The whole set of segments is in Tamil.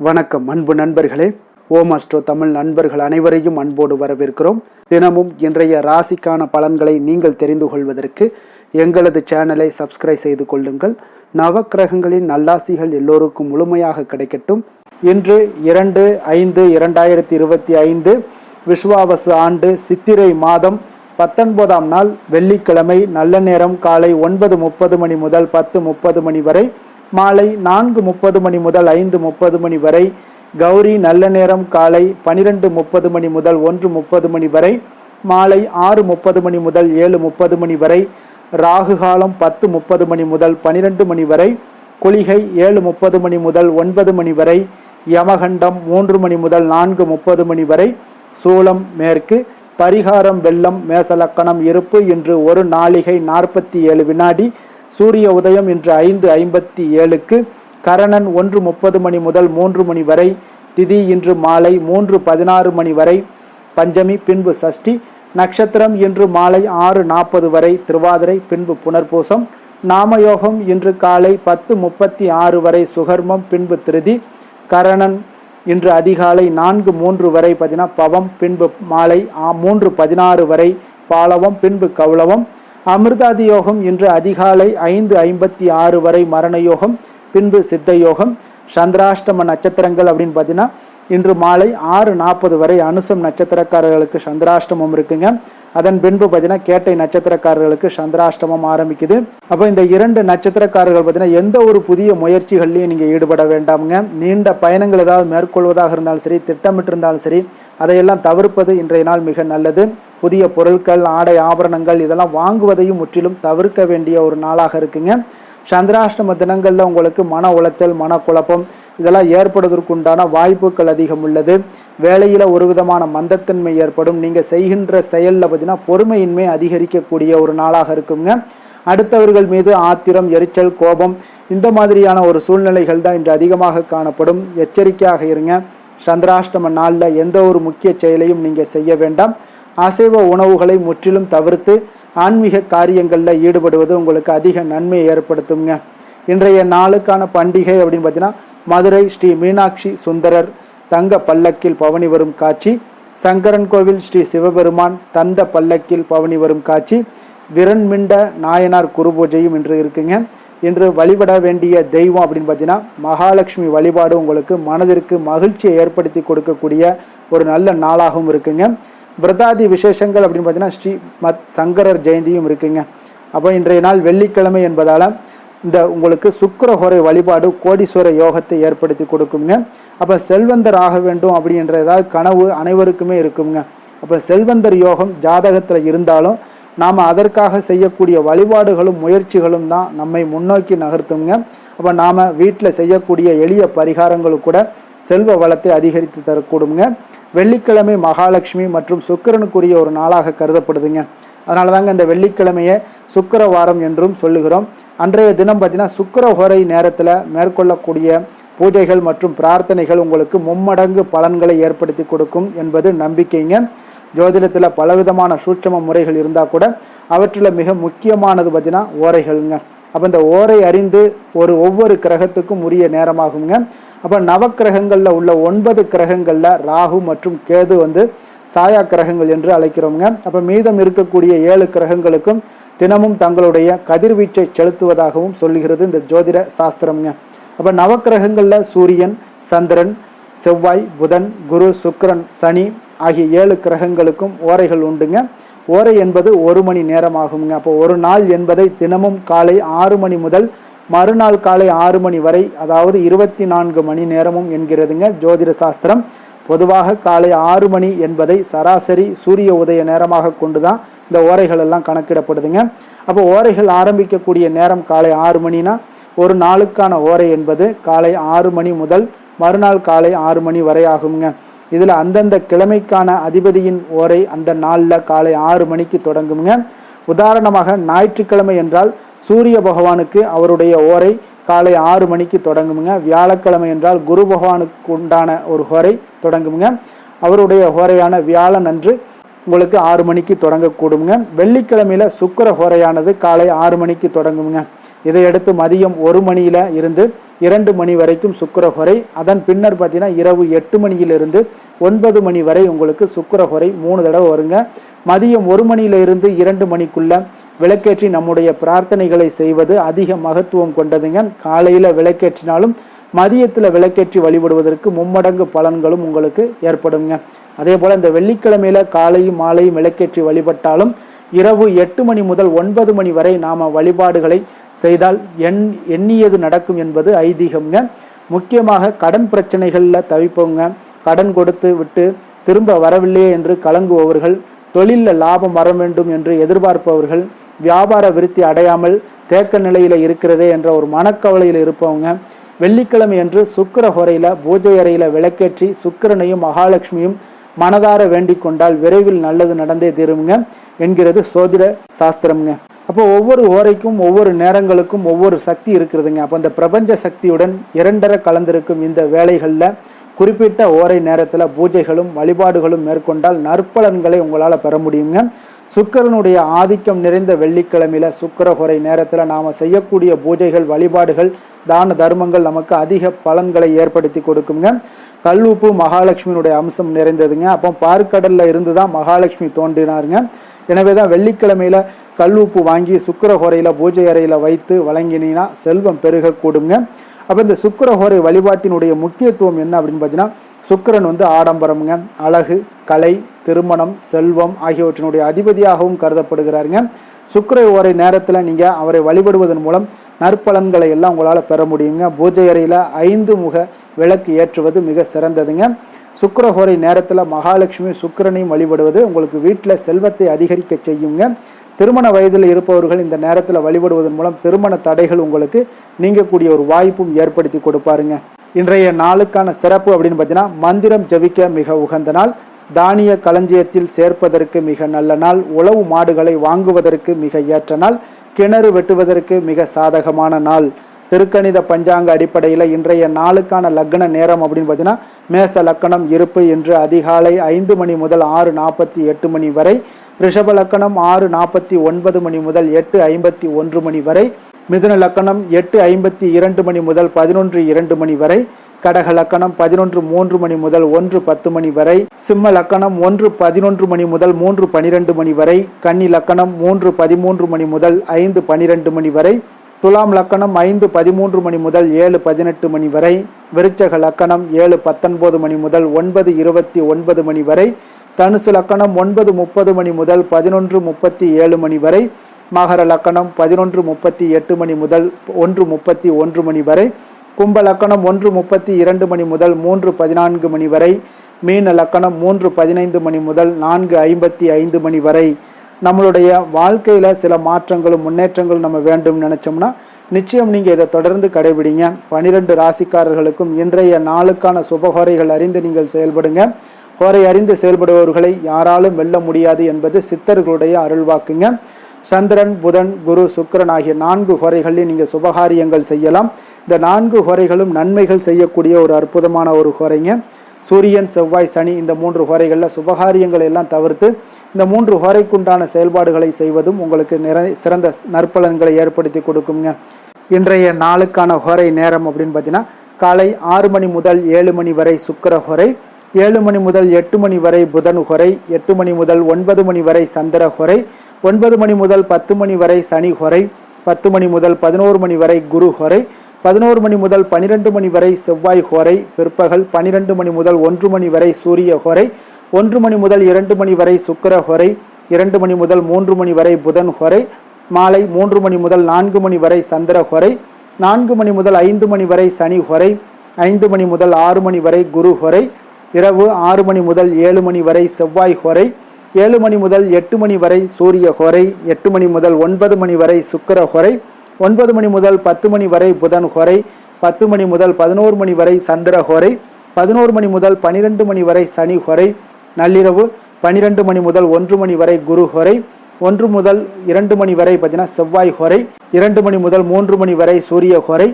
வணக்கம் அன்பு நண்பர்களே. ஓம் அஸ்ட்ரோ தமிழ் நண்பர்கள் அனைவரையும் அன்போடு வரவேற்கிறோம். தினமும் இன்றைய ராசிக்கான பலன்களை நீங்கள் தெரிந்து கொள்வதற்கு எங்களது சேனலை சப்ஸ்கிரைப் செய்து கொள்ளுங்கள். நவக்கிரகங்களின் நல்லாசிகள் எல்லோருக்கும் முழுமையாக கிடைக்கட்டும். இன்று 2/5/2025 விஸ்வாவசு ஆண்டு சித்திரை மாதம் 19ஆம் நாள் வெள்ளிக்கிழமை. நல்ல நேரம் காலை 9:30 மணி முதல் 10:30 மணி வரை, மாலை 4:30 மணி முதல் 5:30 மணி வரை. கௌரி நல்ல நேரம் காலை 12:30 மணி முதல் 1:30 மணி வரை, மாலை 6:30 மணி முதல் 7:30 மணி வரை. ராகு காலம் 10:30 மணி முதல் 12 மணி வரை. குளிகை 7:30 மணி முதல் 9 மணி வரை. யமகண்டம் 3 மணி முதல் 4:30 மணி வரை. சூலம் மேற்கு. பரிகாரம் வெள்ளம். மேசலக்கணம் இருப்பு. இன்று 1 நாளிகை 47 வினாடி. சூரிய உதயம் இன்று 5:57க்கு. கரணன் 1:30 மணி முதல் 3 மணி வரை. திதி இன்று மாலை 3:16 மணி வரை. பஞ்சமி பின்பு சஷ்டி. நட்சத்திரம் இன்று மாலை 6:40 வரை திருவாதிரை பின்பு புனர்பூசம். நாமயோகம் இன்று காலை 10:36 வரை சுகர்மம் பின்பு திருதி. கரணன் இன்று அதிகாலை 4:03 வரை பவம் பின்பு மாலை 3:16 வரை பாலவம் பின்பு கௌளவம். அமிர்தாதி யோகம் இன்று அதிகாலை 5:56 வரை மரண யோகம் பின்பு சித்த யோகம். சந்திராஷ்டம நட்சத்திரங்கள் அப்படின்னு பார்த்தீங்கன்னா இன்று மாலை 6:40 வரை அனுசம் நட்சத்திரக்காரர்களுக்கு சந்திராஷ்டமம் இருக்குங்க. அதன் பின்பு பார்த்தீங்கன்னா கேட்டை நட்சத்திரக்காரர்களுக்கு சந்திராஷ்டமம் ஆரம்பிக்குது. அப்போ இந்த 2 நட்சத்திரக்காரர்கள் பார்த்தீங்கன்னா எந்த ஒரு புதிய முயற்சிகள்லையும் நீங்கள் ஈடுபட வேண்டாமுங்க. நீண்ட பயணங்கள் ஏதாவது மேற்கொள்வதாக இருந்தாலும் சரி, திட்டமிட்டிருந்தாலும் சரி, அதையெல்லாம் தவிர்ப்பது இன்றைய நாள் மிக நல்லது. புதிய பொருட்கள், ஆடை ஆபரணங்கள் இதெல்லாம் வாங்குவதையும் முற்றிலும் தவிர்க்க வேண்டிய ஒரு நாளாக இருக்குங்க. சந்திராஷ்டம தினங்களில் உங்களுக்கு மன உளைச்சல், மனக்குழப்பம் இதெல்லாம் ஏற்படுவதற்குண்டான வாய்ப்புகள் அதிகம் உள்ளது. வேலையில் ஒரு விதமான மந்தத்தன்மை ஏற்படும். நீங்கள் செய்கின்ற செயலில் பார்த்தீங்கன்னா பொறுமையின்மை அதிகரிக்கக்கூடிய ஒரு நாளாக இருக்குங்க. அடுத்தவர்கள் மீது ஆத்திரம், எரிச்சல், கோபம் இந்த மாதிரியான ஒரு சூழ்நிலைகள் தான் இன்று அதிகமாக காணப்படும். எச்சரிக்கையாக இருங்க. சந்திராஷ்டம நாளில் எந்த ஒரு முக்கிய செயலையும் நீங்கள் செய்ய வேண்டாம். அசைவ உணவுகளை முற்றிலும் தவிர்த்து ஆன்மீக காரியங்களில் ஈடுபடுவது உங்களுக்கு அதிக நன்மையை ஏற்படுத்துங்க. இன்றைய நாளுக்கான பண்டிகை அப்படின்னு பார்த்தீங்கன்னா மதுரை ஸ்ரீ மீனாட்சி சுந்தரர் தங்க பல்லக்கில் பவனி வரும் காட்சி. சங்கரன் கோவில் ஸ்ரீ சிவபெருமான் தந்த பல்லக்கில் பவனி வரும் காட்சி. விரண்மிண்ட நாயனார் குரு பூஜையும் இன்று இருக்குங்க. இன்று வழிபட வேண்டிய தெய்வம் அப்படின்னு பார்த்தீங்கன்னா மகாலட்சுமி வழிபாடு உங்களுக்கு மனதிற்கு மகிழ்ச்சியை ஏற்படுத்தி கொடுக்கக்கூடிய ஒரு நல்ல நாளாகவும் இருக்குங்க. விரதாதி விசேஷங்கள் அப்படின்னு பார்த்தீங்கன்னா ஸ்ரீ சங்கரர் ஜெயந்தியும் இருக்குங்க. அப்போ இன்றைய நாள் வெள்ளிக்கிழமை என்பதால் இந்த உங்களுக்கு சுக்கிரஹோரை வழிபாடு கோடீஸ்வர யோகத்தை ஏற்படுத்தி கொடுக்குங்க. அப்போ செல்வந்தர் ஆக வேண்டும் அப்படின்ற ஏதாவது கனவு அனைவருக்குமே இருக்குங்க. அப்போ செல்வந்தர் யோகம் ஜாதகத்தில் இருந்தாலும் நாம் அதற்காக செய்யக்கூடிய வழிபாடுகளும் முயற்சிகளும் தான் நம்மை முன்னோக்கி நகர்த்துங்க. அப்போ நாம் வீட்டில் செய்யக்கூடிய எளிய பரிகாரங்களும் கூட செல்வ வளத்தை அதிகரித்து தரக்கூடுங்க. வெள்ளிக்கிழமை மகாலட்சுமி மற்றும் சுக்கிரனுக்குரிய ஒரு நாளாக கருதப்படுதுங்க. அதனால தாங்க இந்த வெள்ளிக்கிழமையை சுக்கிரவாரம் என்றும் சொல்லுகிறோம். அன்றைய தினம் பார்த்தீங்கன்னா சுக்கிரஹோரை நேரத்தில் மேற்கொள்ளக்கூடிய பூஜைகள் மற்றும் பிரார்த்தனைகள் உங்களுக்கு மும்மடங்கு பலன்களை ஏற்படுத்தி கொடுக்கும் என்பது நம்பிக்கைங்க. ஜோதிடத்தில் பலவிதமான சூட்சம முறைகள் இருந்தால் கூட அவற்றில் மிக முக்கியமானது பார்த்தீங்கன்னா ஓரைகள்ங்க. அப்போ இந்த ஓரை அறிந்து ஒவ்வொரு கிரகத்துக்கும் உரிய நேரமாகுங்க. அப்போ நவக்கிரகங்களில் உள்ள 9 கிரகங்களில் ராகு மற்றும் கேது சாயா கிரகங்கள் என்று அழைக்கிறோங்க. அப்போ மீதம் இருக்கக்கூடிய 7 கிரகங்களுக்கும் தினமும் தங்களுடைய கதிர்வீச்சை செலுத்துவதாகவும் சொல்லுகிறது இந்த ஜோதிட சாஸ்திரம்ங்க. அப்போ நவக்கிரகங்களில் சூரியன், சந்திரன், செவ்வாய், புதன், குரு, சுக்கிரன், சனி ஆகிய 7 கிரகங்களுக்கும் ஓரைகள் உண்டுங்க. ஓரை என்பது 1 மணி நேரம் ஆகுங்க. அப்போ ஒரு நாள் என்பதை தினமும் காலை 6 மணி முதல் மறுநாள் காலை 6 மணி வரை, அதாவது 24 மணி நேரமும் என்கிறதுங்க ஜோதிட சாஸ்திரம். பொதுவாக காலை 6 மணி என்பதை சராசரி சூரிய உதய நேரமாக கொண்டு தான் இந்த ஓரைகள் எல்லாம் கணக்கிடப்படுதுங்க. அப்போ ஓரைகள் ஆரம்பிக்கக்கூடிய நேரம் காலை 6 மணினா ஒரு நாளுக்கான ஓரை என்பது காலை 6 மணி முதல் மறுநாள் காலை 6 மணி வரை ஆகுங்க. இதில் அந்தந்த கிழமைக்கான அதிபதியின் ஓரை அந்த நாளில் காலை 6 மணிக்கு தொடங்குங்க. உதாரணமாக ஞாயிற்றுக்கிழமை என்றால் சூரிய பகவானுக்கு அவருடைய ஓரை காலை 6 மணிக்கு தொடங்குமுங்க. வியாழக்கிழமை என்றால் குரு பகவானுக்கு உண்டான ஒரு ஹோரை தொடங்குமுங்க. அவருடைய ஹோரையான வியாழன் அன்று உங்களுக்கு 6 மணிக்கு தொடங்கக்கூடுங்க. வெள்ளிக்கிழமையில் சுக்கிர ஹோரையானது காலை 6 மணிக்கு தொடங்குங்க. இதையடுத்து மதியம் 1 மணியில இருந்து 2 மணி வரைக்கும் சுக்கிர ஹோரை. அதன் பின்னர் பார்த்தீங்கன்னா இரவு 8 மணியிலிருந்து 9 மணி வரை உங்களுக்கு சுக்கிர ஹோரை 3 தடவை வருங்க. மதியம் 1 மணியில இருந்து 2 மணிக்குள்ள விளக்கேற்றி நம்முடைய பிரார்த்தனைகளை செய்வது அதிக மகத்துவம் கொண்டதுங்க. காலையில் விளக்கேற்றினாலும் மதியத்தில் விளக்கேற்றி வழிபடுவதற்கு மும்மடங்கு பலன்களும் உங்களுக்கு ஏற்படுங்க. அதே போல் இந்த வெள்ளிக்கிழமையில காலையும் மாலையும் விளக்கேற்றி வழிபட்டாலும் இரவு 8 மணி முதல் 9 மணி வரை நாம் வழிபாடுகளை செய்தால் எண்ணியது நடக்கும் என்பது ஐதீகம்ங்க. முக்கியமாக கடன் பிரச்சனைகளில் தவிப்பவங்க, கடன் கொடுத்து விட்டு திரும்ப வரவில்லையே என்று கலங்குபவர்கள், தொழிலில் லாபம் வர வேண்டும் என்று எதிர்பார்ப்பவர்கள், வியாபார விருத்தி அடையாமல் தேக்க நிலையில் இருக்கிறதே என்ற ஒரு மனக்கவலையில் இருப்பவங்க, வெள்ளிக்கிழமை என்று சுக்கிர ஹோரையில் பூஜை அறையில் விளக்கேற்றி சுக்கிரனையும் மகாலட்சுமியும் மனதார வேண்டிக் கொண்டால் விரைவில் நல்லது நடந்தே தீருங்க என்கிறது சோதிட சாஸ்திரம்ங்க. அப்போ ஒவ்வொரு ஹோரைக்கும் ஒவ்வொரு நேரங்களுக்கும் ஒவ்வொரு சக்தி இருக்கிறதுங்க. அப்போ இந்த பிரபஞ்ச சக்தியுடன் இரண்டரை கலந்திருக்கும் இந்த வேளைகளில் குறிப்பிட்ட ஓரை நேரத்தில் பூஜைகளும் வழிபாடுகளும் மேற்கொண்டால் நற்பலன்களை உங்களால் பெற முடியுங்க. சுக்கிரனுடைய ஆதிக்கம் நிறைந்த வெள்ளிக்கிழமையில சுக்கிர ஹோரை நேரத்தில் நாம் செய்யக்கூடிய பூஜைகள், வழிபாடுகள், தான தர்மங்கள் நமக்கு அதிக பலன்களை ஏற்படுத்தி கொடுக்குங்க. கல்லுப்பு மகாலட்சுமியினுடைய அம்சம் நிறைந்ததுங்க. அப்போ பார்க்கடல்ல இருந்து தான் மகாலட்சுமி தோன்றினாருங்க. எனவே தான் வெள்ளிக்கிழமையில கல்லுப்பு வாங்கி சுக்கிர ஹோரையில் பூஜை அறையில் வைத்து வழங்கினீங்கன்னா செல்வம் பெருகக்கூடுங்க. அப்போ இந்த சுக்கிர ஹோரை வழிபாட்டினுடைய முக்கியத்துவம் என்ன அப்படின்னு பார்த்தீங்கன்னா, சுக்கிரன் ஆடம்பரம்ங்க, அழகு, கலை, திருமணம், செல்வம் ஆகியவற்றினுடைய அதிபதியாகவும் கருதப்படுகிறாருங்க. சுக்கிர ஹோரை நேரத்தில் நீங்கள் அவரை வழிபடுவதன் மூலம் நற்பலன்களை எல்லாம் உங்களால் பெற முடியுங்க. பூஜை அறையில் 5 முக விளக்கு ஏற்றுவது மிக சிறந்ததுங்க. சுக்கிர ஹோரை நேரத்தில் மகாலட்சுமி சுக்கிரனையும் வழிபடுவது உங்களுக்கு வீட்டில் செல்வத்தை அதிகரிக்க செய்யுங்க. திருமண வயதில் இருப்பவர்கள் இந்த நேரத்தில் வழிபடுவதன் மூலம் திருமண தடைகள் உங்களுக்கு நீங்கக்கூடிய ஒரு வாய்ப்பும் ஏற்படுத்தி கொடுப்பாருங்க. இன்றைய நாளுக்கான சிறப்பு அப்படின்னு பார்த்தீங்கன்னா, மந்திரம் ஜபிக்க மிக உகந்த நாள், தானிய களஞ்சியத்தில் சேர்ப்பதற்கு மிக நல்ல நாள், உழவு மாடுகளை வாங்குவதற்கு மிக ஏற்ற நாள், கிணறு வெட்டுவதற்கு மிக சாதகமான நாள். திருக்கணித பஞ்சாங்க அடிப்படையில் இன்றைய நாளுக்கான லக்ன நேரம் அப்படின்னு பார்த்தீங்கன்னா, மேச லக்கணம் இருப்பு இன்று அதிகாலை 5 மணி முதல் 6:48 மணி வரை, ரிஷப லக்கணம் 6:49 மணி முதல் 8:51 மணி வரை, மிதுன லக்கணம் 8:52 மணி முதல் 11:02 மணி வரை, கடக லக்கணம் 11:03 மணி முதல் 1:10 மணி வரை, சிம்ம லக்கணம் 1:11 மணி முதல் 3:12 மணி வரை, கன்னி லக்கணம் 3:13 மணி முதல் 5:12 மணி வரை, துலாம் லக்கணம் 5:13 மணி முதல் 7:18 மணி வரை, விருச்சக லக்கணம் 7:19 மணி முதல் 9:29 மணி வரை, தனுசு லக்கணம் 9:30 மணி முதல் 11:37 மணி வரை, மகர லக்கணம் 11:38 மணி முதல் 1:31 மணி வரை, கும்ப லக்கணம் 1:32 மணி முதல் 3:14 மணி வரை, மீன லக்கணம் 3:15 மணி முதல் 4:55 மணி வரை. நம்மளுடைய வாழ்க்கையில் சில மாற்றங்களும் முன்னேற்றங்களும் நம்ம வேண்டும் நினச்சோம்னா நிச்சயம் நீங்கள் இதை தொடர்ந்து கடைபிடிங்க. 12 ராசிக்காரர்களுக்கும் இன்றைய நாளுக்கான சுபஹோரைகள் அறிந்து நீங்கள் செயல்படுங்க. ஹோரை அறிந்து செயல்படுபவர்களை யாராலும் வெல்ல முடியாது என்பது சித்தர்களுடைய அருள்வாக்குங்க. சந்திரன், புதன், குரு, சுக்கிரன் ஆகிய 4 ஹோரைகளில் நீங்கள் சுபகாரியங்கள் செய்யலாம். இந்த 4 ஹோரைகளும் நன்மைகள் செய்யக்கூடிய ஒரு அற்புதமான ஒரு ஹோரைங்க. சூரியன், செவ்வாய், சனி இந்த 3 ஹோரைகளில் சுபகாரியங்களை எல்லாம் தவிர்த்து இந்த 3 ஹோரைக்குண்டான செயல்பாடுகளை செய்வதும் உங்களுக்கு சிறந்த நற்பலன்களை ஏற்படுத்தி கொடுக்குங்க. இன்றைய நாளுக்கான ஹோரை நேரம் அப்படின்னு பார்த்தீங்கன்னா, காலை 6 மணி முதல் 7 மணி வரை சுக்கிர ஹோரை, 7 மணி முதல் 8 மணி வரை புதன் ஹோரை, 8 மணி முதல் 9 மணி வரை சந்திர ஹோரை, 9 மணி முதல் 10 மணி வரை சனி ஹோரை, 10 மணி முதல் 11 மணி வரை குரு ஹோரை, 11 மணி முதல் 12 மணி வரை செவ்வாய் ஹோரை, பிற்பகல் 12 மணி முதல் 1 மணி வரை சூரிய ஹோரை, 1 மணி முதல் 2 மணி வரை சுக்கிர ஹோரை, 2 மணி முதல் 3 மணி வரை புதன் ஹோரை, மாலை 3 மணி முதல் 4 மணி வரை சந்திர ஹோரை, 4 மணி முதல் 5 மணி வரை சனி ஹோரை, 5 மணி முதல் 6 மணி வரை குரு ஹோரை, இரவு 6 மணி முதல் 7 மணி வரை செவ்வாய் ஹோரை, 7 மணி முதல் 8 மணி வரை சூரிய ஹோரை, 8 மணி முதல் 9 மணி வரை சுக்கிர ஹோரை, 9 மணி முதல் 10 மணி வரை புதன் ஹோரை, 10 மணி முதல் 11 மணி வரை சந்திர ஹோரை, 11 மணி முதல் 12 மணி வரை சனி ஹோரை, நள்ளிரவு 12 மணி முதல் 1 மணி வரை குரு ஹோரை, 1 முதல் 2 மணி வரை பார்த்தீங்கன்னா செவ்வாய் ஹோரை, 2 மணி முதல் 3 மணி வரை சூரிய ஹோரை,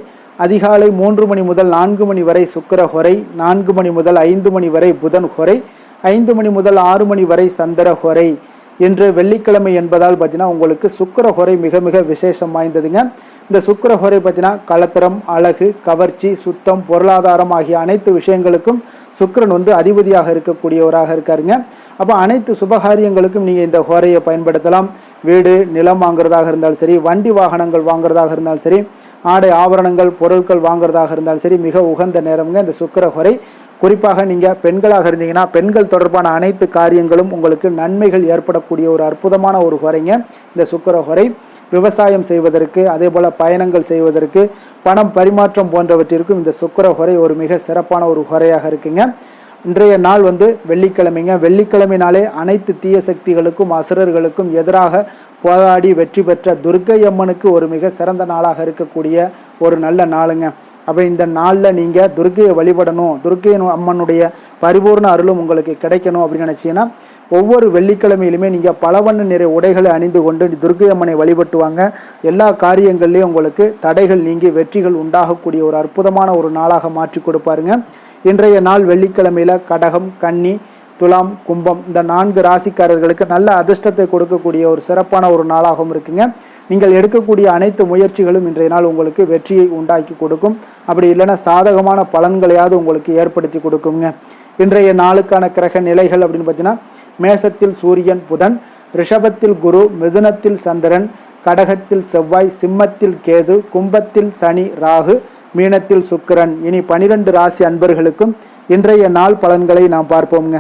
அதிகாலை 3 மணி முதல் 4 மணி வரை சுக்கிர ஹோரை, 4 மணி முதல் 5 மணி வரை புதன் ஹோரை, 5 மணி முதல் 6 மணி வரை சந்திரஹொரை. இன்று வெள்ளிக்கிழமை என்பதால் பார்த்தீங்கன்னா உங்களுக்கு சுக்கிரஹொரை மிக மிக விசேஷம் வாய்ந்ததுங்க. இந்த சுக்கிரஹொரை பார்த்தீங்கன்னா கலத்திரம், அழகு, கவர்ச்சி, சுத்தம், பொருளாதாரம் ஆகிய அனைத்து விஷயங்களுக்கும் சுக்கிரன் அதிபதியாக இருக்கக்கூடியவராக இருக்காருங்க. அப்போ அனைத்து சுபகாரியங்களுக்கும் நீங்கள் இந்த ஹோரையை பயன்படுத்தலாம். வீடு, நிலம் வாங்குறதாக இருந்தாலும் சரி, வண்டி வாகனங்கள் வாங்குறதாக இருந்தாலும் சரி, ஆடை ஆபரணங்கள் பொருட்கள் வாங்குறதாக இருந்தாலும் சரி, மிக உகந்த நேரம்ங்க இந்த சுக்கிரஹொரை. குறிப்பாக நீங்கள் பெண்களாக இருந்தீங்கன்னா பெண்கள் தொடர்பான அனைத்து காரியங்களும் உங்களுக்கு நன்மைகள் ஏற்படக்கூடிய ஒரு அற்புதமான ஒரு ஹொரைங்க இந்த சுக்கிரஹொரை. விவசாயம் செய்வதற்கு, அதே போல் பயணங்கள் செய்வதற்கு, பணம் பரிமாற்றம் போன்றவற்றிற்கும் இந்த சுக்கிரஹொரை ஒரு மிக சிறப்பான ஒரு ஹொரையாக இருக்குங்க. இன்றைய நாள் வெள்ளிக்கிழமைங்க. வெள்ளிக்கிழமைனாலே அனைத்து தீய சக்திகளுக்கும் அசுரர்களுக்கும் எதிராக போராடி வெற்றி பெற்ற துர்க்கை அம்மனுக்கு ஒரு மிக சிறந்த நாளாக இருக்கக்கூடிய ஒரு நல்ல நாளுங்க. அப்போ இந்த நாளில் நீங்கள் துர்க்கையை வழிபடணும், துர்க்கை அம்மனுடைய பரிபூர்ண அருளும் உங்களுக்கு கிடைக்கணும் அப்படின்னு நினச்சிங்கன்னா ஒவ்வொரு வெள்ளிக்கிழமையிலுமே நீங்கள் பலவண்ண நிற உடைகளை அணிந்து கொண்டு துர்க்கை அம்மனை வழிபட்டுவாங்க. எல்லா காரியங்கள்லேயும் உங்களுக்கு தடைகள் நீங்கி வெற்றிகள் உண்டாகக்கூடிய ஒரு அற்புதமான ஒரு நாளாக மாற்றி கொடுப்பாருங்க. இன்றைய நாள் வெள்ளிக்கிழமையில் கடகம், கன்னி, துலாம், கும்பம் இந்த 4 ராசிக்காரர்களுக்கு நல்ல அதிர்ஷ்டத்தை கொடுக்கக்கூடிய ஒரு சிறப்பான ஒரு நாளாகவும் இருக்குங்க. நீங்கள் எடுக்கக்கூடிய அனைத்து முயற்சிகளும் இன்றைய நாள் உங்களுக்கு வெற்றியை உண்டாக்கி கொடுக்கும். அப்படி இல்லைன்னா சாதகமான பலன்களையாவது உங்களுக்கு ஏற்படுத்தி கொடுக்குங்க. இன்றைய நாளுக்கான கிரக நிலைகள் அப்படின்னு பார்த்தீங்கன்னா மேசத்தில் சூரியன் புதன், ரிஷபத்தில் குரு, மிதுனத்தில் சந்திரன், கடகத்தில் செவ்வாய், சிம்மத்தில் கேது, கும்பத்தில் சனி ராகு, மீனத்தில் சுக்கிரன். இனி 12 ராசி அன்பர்களுக்கும் இன்றைய நாள் பலன்களை நாம் பார்ப்போம்ங்க.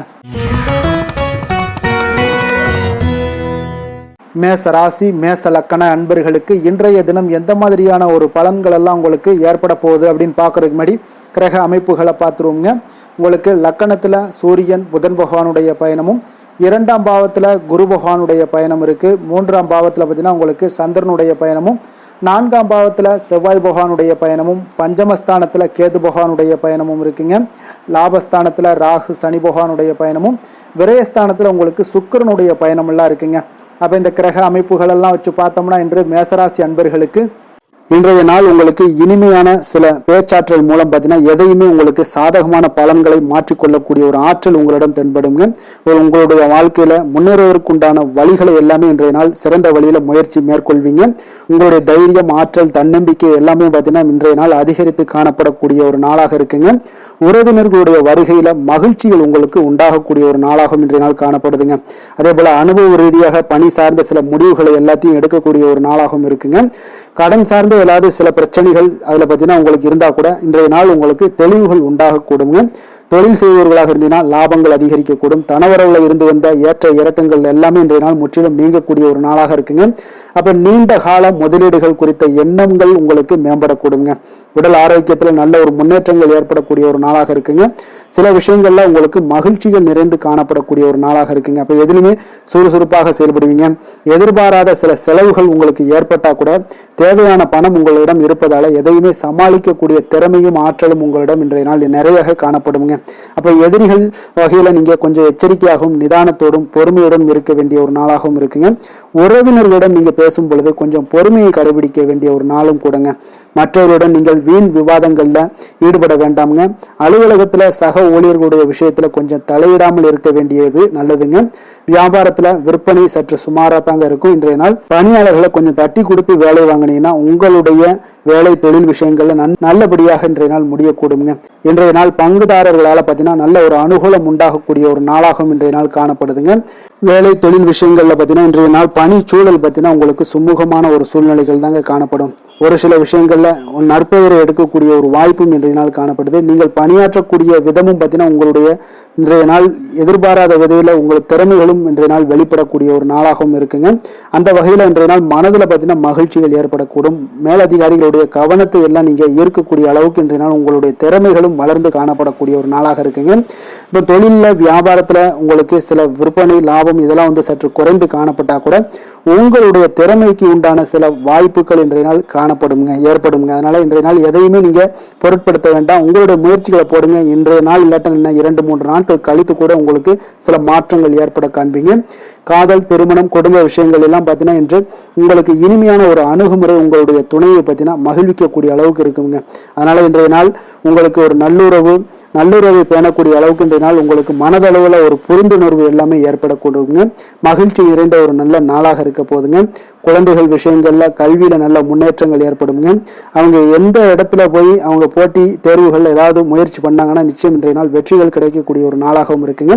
மேச ராசி மேச லக்கண அன்பர்களுக்கு இன்றைய தினம் எந்த மாதிரியான ஒரு பலன்கள் எல்லாம் உங்களுக்கு ஏற்பட போகுது அப்படின்னு பார்க்கறதுக்கு முன்னாடி கிரக அமைப்புகளை பார்த்துருவோங்க. உங்களுக்கு லக்கணத்தில் சூரியன் புதன் பகவானுடைய பயணமும், 2ஆம் பாவத்தில் குரு பகவானுடைய பயணம் இருக்குது. 3ஆம் பாவத்தில் பார்த்தீங்கன்னா உங்களுக்கு சந்திரனுடைய பயணமும், 4ஆம் பாவத்தில் செவ்வாய் பகவானுடைய பயணமும், பஞ்சமஸ்தானத்தில் கேது பகவானுடைய பயணமும் இருக்குங்க. லாபஸ்தானத்தில் ராகு சனி பகவானுடைய பயணமும், விரயஸ்தானத்தில் உங்களுக்கு சுக்கிரனுடைய பயணமெல்லாம் இருக்குங்க. அப்போ இந்த கிரக அமைப்புகளெல்லாம் வச்சு பார்த்தோம்னா இன்று மேசராசி அன்பர்களுக்கு இன்றைய நாள் உங்களுக்கு இனிமையான சில பேச்சாற்றல் மூலம் பார்த்தீங்கன்னா எதையுமே உங்களுக்கு சாதகமான பலன்களை மாற்றிக்கொள்ளக்கூடிய ஒரு ஆற்றல் உங்களிடம் தென்படுங்க. உங்களுடைய வாழ்க்கையில முன்னேறுவதற்குண்டான வழிகளை எல்லாமே இன்றைய நாள் சிறந்த வழியில முயற்சி மேற்கொள்வீங்க. உங்களுடைய தைரியம், ஆற்றல், தன்னம்பிக்கை எல்லாமே பார்த்தீங்கன்னா இன்றைய நாள் அதிகரித்து காணப்படக்கூடிய ஒரு நாளாக இருக்குங்க. உறவினர்களுடைய வருகையில மகிழ்ச்சிகள் உங்களுக்கு உண்டாகக்கூடிய ஒரு நாளாகவும் இன்றைய நாள் காணப்படுதுங்க. அதே போல அனுபவ ரீதியாக பணி சார்ந்த சில முடிவுகளை எல்லாத்தையும் எடுக்கக்கூடிய ஒரு நாளாகவும் இருக்குங்க. கடன் சார்ந்த ஏதாவது சில பிரச்சனைகள் அதுல பார்த்தீங்கன்னா உங்களுக்கு இருந்தா கூட இன்றைய நாள் உங்களுக்கு தெளிவுகள் உண்டாகக்கூடுங்க. தொழில் செய்பவர்களாக இருந்தீங்கன்னா லாபங்கள் அதிகரிக்கக்கூடும். தனவரவுல இருந்து வந்த ஏற்ற இறக்கங்கள் எல்லாமே இன்றைய நாள் முற்றிலும் நீங்கக்கூடிய ஒரு நாளாக இருக்குங்க. அப்ப நீண்ட கால முதலீடுகள் குறித்த எண்ணங்கள் உங்களுக்கு மேம்படக்கூடுங்க. உடல் ஆரோக்கியத்துல நல்ல ஒரு முன்னேற்றங்கள் ஏற்படக்கூடிய ஒரு நாளாக இருக்குங்க. சில விஷயங்கள்ல உங்களுக்கு மகிழ்ச்சிகள் நிறைந்து காணப்படக்கூடிய ஒரு நாளாக இருக்குங்க. அப்ப எதிலுமே சுறுசுறுப்பாக செயல்படுவீங்க. எதிர்பாராத சில செலவுகள் உங்களுக்கு ஏற்பட்டா கூட தேவையான பணம் உங்களிடம் இருப்பதால எதையுமே சமாளிக்கக்கூடிய திறமையும் ஆற்றலும் உங்களிடம் இன்றைய நாள் நிறைய காணப்படுங்க. அப்ப எதிரிகள் வகையில நீங்க கொஞ்சம் எச்சரிக்கையாகவும் நிதானத்தோடும் பொறுமையுடன் இருக்க வேண்டிய ஒரு நாளாகவும் இருக்குங்க. உறவினர்களிடம் நீங்க பேசும் பொழுது கொஞ்சம் பொறுமையை கடைபிடிக்க வேண்டிய ஒரு நாளும் கூடங்க. மற்றவருடன் நீங்கள் வீண் விவாதங்கள்ல ஈடுபட வேண்டாமுங்க. அலுவலகத்துல சக ஊழியர்களுடைய விஷயத்துல கொஞ்சம் தலையிடாமல் இருக்க வேண்டியது நல்லதுங்க. வியாபாரத்துல விற்பனை சற்று சுமாரா தாங்க இருக்கும். இன்றைய நாள் பணியாளர்களை கொஞ்சம் தட்டி கொடுத்து வேலை வாங்கினீங்கன்னா உங்களுடைய வேலை தொழில் விஷயங்கள்ல நல்லபடியாக இன்றைய நாள் முடியக்கூடுங்க. இன்றைய நாள் பங்குதாரர்களால பார்த்தீங்கன்னா நல்ல ஒரு அனுகூலம் உண்டாகக்கூடிய ஒரு நாளாகவும் இன்றைய நாள் காணப்படுதுங்க. வேலை தொழில் விஷயங்கள்ல பார்த்தீங்கன்னா இன்றைய நாள் பணி சூழல் பார்த்தீங்கன்னா உங்களுக்கு சுமூகமான ஒரு சூழ்நிலைகள் தாங்க காணப்படும். ஒரு சில விஷயங்கள்ல நற்பெயரை எடுக்கக்கூடிய ஒரு வாய்ப்பும் இன்றைய நாள் காணப்படுது. நீங்கள் பணியாற்றக்கூடிய விதமும் பார்த்தீங்கன்னா உங்களுடைய இன்றைய நாள் எதிர்பாராத விதையில உங்கள் திறமைகளும் இன்றைய நாள் வெளிப்படக்கூடிய ஒரு நாளாகவும் இருக்குங்க. அந்த வகையில இன்றைய நாள் மனதில் பார்த்தீங்கன்னா மகிழ்ச்சிகள் ஏற்படக்கூடும். மேலதிகாரிகளுடைய கவனத்தை எல்லாம் நீங்க ஈர்க்கக்கூடிய அளவுக்கு இன்றைய நாள் உங்களுடைய திறமைகளும் வளர்ந்து காணப்படக்கூடிய ஒரு நாளாக இருக்குங்க. இப்போ தொழில வியாபாரத்துல உங்களுக்கு சில விற்பனை லாபம் இதெல்லாம் சற்று குறைந்து காணப்பட்டா கூட உங்களுடைய திறமைக்கு உண்டான சில வாய்ப்புகள் இன்றைய நாள் ஏற்படுங்க. அதனால இன்றைய நாள் எதையுமே நீங்க பொருட்படுத்த வேண்டாம். உங்களுடைய முயற்சிகளை போடுங்க. இன்றைய நாள் இல்லாட்ட 2-3 நாட்கள் கழித்து கூட உங்களுக்கு சில மாற்றங்கள் ஏற்பட காண்பீங்க. காதல், திருமணம், குடும்ப விஷயங்கள் எல்லாம் பார்த்தீங்கன்னா இன்று உங்களுக்கு இனிமையான ஒரு அணுகுமுறை உங்களுடைய துணையை பார்த்தீங்கன்னா மகிழ்விக்கக்கூடிய அளவுக்கு இருக்குங்க. அதனால இன்றைய நாள் உங்களுக்கு ஒரு நல்லுறவு, நல்லுறவை பேணக்கூடிய அளவுக்கு இன்றைய நாள் உங்களுக்கு மனதளவில் ஒரு புரிந்துணர்வு எல்லாமே ஏற்படக்கூடுங்க. மகிழ்ச்சி நிறைந்த ஒரு நல்ல நாளாக இருக்க போதுங்க. குழந்தைகள் விஷயங்கள்ல கல்வியில நல்ல முன்னேற்றங்கள் ஏற்படுங்க. அவங்க எந்த இடத்துல போய் அவங்க போட்டி தேர்வுகள் ஏதாவது முயற்சி பண்ணாங்கன்னா நிச்சயம் இன்றைய நாள் வெற்றிகள் கிடைக்கக்கூடிய ஒரு நாளாகவும் இருக்குங்க.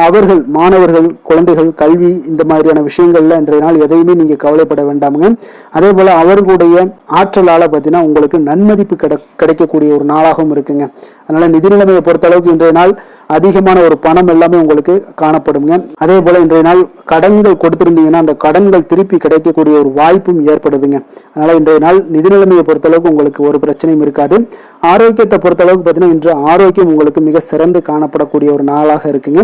அவர்கள் மாணவர்கள் குழந்தைகள் கல்வி இந்த மாதிரியான விஷயங்கள்ல இன்றைய நாள் எதையுமே நீங்க கவலைப்பட வேண்டாமுங்க. அதே போல அவர்களுடைய ஆற்றலால பார்த்தீங்கன்னா உங்களுக்கு நன்மதிப்பு கிடைக்கக்கூடிய ஒரு நாளாகவும் இருக்குங்க. அதனால நிதி நிலைமையை பொறுத்த அளவுக்கு இன்றைய நாள் அதிகமான ஒரு பணம் எல்லாமே உங்களுக்கு காணப்படுங்க. அதே போல இன்றைய நாள் கடன்கள் கொடுத்திருந்தீங்கன்னா அந்த கடன்கள் திருப்பி கிடைக்கக்கூடிய ஒரு வாய்ப்பும் ஏற்படுதுங்க. அதனால இன்றைய நாள் நிதி நிலைமையை பொறுத்த அளவுக்கு உங்களுக்கு ஒரு பிரச்சனையும் இருக்காது. ஆரோக்கியத்தை பொறுத்த அளவுக்கு பார்த்தீங்கன்னா இன்று ஆரோக்கியம் உங்களுக்கு மிக சிறந்து காணப்படக்கூடிய ஒரு நாளாக இருக்குங்க.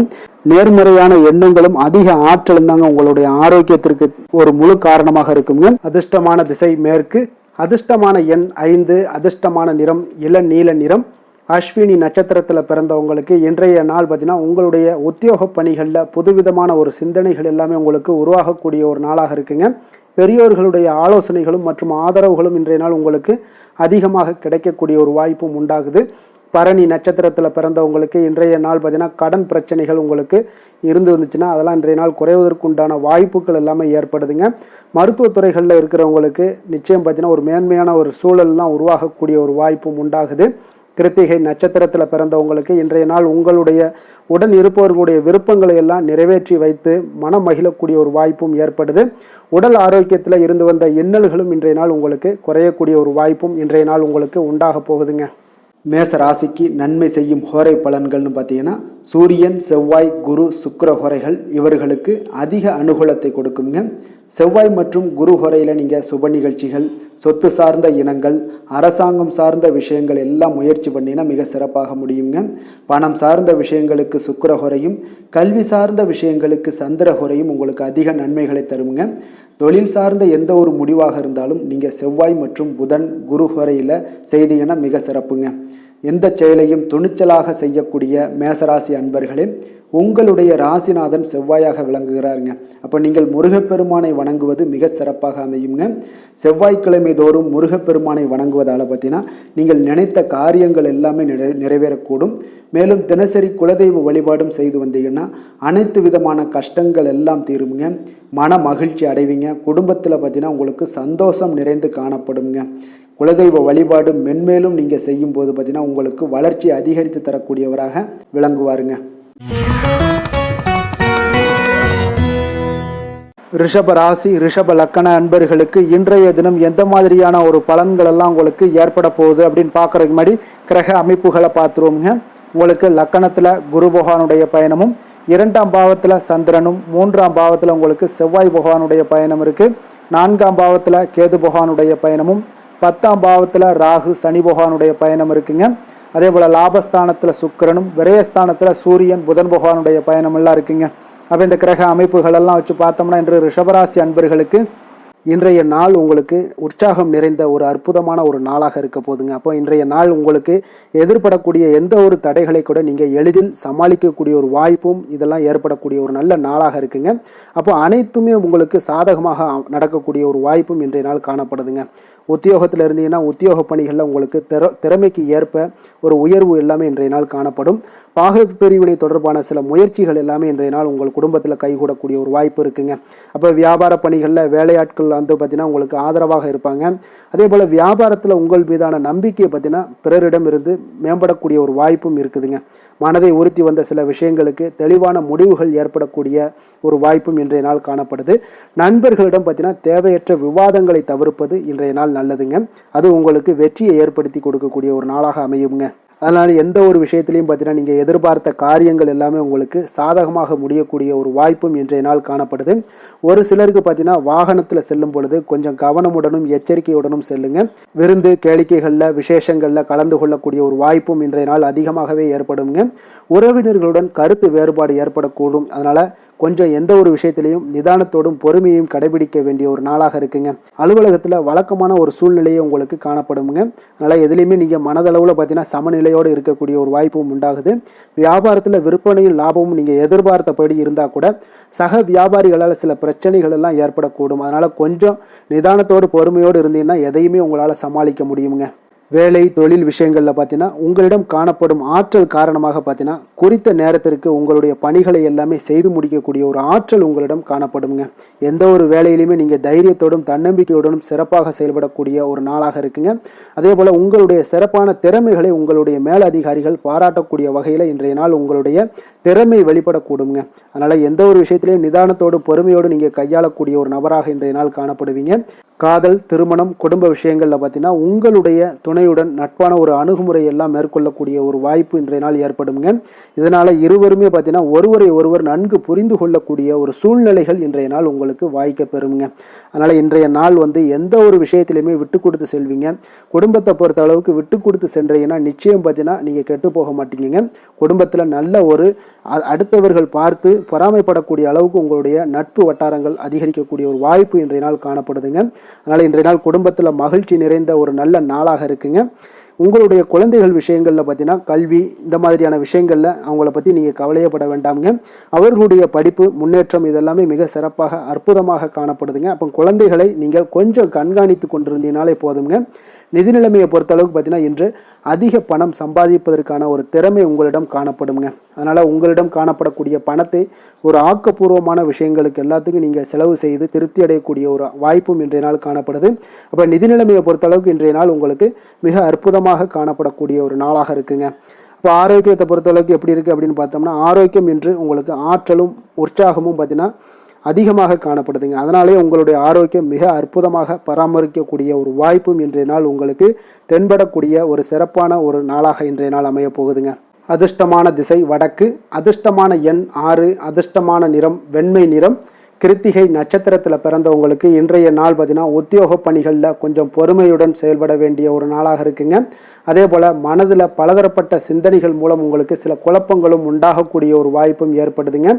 நேர்மறையான எண்ணங்களும் அதிக ஆற்றலும் தாங்க உங்களுடைய ஆரோக்கியத்திற்கு ஒரு முழு காரணமாக இருக்குங்க. அதிர்ஷ்டமான திசை மேற்கு, அதிர்ஷ்டமான எண் 5, அதிர்ஷ்டமான நிறம் இளநீல நிறம். அஸ்வினி நட்சத்திரத்தில் பிறந்தவங்களுக்கு இன்றைய நாள் பார்த்தீங்கன்னா உங்களுடைய உத்தியோக பணிகளில் புதுவிதமான ஒரு சிந்தனைகள் எல்லாமே உங்களுக்கு உருவாகக்கூடிய ஒரு நாளாக இருக்குங்க. பெரியோர்களுடைய ஆலோசனைகளும் மற்றும் ஆதரவுகளும் இன்றைய நாள் உங்களுக்கு அதிகமாக கிடைக்கக்கூடிய ஒரு வாய்ப்பும் உண்டாகுது. பரணி நட்சத்திரத்தில் பிறந்தவங்களுக்கு இன்றைய நாள் பார்த்தீங்கன்னா கடன் பிரச்சனைகள் உங்களுக்கு வந்துச்சுன்னா அதெல்லாம் இன்றைய நாள் குறைவதற்குண்டான வாய்ப்புகள் எல்லாமே ஏற்படுதுங்க. மருத்துவத்துறைகளில் இருக்கிறவங்களுக்கு நிச்சயம் பார்த்தீங்கன்னா ஒரு மேன்மையான ஒரு சூழல்லாம் உருவாகக்கூடிய ஒரு வாய்ப்பும் உண்டாகுது. கிருத்திகை நட்சத்திரத்தில் பிறந்தவங்களுக்கு இன்றைய நாள் உங்களுடைய உடன் இருப்பவர்களுடைய விருப்பங்களை எல்லாம் நிறைவேற்றி வைத்து மனம் மகிழக்கூடிய ஒரு வாய்ப்பும் ஏற்படுது. உடல் ஆரோக்கியத்தில் இருந்து வந்த இன்னல்களும் இன்றைய நாள் உங்களுக்கு குறையக்கூடிய ஒரு வாய்ப்பும் இன்றைய நாள் உங்களுக்கு உண்டாக போகுதுங்க. மேச ராசிக்கு நன்மை செய்யும் ஹோரை பலன்கள்னு பார்த்தீங்கன்னா சூரியன் செவ்வாய் குரு சுக்கிர ஹோரைகள் இவர்களுக்கு அதிக அனுகூலத்தை கொடுக்குங்க. செவ்வாய் மற்றும் குரு ஹோரையில் நீங்கள் சுப நிகழ்ச்சிகள் சொத்து சார்ந்த இனங்கள் அரசாங்கம் சார்ந்த விஷயங்கள் எல்லாம் முயற்சி பண்ணினா மிக சிறப்பாக முடியுங்க. பணம் சார்ந்த விஷயங்களுக்கு சுக்கிர ஹோரையும் கல்வி சார்ந்த விஷயங்களுக்கு சந்திர ஹோரையும் உங்களுக்கு அதிக நன்மைகளை தருங்க. தொழில் சார்ந்த எந்த ஒரு முடிவாக இருந்தாலும் நீங்கள் செவ்வாய் மற்றும் புதன் குரு ஹோரையில் செய்தீங்கன்னா மிக சிறப்புங்க. எந்த செயலையும் துணிச்சலாக செய்யக்கூடிய மேசராசி அன்பர்களே, உங்களுடைய ராசிநாதன் செவ்வாயாக விளங்குகிறாருங்க. அப்போ நீங்கள் முருகப்பெருமானை வணங்குவது மிக சிறப்பாக அமையுங்க. செவ்வாய்க்கிழமை தோறும் முருகப்பெருமானை வணங்குவதால் பார்த்தீங்கன்னா நீங்கள் நினைத்த காரியங்கள் எல்லாமே நிறைவேறக்கூடும். மேலும் தினசரி குலதெய்வ வழிபாடும் செய்து வந்தீங்கன்னா அனைத்து விதமான கஷ்டங்கள் எல்லாம் தீருங்க. மன மகிழ்ச்சி அடைவீங்க. குடும்பத்தில் பார்த்தீங்கன்னா உங்களுக்கு சந்தோஷம் நிறைந்து காணப்படுங்க. குலதெய்வ வழிபாடு மென்மேலும் நீங்கள் செய்யும் போது பார்த்தீங்கன்னா உங்களுக்கு வளர்ச்சி அதிகரித்து தரக்கூடியவராக விளங்குவாருங்க. ரிஷப ராசி ரிஷப லக்கண அன்பர்களுக்கு இன்றைய தினம் எந்த மாதிரியான ஒரு பலன்கள் எல்லாம் உங்களுக்கு ஏற்பட போகுது அப்படின்னு பார்க்கறதுக்கு முன்னாடி கிரக அமைப்புகளை பார்த்துருவோங்க. உங்களுக்கு லக்கணத்தில் குரு பகவானுடைய பயணமும், 2ஆம் பாவத்தில் சந்திரனும், 3ஆம் பாவத்தில் உங்களுக்கு செவ்வாய் பகவானுடைய பயணம் இருக்குது. 4ஆம் பாவத்தில் கேது பகவானுடைய பயணமும், 10ஆம் பாவத்தில் ராகு சனி பகவானுடைய பயணம் இருக்குங்க. அதே போல் லாபஸ்தானத்தில் சுக்கிரனும், விரயஸ்தானத்தில் சூரியன் புதன் பகவானுடைய பயணம் எல்லாம் இருக்குங்க. அப்போ இந்த கிரக அமைப்புகள் எல்லாம் வச்சு பார்த்தோம்னா இன்று ரிஷபராசி அன்பர்களுக்கு இன்றைய நாள் உங்களுக்கு உற்சாகம் நிறைந்த ஒரு அற்புதமான ஒரு நாளாக இருக்க போதுங்க. அப்போ இன்றைய நாள் உங்களுக்கு எதிர்படக்கூடிய எந்த ஒரு தடைகளை கூட நீங்கள் எளிதில் சமாளிக்கக்கூடிய ஒரு வாய்ப்பும் இதெல்லாம் ஏற்படக்கூடிய ஒரு நல்ல நாளாக இருக்குங்க. அப்போ அனைத்துமே உங்களுக்கு சாதகமாக நடக்கக்கூடிய ஒரு வாய்ப்பும் இன்றைய நாள் காணப்படுதுங்க. உத்தியோகத்தில் இருந்தீங்கன்னா உத்தியோக பணிகளில் உங்களுக்கு திறமைக்கு ஏற்ப ஒரு உயர்வு எல்லாமே இன்றைய நாள் காணப்படும். பாக பிரிவினை தொடர்பான சில முயற்சிகள் எல்லாமே இன்றைய நாள் உங்கள் குடும்பத்தில் கைகூடக்கூடிய ஒரு வாய்ப்பு இருக்குங்க. அப்போ வியாபார பணிகளில் வேலையாட்கள் வந்து பார்த்தீங்கன்னா உங்களுக்கு ஆதரவாக இருப்பாங்க. அதே போல் வியாபாரத்தில் உங்கள் மீதான நம்பிக்கையை பார்த்தீங்கன்னா பிறரிடம் இருந்து மேம்படக்கூடிய ஒரு வாய்ப்பும் இருக்குதுங்க. மனதை உறுத்தி வந்த சில விஷயங்களுக்கு தெளிவான முடிவுகள் ஏற்படக்கூடிய ஒரு வாய்ப்பும் இன்றைய நாள் காணப்படுது. நண்பர்களிடம் பார்த்தீங்கன்னா தேவையற்ற விவாதங்களை தவிர்ப்பது இன்றைய நாள் நல்லதுங்க. அது உங்களுக்கு வெற்றியை ஏற்படுத்தி கொடுக்கக்கூடிய ஒரு நாளாக அமையுங்க. அதனால் எந்த ஒரு விஷயத்திலையும் பார்த்தீங்கன்னா நீங்கள் எதிர்பார்த்த காரியங்கள் எல்லாமே உங்களுக்கு சாதகமாக முடியக்கூடிய ஒரு வாய்ப்பும் இன்றைய நாள் காணப்படுது. ஒரு சிலருக்கு பார்த்தீங்கன்னா வாகனத்தில் செல்லும் பொழுது கொஞ்சம் கவனமுடனும் எச்சரிக்கையுடனும் செல்லுங்க. விருந்து கேளிக்கைகளில் விசேஷங்களில் கலந்து கொள்ளக்கூடிய ஒரு வாய்ப்பும் இன்றைய நாள் அதிகமாகவே ஏற்படுங்க. உறவினர்களுடன் கருத்து வேறுபாடு ஏற்படக்கூடும். அதனால் கொஞ்சம் எந்த ஒரு விஷயத்திலையும் நிதானத்தோடும் பொறுமையையும் கடைபிடிக்க வேண்டிய ஒரு நாளாக இருக்குங்க. அலுவலகத்தில் வழக்கமான ஒரு சூழ்நிலையை உங்களுக்கு காணப்படுங்க. அதனால் எதுலையுமே நீங்கள் மனதளவில் பார்த்தீங்கன்னா சமநிலையோடு இருக்கக்கூடிய ஒரு வாய்ப்பும் உண்டாகுது. வியாபாரத்தில் விற்பனையும் லாபமும் நீங்கள் எதிர்பார்த்தபடி இருந்தால் கூட சக வியாபாரிகளால் சில பிரச்சனைகள் எல்லாம் ஏற்படக்கூடும். அதனால் கொஞ்சம் நிதானத்தோடு பொறுமையோடு இருந்தீங்கன்னா எதையுமே உங்களால் சமாளிக்க முடியுங்க. வேலை தொழில் விஷயங்களில் பார்த்தீங்கன்னா உங்களிடம் காணப்படும் ஆற்றல் காரணமாக பார்த்தீங்கன்னா குறித்த நேரத்திற்கு உங்களுடைய பணிகளை எல்லாமே செய்து முடிக்கக்கூடிய ஒரு ஆற்றல் உங்களிடம் காணப்படுங்க. எந்த ஒரு வேலையிலுமே நீங்கள் தைரியத்தோடும் தன்னம்பிக்கையோடும் சிறப்பாக செயல்படக்கூடிய ஒரு நாளாக இருக்குங்க. அதே போல் உங்களுடைய சிறப்பான திறமைகளை உங்களுடைய மேலதிகாரிகள் பாராட்டக்கூடிய வகையில் இன்றைய நாள் உங்களுடைய திறமை வெளிப்படக்கூடுங்க. அதனால் எந்த ஒரு விஷயத்திலையும் நிதானத்தோடு பொறுமையோடு நீங்கள் கையாளக்கூடிய ஒரு நபராக இன்றைய நாள் காணப்படுவீங்க. காதல், திருமணம், குடும்ப விஷயங்களில் பார்த்தீங்கன்னா உங்களுடைய துணையுடன் நட்பான ஒரு அணுகுமுறை எல்லாம் மேற்கொள்ளக்கூடிய ஒரு வாய்ப்பு இன்றைய நாள் ஏற்படுங்க. இதனால் இருவருமே பார்த்தீங்கன்னா ஒருவரை ஒருவர் நன்கு புரிந்து கொள்ளக்கூடிய ஒரு சூழ்நிலைகள் இன்றைய நாள் உங்களுக்கு வாய்க்க பெறுங்க. அதனால் இன்றைய நாள் எந்த ஒரு விஷயத்திலையுமே விட்டு கொடுத்து செல்வீங்க. குடும்பத்தை பொறுத்த அளவுக்கு விட்டு கொடுத்து சென்றீங்கன்னா நிச்சயம் பார்த்தீங்கன்னா நீங்கள் கெட்டு போக மாட்டீங்க. குடும்பத்தில் நல்ல ஒரு அடுத்தவர்கள் பார்த்து பொறாமைப்படக்கூடிய அளவுக்கு உங்களுடைய நட்பு வட்டாரங்கள் அதிகரிக்கக்கூடிய ஒரு வாய்ப்பு இன்றைய நாள் காணப்படுதுங்க. அதனால் இன்றைய நாள் குடும்பத்தில் மகிழ்ச்சி நிறைந்த ஒரு நல்ல நாளாக இருக்குங்க. உங்களுடைய குழந்தைகள் விஷயங்களில் பார்த்தீங்கன்னா கல்வி இந்த மாதிரியான விஷயங்களில் அவங்கள பற்றி நீங்கள் கவலையப்பட வேண்டாமுங்க. அவர்களுடைய படிப்பு முன்னேற்றம் இதெல்லாமே மிக சிறப்பாக அற்புதமாக காணப்படுதுங்க. அப்போ குழந்தைகளை நீங்கள் கொஞ்சம் கண்காணித்து கொண்டிருந்தீங்கனாலே போதுங்க. நிதி நிலைமையை பொறுத்தளவுக்கு பார்த்தீங்கன்னா இன்று அதிக பணம் சம்பாதிப்பதற்கான ஒரு திறமை உங்களிடம் காணப்படுங்க. அதனால் உங்களிடம் காணப்படக்கூடிய பணத்தை ஒரு ஆக்கப்பூர்வமான விஷயங்களுக்கு எல்லாத்துக்கும் நீங்கள் செலவு செய்து திருப்தி அடையக்கூடிய ஒரு வாய்ப்பும் இன்றைய நாள் காணப்படுது. அப்போ நிதி நிலைமையை பொறுத்தளவுக்கு இன்றைய நாள் உங்களுக்கு மிக அற்புதமாக காணப்படக்கூடிய ஒரு நாளாக இருக்குங்க. இப்போ ஆரோக்கியத்தை பொறுத்தளவுக்கு எப்படி இருக்குது அப்படின்னு பார்த்தோம்னா ஆரோக்கியம் இன்று உங்களுக்கு ஆற்றலும் உற்சாகமும் பார்த்தீங்கன்னா அதிகமாக காணப்படுதுங்க. அதனாலே உங்களுடைய ஆரோக்கியம் மிக அற்புதமாக பராமரிக்கக்கூடிய ஒரு வாய்ப்பும் இன்றைய நாள் உங்களுக்கு தென்படக்கூடிய ஒரு சிறப்பான ஒரு நாளாக இன்றைய நாள் அமைய போகுதுங்க. அதிர்ஷ்டமான திசை வடக்கு, அதிர்ஷ்டமான எண் 6, அதிர்ஷ்டமான நிறம் வெண்மை நிறம். கிருத்திகை நட்சத்திரத்தில் பிறந்தவங்களுக்கு இன்றைய நாள் பார்த்தீங்கன்னா உத்தியோக பணிகளில் கொஞ்சம் பொறுமையுடன் செயல்பட வேண்டிய ஒரு நாளாக இருக்குங்க. அதே போல் மனதில் பலதரப்பட்ட சிந்தனைகள் மூலம் உங்களுக்கு சில குழப்பங்களும் உண்டாகக்கூடிய ஒரு வாய்ப்பும் ஏற்படுதுங்க.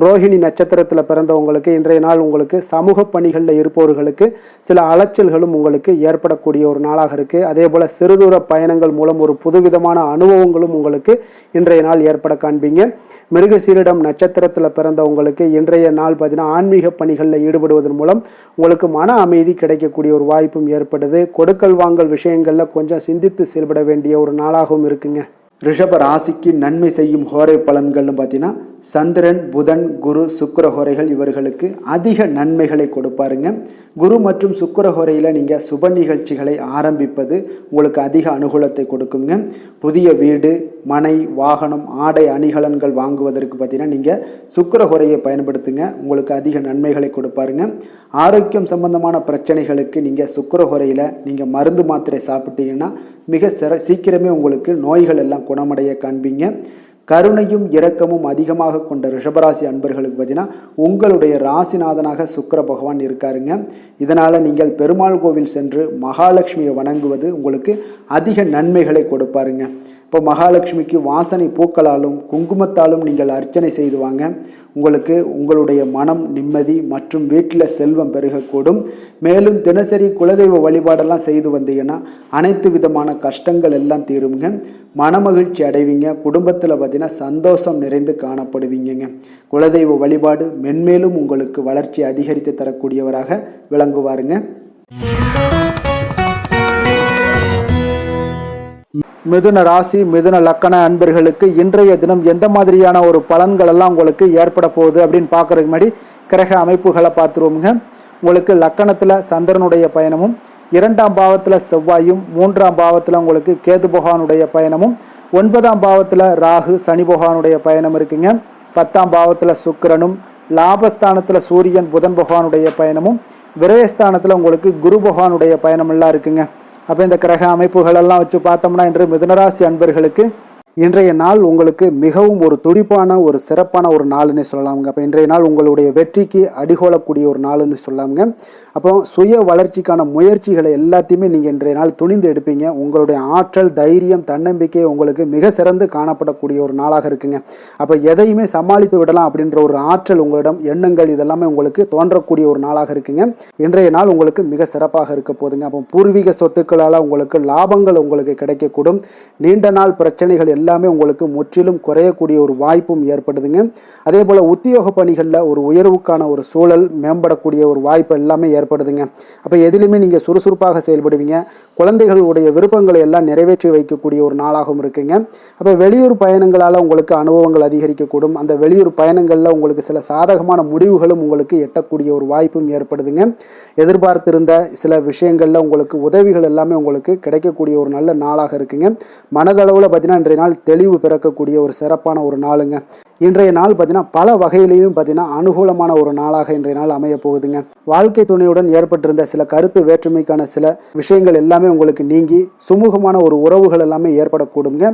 ரோஹிணி நட்சத்திரத்தில் பிறந்தவங்களுக்கு இன்றைய நாள் உங்களுக்கு சமூக பணிகளில் இருப்பவர்களுக்கு சில அலைச்சல்களும் உங்களுக்கு ஏற்படக்கூடிய ஒரு நாளாக இருக்குது. அதே போல் சிறுதூர பயணங்கள் மூலம் ஒரு புதுவிதமான அனுபவங்களும் உங்களுக்கு இன்றைய நாள் ஏற்பட காண்பீங்க. மிருகசீரிடம் நட்சத்திரத்தில் பிறந்தவங்களுக்கு இன்றைய நாள் பார்த்தீங்கன்னா ஆன்மீக பணிகளில் ஈடுபடுவதன் மூலம் உங்களுக்கு மன அமைதி கிடைக்கக்கூடிய ஒரு வாய்ப்பும் ஏற்படுது. கொடுக்கல் வாங்கல் விஷயங்களில் கொஞ்சம் சிந்தித்து செயல்பட வேண்டிய ஒரு நாளாகவும் இருக்குங்க. ரிஷப ராசிக்கு நன்மை செய்யும் ஹோரை பலன்கள்னு பார்த்தீங்கன்னா சந்திரன், புதன், குரு, சுக்கிர ஹோரைகள் இவர்களுக்கு அதிக நன்மைகளை கொடுப்பாருங்க. குரு மற்றும் சுக்கிர ஹோரையில் நீங்கள் சுப நிகழ்ச்சிகளை ஆரம்பிப்பது உங்களுக்கு அதிக அனுகூலத்தை கொடுக்குங்க. புதிய வீடு, மனை, வாகனம், ஆடை அணிகலன்கள் வாங்குவதற்கு பார்த்தீங்கன்னா நீங்கள் சுக்கிர ஹோரையை பயன்படுத்துங்க. உங்களுக்கு அதிக நன்மைகளை கொடுப்பாருங்க. ஆரோக்கியம் சம்பந்தமான பிரச்சனைகளுக்கு நீங்கள் சுக்கிர ஹோரையில் நீங்கள் மருந்து மாத்திரை சாப்பிட்டீங்கன்னா மிக சீக்கிரமே உங்களுக்கு நோய்கள் எல்லாம் குணமடைய காண்பீங்க. கருணையும் இரக்கமும் அதிகமாக கொண்ட ரிஷபராசி அன்பர்களுக்கு பார்த்தீங்கன்னா உங்களுடைய ராசிநாதனாக சுக்கிர பகவான் இருக்காருங்க. இதனால் நீங்கள் பெருமாள் கோவில் சென்று மகாலட்சுமியை வணங்குவது உங்களுக்கு அதிக நன்மைகளை கொடுப்பாருங்க. இப்போ மகாலட்சுமிக்கு வாசனை பூக்களாலும் குங்குமத்தாலும் நீங்கள் அர்ச்சனை செய்து வாங்க. உங்களுக்கு உங்களுடைய மனம் நிம்மதி மற்றும் வீட்டில் செல்வம் பெருகக்கூடும். மேலும் தினசரி குலதெய்வ வழிபாடெல்லாம் செய்து வந்தீங்கன்னா அனைத்து விதமான கஷ்டங்கள் எல்லாம் தீருங்க. மனமகிழ்ச்சி அடைவீங்க. குடும்பத்தில் பார்த்தீங்கன்னா சந்தோஷம் நிறைந்து காணப்படுவீங்க. குலதெய்வ வழிபாடு மென்மேலும் உங்களுக்கு வளர்ச்சி அதிகரித்து தரக்கூடியவராக விளங்குவாருங்க. மிதுன ராசி, மிதுன லக்கண அன்பர்களுக்கு இன்றைய தினம் எந்த மாதிரியான ஒரு பலன்கள் எல்லாம் உங்களுக்கு ஏற்பட போகுது அப்படின்னு பார்க்கறதுக்கு முன்னாடி கிரக அமைப்புகளை பார்த்துருவோமுங்க. உங்களுக்கு லக்கணத்தில் சந்திரனுடைய பயணமும், 2ஆம் பாவத்தில் செவ்வாயும், 3ஆம் பாவத்தில் உங்களுக்கு கேது பகவானுடைய பயணமும், 9ஆம் பாவத்தில் ராகு சனி பகவானுடைய பயணம் இருக்குங்க. 10ஆம் பாவத்தில் சுக்கிரனும், லாபஸ்தானத்தில் சூரியன் புதன் பகவானுடைய பயணமும், விரயஸ்தானத்தில் உங்களுக்கு குரு பகவானுடைய பயணம் எல்லாம் இருக்குங்க. அப்போ இந்த கிரக அமைப்புகள் எல்லாம் வச்சு பார்த்தோம்னா இன்று மிதுனராசி அன்பர்களுக்கு இன்றைய நாள் உங்களுக்கு மிகவும் ஒரு துடிப்பான ஒரு சிறப்பான ஒரு நாள்னு சொல்லலாமுங்க. அப்போ இன்றைய நாள் உங்களுடைய வெற்றிக்கு அடிகோலக்கூடிய ஒரு நாள்னு சொல்லலாமுங்க. அப்போ சுய வளர்ச்சிக்கான முயற்சிகளை எல்லாத்தையுமே நீங்கள் இன்றைய நாள் துணிந்து எடுப்பீங்க. உங்களுடைய ஆற்றல், தைரியம், தன்னம்பிக்கை உங்களுக்கு மிக சிறந்து காணப்படக்கூடிய ஒரு நாளாக இருக்குங்க. அப்போ எதையுமே சமாளித்து விடலாம் அப்படின்ற ஒரு ஆற்றல் உங்களிடம், எண்ணங்கள் இதெல்லாமே உங்களுக்கு தோன்றக்கூடிய ஒரு நாளாக இருக்குங்க. இன்றைய நாள் உங்களுக்கு மிக சிறப்பாக இருக்க போதுங்க. அப்போ பூர்வீக சொத்துக்களால் உங்களுக்கு லாபங்கள் உங்களுக்கு கிடைக்கக்கூடும். நீண்ட நாள் பிரச்சனைகள் எல்லாமே உங்களுக்கு முற்றிலும் குறையக்கூடிய ஒரு வாய்ப்பும் ஏற்படுதுங்க. அதே போல் உத்தியோக பணிகளில் ஒரு உயர்வுக்கான ஒரு சூழல் மேம்படக்கூடிய ஒரு வாய்ப்பு எல்லாமே ஏற்படுது. ஏற்படுதுங்க. அப்போ எதிலுமே நீங்கள் சுறுசுறுப்பாக செயல்படுவீங்க. குழந்தைகளுடைய விருப்பங்களை எல்லாம் நிறைவேற்றி வைக்கக்கூடிய ஒரு நாளாகவும் இருக்குங்க. அப்போ வெளியூர் பயணங்களால் உங்களுக்கு அனுபவங்கள் அதிகரிக்கக்கூடும். அந்த வெளியூர் பயணங்களில் உங்களுக்கு சில சாதகமான முடிவுகளும் உங்களுக்கு எட்டக்கூடிய ஒரு வாய்ப்பும் ஏற்படுதுங்க. எதிர்பார்த்திருந்த சில விஷயங்களில் உங்களுக்கு உதவிகள் எல்லாமே உங்களுக்கு கிடைக்கக்கூடிய ஒரு நல்ல நாளாக இருக்குங்க. மனதளவில் பார்த்தீங்கன்னா இன்றைய நாள் தெளிவு பிறக்கக்கூடிய ஒரு சிறப்பான ஒரு நாளுங்க. இன்றைய நாள் பார்த்தீங்கன்னா பல வகையிலையும் பார்த்தீங்கன்னா அனுகூலமான ஒரு நாளாக இன்றைய நாள் அமைய போகுதுங்க. வாழ்க்கை துணையுடன் ஏற்பட்டிருந்த சில கருத்து வேற்றுமைக்கான சில விஷயங்கள் எல்லாமே உங்களுக்கு நீங்கி சுமூகமான ஒரு உறவுகள் எல்லாமே ஏற்படக்கூடுங்க.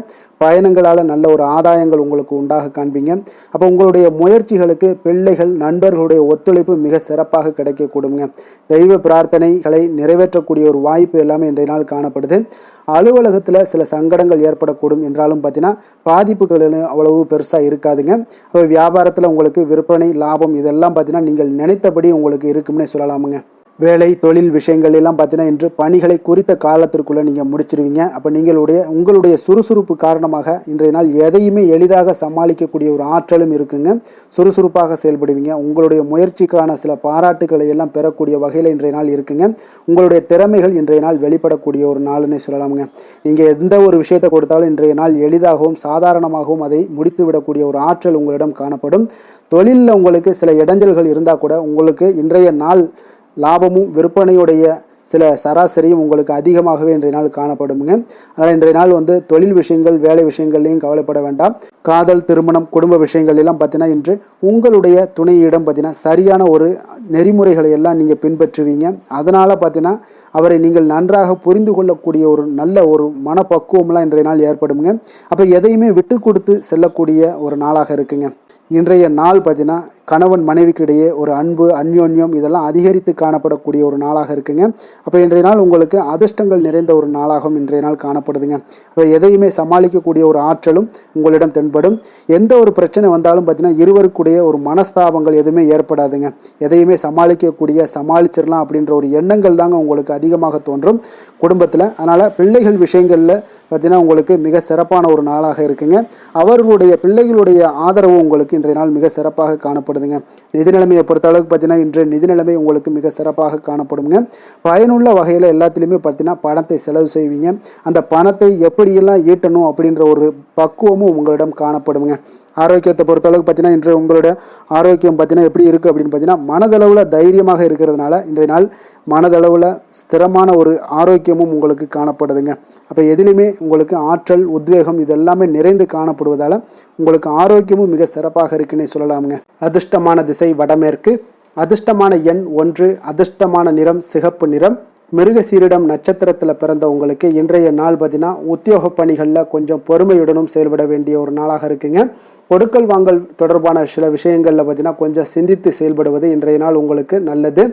பயணங்களால் நல்ல ஒரு ஆதாயங்கள் உங்களுக்கு உண்டாக காண்பீங்க. அப்போ உங்களுடைய முயற்சிகளுக்கு பிள்ளைகள் நண்பர்களுடைய ஒத்துழைப்பு மிக சிறப்பாக கிடைக்கக்கூடுங்க. தெய்வ பிரார்த்தனைகளை நிறைவேற்றக்கூடிய ஒரு வாய்ப்பு எல்லாமே இன்றைய நாள் காணப்படுது. அலுவலகத்தில் சில சங்கடங்கள் ஏற்படக்கூடும் என்றாலும் பார்த்தீங்கன்னா பாதிப்புகள் அவ்வளவு பெருசாக இருக்காதுங்க. அப்போ வியாபாரத்தில் உங்களுக்கு விற்பனை லாபம் இதெல்லாம் பார்த்தீங்கன்னா நீங்கள் நினைத்தபடி உங்களுக்கு இருக்கும்னே சொல்லலாமுங்க. வேலை தொழில் விஷயங்கள் எல்லாம் பார்த்தீங்கன்னா இன்று பணிகளை குறித்த காலத்திற்குள்ளே நீங்கள் முடிச்சிருவீங்க. அப்போ உங்களுடைய சுறுசுறுப்பு காரணமாக இன்றைய நாள் எதையுமே எளிதாக சமாளிக்கக்கூடிய ஒரு ஆற்றலும் இருக்குங்க. சுறுசுறுப்பாக செயல்படுவீங்க. உங்களுடைய முயற்சிக்கான சில பாராட்டுகளை எல்லாம் பெறக்கூடிய வகையில் இன்றைய நாள் இருக்குங்க. உங்களுடைய திறமைகள் இன்றைய நாள் வெளிப்படக்கூடிய ஒரு நாள்னே சொல்லலாமுங்க. நீங்கள் எந்த ஒரு விஷயத்தை கொடுத்தாலும் இன்றைய நாள் எளிதாகவும் சாதாரணமாகவும் அதை முடித்து விடக்கூடிய ஒரு ஆற்றல் உங்களிடம் காணப்படும். தொழிலில் உங்களுக்கு சில இடைஞ்சல்கள் இருந்தால் கூட உங்களுக்கு இன்றைய நாள் லாபமும் விற்பனையுடைய சில சராசரியும் உங்களுக்கு அதிகமாகவே இன்றைய நாள் காணப்படுங்க. அதனால் இன்றைய நாள் தொழில் விஷயங்கள் வேலை விஷயங்கள்லையும் கவலைப்பட வேண்டாம். காதல் திருமணம் குடும்ப விஷயங்கள் எல்லாம் பார்த்தீங்கன்னா இன்று உங்களுடைய துணையிடம் பார்த்தீங்கன்னா சரியான ஒரு நெறிமுறைகளை எல்லாம் நீங்கள் பின்பற்றுவீங்க. அதனால் பார்த்தீங்கன்னா அவரை நீங்கள் நன்றாக புரிந்து கொள்ளக்கூடிய ஒரு நல்ல ஒரு மனப்பக்குவம்லாம் இன்றைய நாள் ஏற்படுங்க. அப்போ எதையுமே விட்டு கொடுத்து செல்லக்கூடிய ஒரு நாளாக இருக்குங்க. இன்றைய நாள் பார்த்தீங்கன்னா கணவன் மனைவிக்கு இடையே ஒரு அன்பு அந்யோன்யம் இதெல்லாம் அதிகரித்து காணப்படக்கூடிய ஒரு நாளாக இருக்குங்க. அப்போ இன்றைய நாள் உங்களுக்கு அதிர்ஷ்டங்கள் நிறைந்த ஒரு நாளாகவும் இன்றைய நாள் காணப்படுதுங்க. அப்போ எதையுமே சமாளிக்கக்கூடிய ஒரு ஆற்றலும் உங்களிடம் தென்படும். எந்த ஒரு பிரச்சனை வந்தாலும் பார்த்தீங்கன்னா இருவருக்குடைய ஒரு மனஸ்தாபங்கள் எதுவுமே ஏற்படாதுங்க. எதையுமே சமாளிச்சிடலாம் அப்படின்ற ஒரு எண்ணங்கள் தாங்க உங்களுக்கு அதிகமாக தோன்றும் குடும்பத்தில். அதனால் பிள்ளைகள் விஷயங்களில் பார்த்தீங்கன்னா உங்களுக்கு மிக சிறப்பான ஒரு நாளாக இருக்குங்க. அவர்களுடைய பிள்ளைகளுடைய ஆதரவு உங்களுக்கு இன்றைய நாள் மிக சிறப்பாக காணப்படுதுங்க. நிதி நிலைமையை பொறுத்த அளவுக்கு பார்த்தீங்கன்னா இன்று நிதி நிலைமை உங்களுக்கு மிக சிறப்பாக காணப்படுங்க. பயனுள்ள வகையில் எல்லாத்துலேயுமே பார்த்தீங்கன்னா பணத்தை செலவு செய்வீங்க. அந்த பணத்தை எப்படியெல்லாம் ஈட்டணும் அப்படின்ற ஒரு பக்குவமும் உங்களிடம் காணப்படுங்க. ஆரோக்கியத்தை பொறுத்தளவுக்கு பார்த்தீங்கன்னா இன்று உங்களோட ஆரோக்கியம் பார்த்தீங்கன்னா எப்படி இருக்குது அப்படின்னு பார்த்தீங்கன்னா மனதளவில் தைரியமாக இருக்கிறதுனால இன்றைய நாள் மனதளவில் ஸ்திரமான ஒரு ஆரோக்கியமும் உங்களுக்கு காணப்படுதுங்க. அப்போ எதிலுமே உங்களுக்கு ஆற்றல் உத்வேகம் இதெல்லாமே நிறைந்து காணப்படுவதால் உங்களுக்கு ஆரோக்கியமும் மிக சிறப்பாக இருக்குன்னே சொல்லலாமுங்க. அதிர்ஷ்டமான திசை வடமேற்கு, அதிர்ஷ்டமான எண் 1, அதிர்ஷ்டமான நிறம் சிகப்பு நிறம். மிருகசீரிடம் நட்சத்திரத்தில் பிறந்த உங்களுக்கு இன்றைய நாள் பார்த்தீங்கன்னா உத்தியோக பணிகளில் கொஞ்சம் பொறுமையுடனும் செயல்பட வேண்டிய ஒரு நாளாக இருக்குங்க. கொடுக்கல் வாங்கல் தொடர்பான சில விஷயங்களில் பார்த்தீங்கன்னா கொஞ்சம் சிந்தித்து செயல்படுவது இன்றைய நாள் உங்களுக்கு நல்லது.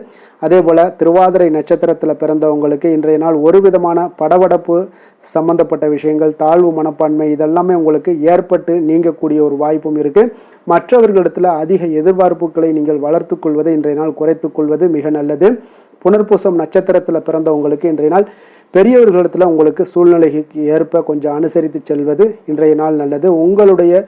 அதே போல் திருவாதிரை நட்சத்திரத்தில் பிறந்தவங்களுக்கு இன்றைய நாள் ஒரு விதமான படபடப்பு சம்பந்தப்பட்ட விஷயங்கள் தாழ்வு மனப்பான்மை இதெல்லாமே உங்களுக்கு ஏற்பட்டு நீங்கக்கூடிய ஒரு வாய்ப்பும் இருக்குது. மற்றவர்களிடத்தில் அதிக எதிர்பார்ப்புகளை நீங்கள் வளர்த்து கொள்வதை இன்றைய நாள் குறைத்து கொள்வது மிக நல்லது. புனர்பூசம் நட்சத்திரத்தில் பிறந்தவங்களுக்கு இன்றைய நாள் பெரியவர்களிடத்தில் உங்களுக்கு சூழ்நிலைக்கு ஏற்ப கொஞ்சம் அனுசரித்து செல்வது இன்றைய நாள் நல்லது. உங்களுடைய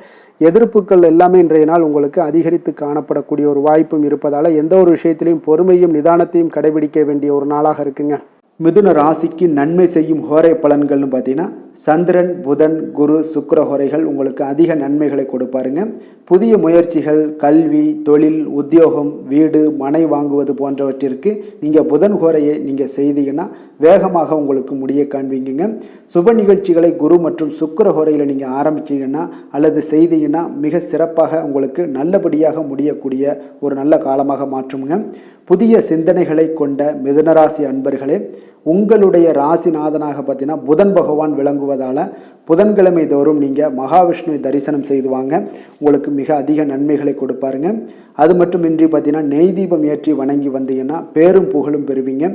எதிர்ப்புகள் எல்லாமே இன்றைய நாள் உங்களுக்கு அதிகரித்து காணப்படக்கூடிய ஒரு வாய்ப்பும் இருப்பதால் எந்த ஒரு விஷயத்திலையும் பொறுமையும் நிதானத்தையும் கடைபிடிக்க வேண்டிய ஒரு நாளாக இருக்குங்க. மிதுன ராசிக்கு நன்மை செய்யும் ஹோரை பலன்கள்னு பார்த்தீங்கன்னா சந்திரன் புதன் குரு சுக்கிர ஹோரைகள் உங்களுக்கு அதிக நன்மைகளை கொடுப்பாருங்க. புதிய முயற்சிகள் கல்வி தொழில் உத்தியோகம் வீடு மனை வாங்குவது போன்றவற்றிற்கு நீங்கள் புதன் ஹோரையை நீங்கள் செய்தீங்கன்னா வேகமாக உங்களுக்கு முடிய காண்பீங்க. சுப நிகழ்ச்சிகளை குரு மற்றும் சுக்கிர ஹோரையில் நீங்கள் ஆரம்பிச்சிங்கன்னா அல்லது செய்தீங்கன்னா மிக சிறப்பாக உங்களுக்கு நல்லபடியாக முடியக்கூடிய ஒரு நல்ல காலமாக மாற்றுங்க. புதிய சிந்தனைகளை கொண்ட மிதுனராசி அன்பர்களே, உங்களுடைய ராசிநாதனாக பார்த்தீங்கன்னா புதன் பகவான் விளங்குவதால் புதன்கிழமை தோறும் நீங்கள் மகாவிஷ்ணுவை தரிசனம் செய்து வாங்க. உங்களுக்கு மிக அதிக நன்மைகளை கொடுப்பாருங்க. அது மட்டுமின்றி பார்த்தீங்கன்னா நெய் தீபம் ஏற்றி வணங்கி வந்தீங்கன்னா பேரும் புகழும் பெறுவீங்க.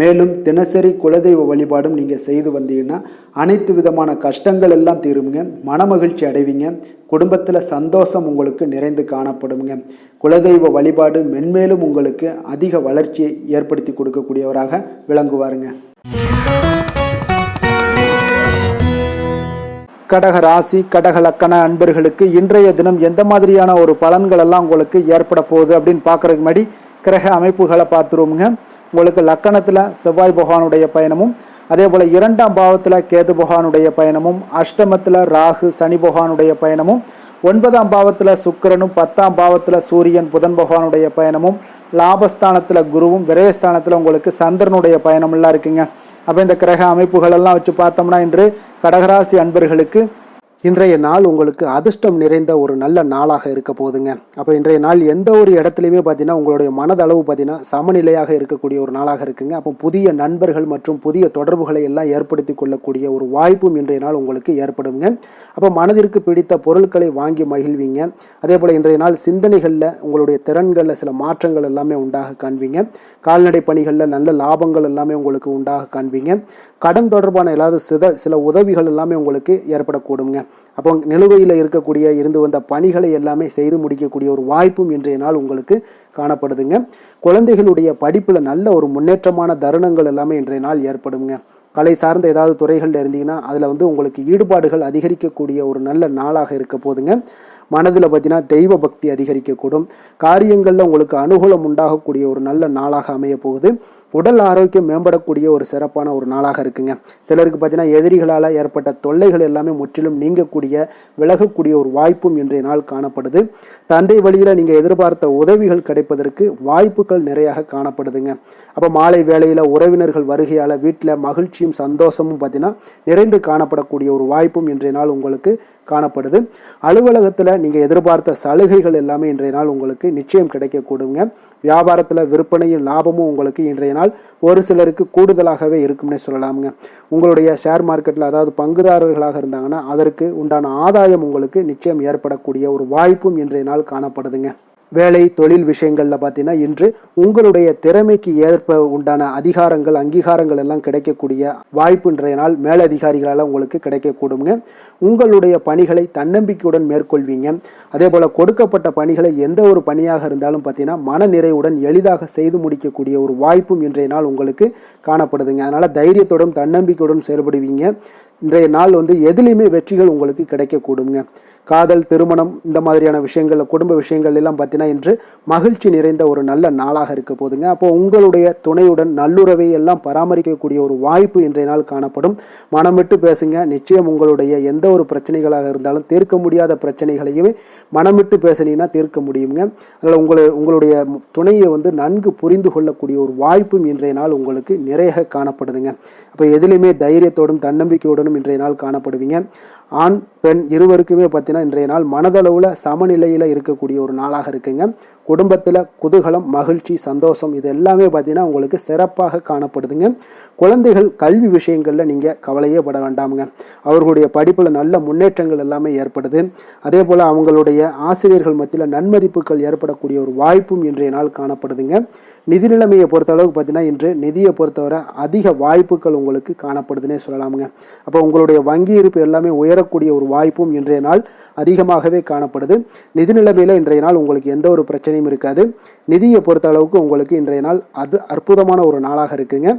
மேலும் தினசரி குலதெய்வ வழிபாடும் நீங்கள் செய்து வந்தீங்கன்னா அனைத்து விதமான கஷ்டங்கள் எல்லாம் தீருங்க. மனமகிழ்ச்சி அடைவீங்க. குடும்பத்தில் சந்தோஷம் உங்களுக்கு நிறைந்து காணப்படுங்க. குலதெய்வ வழிபாடு மென்மேலும் உங்களுக்கு அதிக வளர்ச்சியை ஏற்படுத்தி கொடுக்கக்கூடியவராக விளங்குவாருங்க. கடக ராசி கடக லக்கண அன்பர்களுக்கு இன்றைய தினம் எந்த மாதிரியான ஒரு பலன்கள் எல்லாம் உங்களுக்கு ஏற்பட போகுது அப்படின்னு பார்க்கறதுக்கு முன்னாடி கிரக அமைப்புகளை பார்த்துருவோமுங்க. உங்களுக்கு லக்கணத்தில் செவ்வாய் பகவானுடைய பயணமும், அதே போல் 2ஆம் பாவத்தில் கேது பகவானுடைய பயணமும், அஷ்டமத்தில் ராகு சனி பகவானுடைய பயணமும், 9ஆம் பாவத்தில் சுக்கிரனும், 10ஆம் பாவத்தில் சூரியன் புதன் பகவானுடைய பயணமும், லாபஸ்தானத்தில் குருவும், விரயஸ்தானத்தில் உங்களுக்கு சந்திரனுடைய பயணமெல்லாம் இருக்குங்க. அப்போ இந்த கிரக அமைப்புகள் எல்லாம் வச்சு பார்த்தோம்னா இன்று கடகராசி அன்பர்களுக்கு இன்றைய நாள் உங்களுக்கு அதிர்ஷ்டம் நிறைந்த ஒரு நல்ல நாளாக இருக்க போகுதுங்க. அப்போ இன்றைய நாள் எந்த ஒரு இடத்துலையுமே பார்த்தீங்கன்னா உங்களுடைய மனதளவு பார்த்தீங்கன்னா சமநிலையாக இருக்கக்கூடிய ஒரு நாளாக இருக்குங்க. அப்போ புதிய நண்பர்கள் மற்றும் புதிய தொடர்புகளை எல்லாம் ஏற்படுத்தி கொள்ளக்கூடிய ஒரு வாய்ப்பும் இன்றைய நாள் உங்களுக்கு ஏற்படுங்க. அப்போ மனதிற்கு பிடித்த பொருட்களை வாங்கி மகிழ்வீங்க. அதே போல் இன்றைய நாள் சிந்தனைகளில் உங்களுடைய திறன்களில் சில மாற்றங்கள் எல்லாமே உண்டாக காண்பீங்க. கால்நடை பணிகளில் நல்ல லாபங்கள் எல்லாமே உங்களுக்கு உண்டாக காண்பீங்க. கடன் தொடர்பான ஏதாவது சில உதவிகள் எல்லாமே உங்களுக்கு ஏற்படக்கூடுங்க. அப்போ நிலுவையில் இருந்து வந்த பணிகளை எல்லாமே செய்து முடிக்கக்கூடிய ஒரு வாய்ப்பும் இன்றைய நாள் உங்களுக்கு காணப்படுதுங்க. குழந்தைகளுடைய படிப்பில் நல்ல ஒரு முன்னேற்றமான தருணங்கள் எல்லாமே இன்றைய நாள் ஏற்படுங்க. கலை சார்ந்த ஏதாவது துறைகளில் இருந்தீங்கன்னா அதில் உங்களுக்கு ஈடுபாடுகள் அதிகரிக்கக்கூடிய ஒரு நல்ல நாளாக இருக்க போதுங்க. மனதில் பார்த்தீங்கன்னா தெய்வ பக்தி அதிகரிக்கக்கூடும். காரியங்களில் உங்களுக்கு அனுகூலம் உண்டாகக்கூடிய ஒரு நல்ல நாளாக அமைய போகுது. உடல் ஆரோக்கியம் மேம்படக்கூடிய ஒரு சிறப்பான ஒரு நாளாக இருக்குங்க. சிலருக்கு பார்த்தீங்கன்னா எதிரிகளால் ஏற்பட்ட தொல்லைகள் எல்லாமே முற்றிலும் நீங்கக்கூடிய விலகக்கூடிய ஒரு வாய்ப்பும் இன்றைய நாள் காணப்படுது. தந்தை வழியில் நீங்கள் எதிர்பார்த்த உதவிகள் கிடைப்பதற்கு வாய்ப்புகள் நிறையாக காணப்படுதுங்க. அப்போ மாலை வேளையில் உறவினர்கள் வருகையால் வீட்டில் மகிழ்ச்சியும் சந்தோஷமும் பார்த்தீங்கன்னா நிறைந்து காணப்படக்கூடிய ஒரு வாய்ப்பும் இன்றைய நாள் உங்களுக்கு காணப்படுது. அலுவலகத்தில் நீங்கள் எதிர்பார்த்த சலுகைகள் எல்லாமே இன்றைய நாள் உங்களுக்கு நிச்சயம் கிடைக்கக்கூடுங்க. வியாபாரத்தில் விற்பனையும் லாபமும் உங்களுக்கு இன்றைய நாள் ஒரு சிலருக்கு கூடுதலாகவே இருக்கும்னே சொல்லலாமுங்க. உங்களுடைய ஷேர் மார்க்கெட்டில் அதாவது பங்குதாரர்களாக இருந்தாங்கன்னா அதற்கு உண்டான ஆதாயம் உங்களுக்கு நிச்சயம் ஏற்படக்கூடிய ஒரு வாய்ப்பும் இன்றைய நாள் காணப்படுதுங்க. வேலை தொழில் விஷயங்களில் பார்த்தீங்கன்னா இன்று உங்களுடைய திறமைக்கு ஏற்ப உண்டான அதிகாரங்கள் அங்கீகாரங்கள் எல்லாம் கிடைக்கக்கூடிய வாய்ப்பு இன்றைய நாள் மேலதிகாரிகளால் உங்களுக்கு கிடைக்கக்கூடுங்க. உங்களுடைய பணிகளை தன்னம்பிக்கையுடன் மேற்கொள்வீங்க. அதே போல் கொடுக்கப்பட்ட பணிகளை எந்த ஒரு பணியாக இருந்தாலும் பார்த்தீங்கன்னா மன நிறைவுடன் எளிதாக செய்து முடிக்கக்கூடிய ஒரு வாய்ப்பும் இன்றைய நாள் உங்களுக்கு காணப்படுதுங்க. அதனால் தைரியத்துடன் தன்னம்பிக்கையுடன் செயல்படுவீங்க. இன்றைய நாள் எதுலேயுமே வெற்றிகள் உங்களுக்கு கிடைக்கக்கூடுங்க. காதல் திருமணம் இந்த மாதிரியான விஷயங்களில் குடும்ப விஷயங்கள் எல்லாம் பார்த்தீங்கன்னா இன்று மகிழ்ச்சி நிறைந்த ஒரு நல்ல நாளாக இருக்க போதுங்க. அப்போ உங்களுடைய துணையுடன் நல்லுறவை எல்லாம் பராமரிக்கக்கூடிய ஒரு வாய்ப்பு இன்றைய நாள் காணப்படும். மனம் விட்டு பேசுங்க. நிச்சயம் உங்களுடைய எந்த ஒரு பிரச்சனைகளாக இருந்தாலும் தீர்க்க முடியாத பிரச்சனைகளையுமே மனம் விட்டு பேசினீங்கன்னா தீர்க்க முடியுங்க. அதனால் உங்களுடைய துணையை நன்கு புரிந்து கொள்ளக்கூடிய ஒரு வாய்ப்பும் இன்றைய நாள் உங்களுக்கு நிறைய காணப்படுதுங்க. அப்போ எதிலுமே தைரியத்தோடும் தன்னம்பிக்கையுடனும் இன்றைய நாள் காணப்படுவீங்க. ஆண் பெண் இருவருக்குமே பார்த்தீங்கன்னா இன்றைய நாள் மனதளவில் சமநிலையில் இருக்கக்கூடிய ஒரு நாளாக இருக்குங்க. குடும்பத்தில் குதூகலம் மகிழ்ச்சி சந்தோஷம் இது எல்லாமே பார்த்தீங்கன்னா உங்களுக்கு சிறப்பாக காணப்படுதுங்க. குழந்தைகள் கல்வி விஷயங்களில் நீங்கள் கவலையே பட வேண்டாமுங்க. அவர்களுடைய படிப்பில் நல்ல முன்னேற்றங்கள் எல்லாமே ஏற்படுது. அதே போல் அவங்களுடைய ஆசிரியர்கள் மத்தியில் நன்மதிப்புகள் ஏற்படக்கூடிய ஒரு வாய்ப்பும் இன்றைய நாள் காணப்படுதுங்க. நிதி நிலைமையை பொறுத்தளவுக்கு பார்த்தீங்கன்னா இன்று நிதியை பொறுத்தவரை அதிக வாய்ப்புகள் உங்களுக்கு காணப்படுதுன்னே சொல்லலாமுங்க. அப்போ உங்களுடைய வங்கி இருப்பு எல்லாமே உயரக்கூடிய ஒரு வாய்ப்பும் இன்றைய நாள் அதிகமாகவே காணப்படுது. நிதி நிலைமையில் இன்றைய நாள் உங்களுக்கு எந்த ஒரு பிரச்சனையும் இருக்காது. நிதியை பொறுத்த அளவுக்கு உங்களுக்கு இன்றைய நாள் அது அற்புதமான ஒரு நாளாக இருக்குங்க.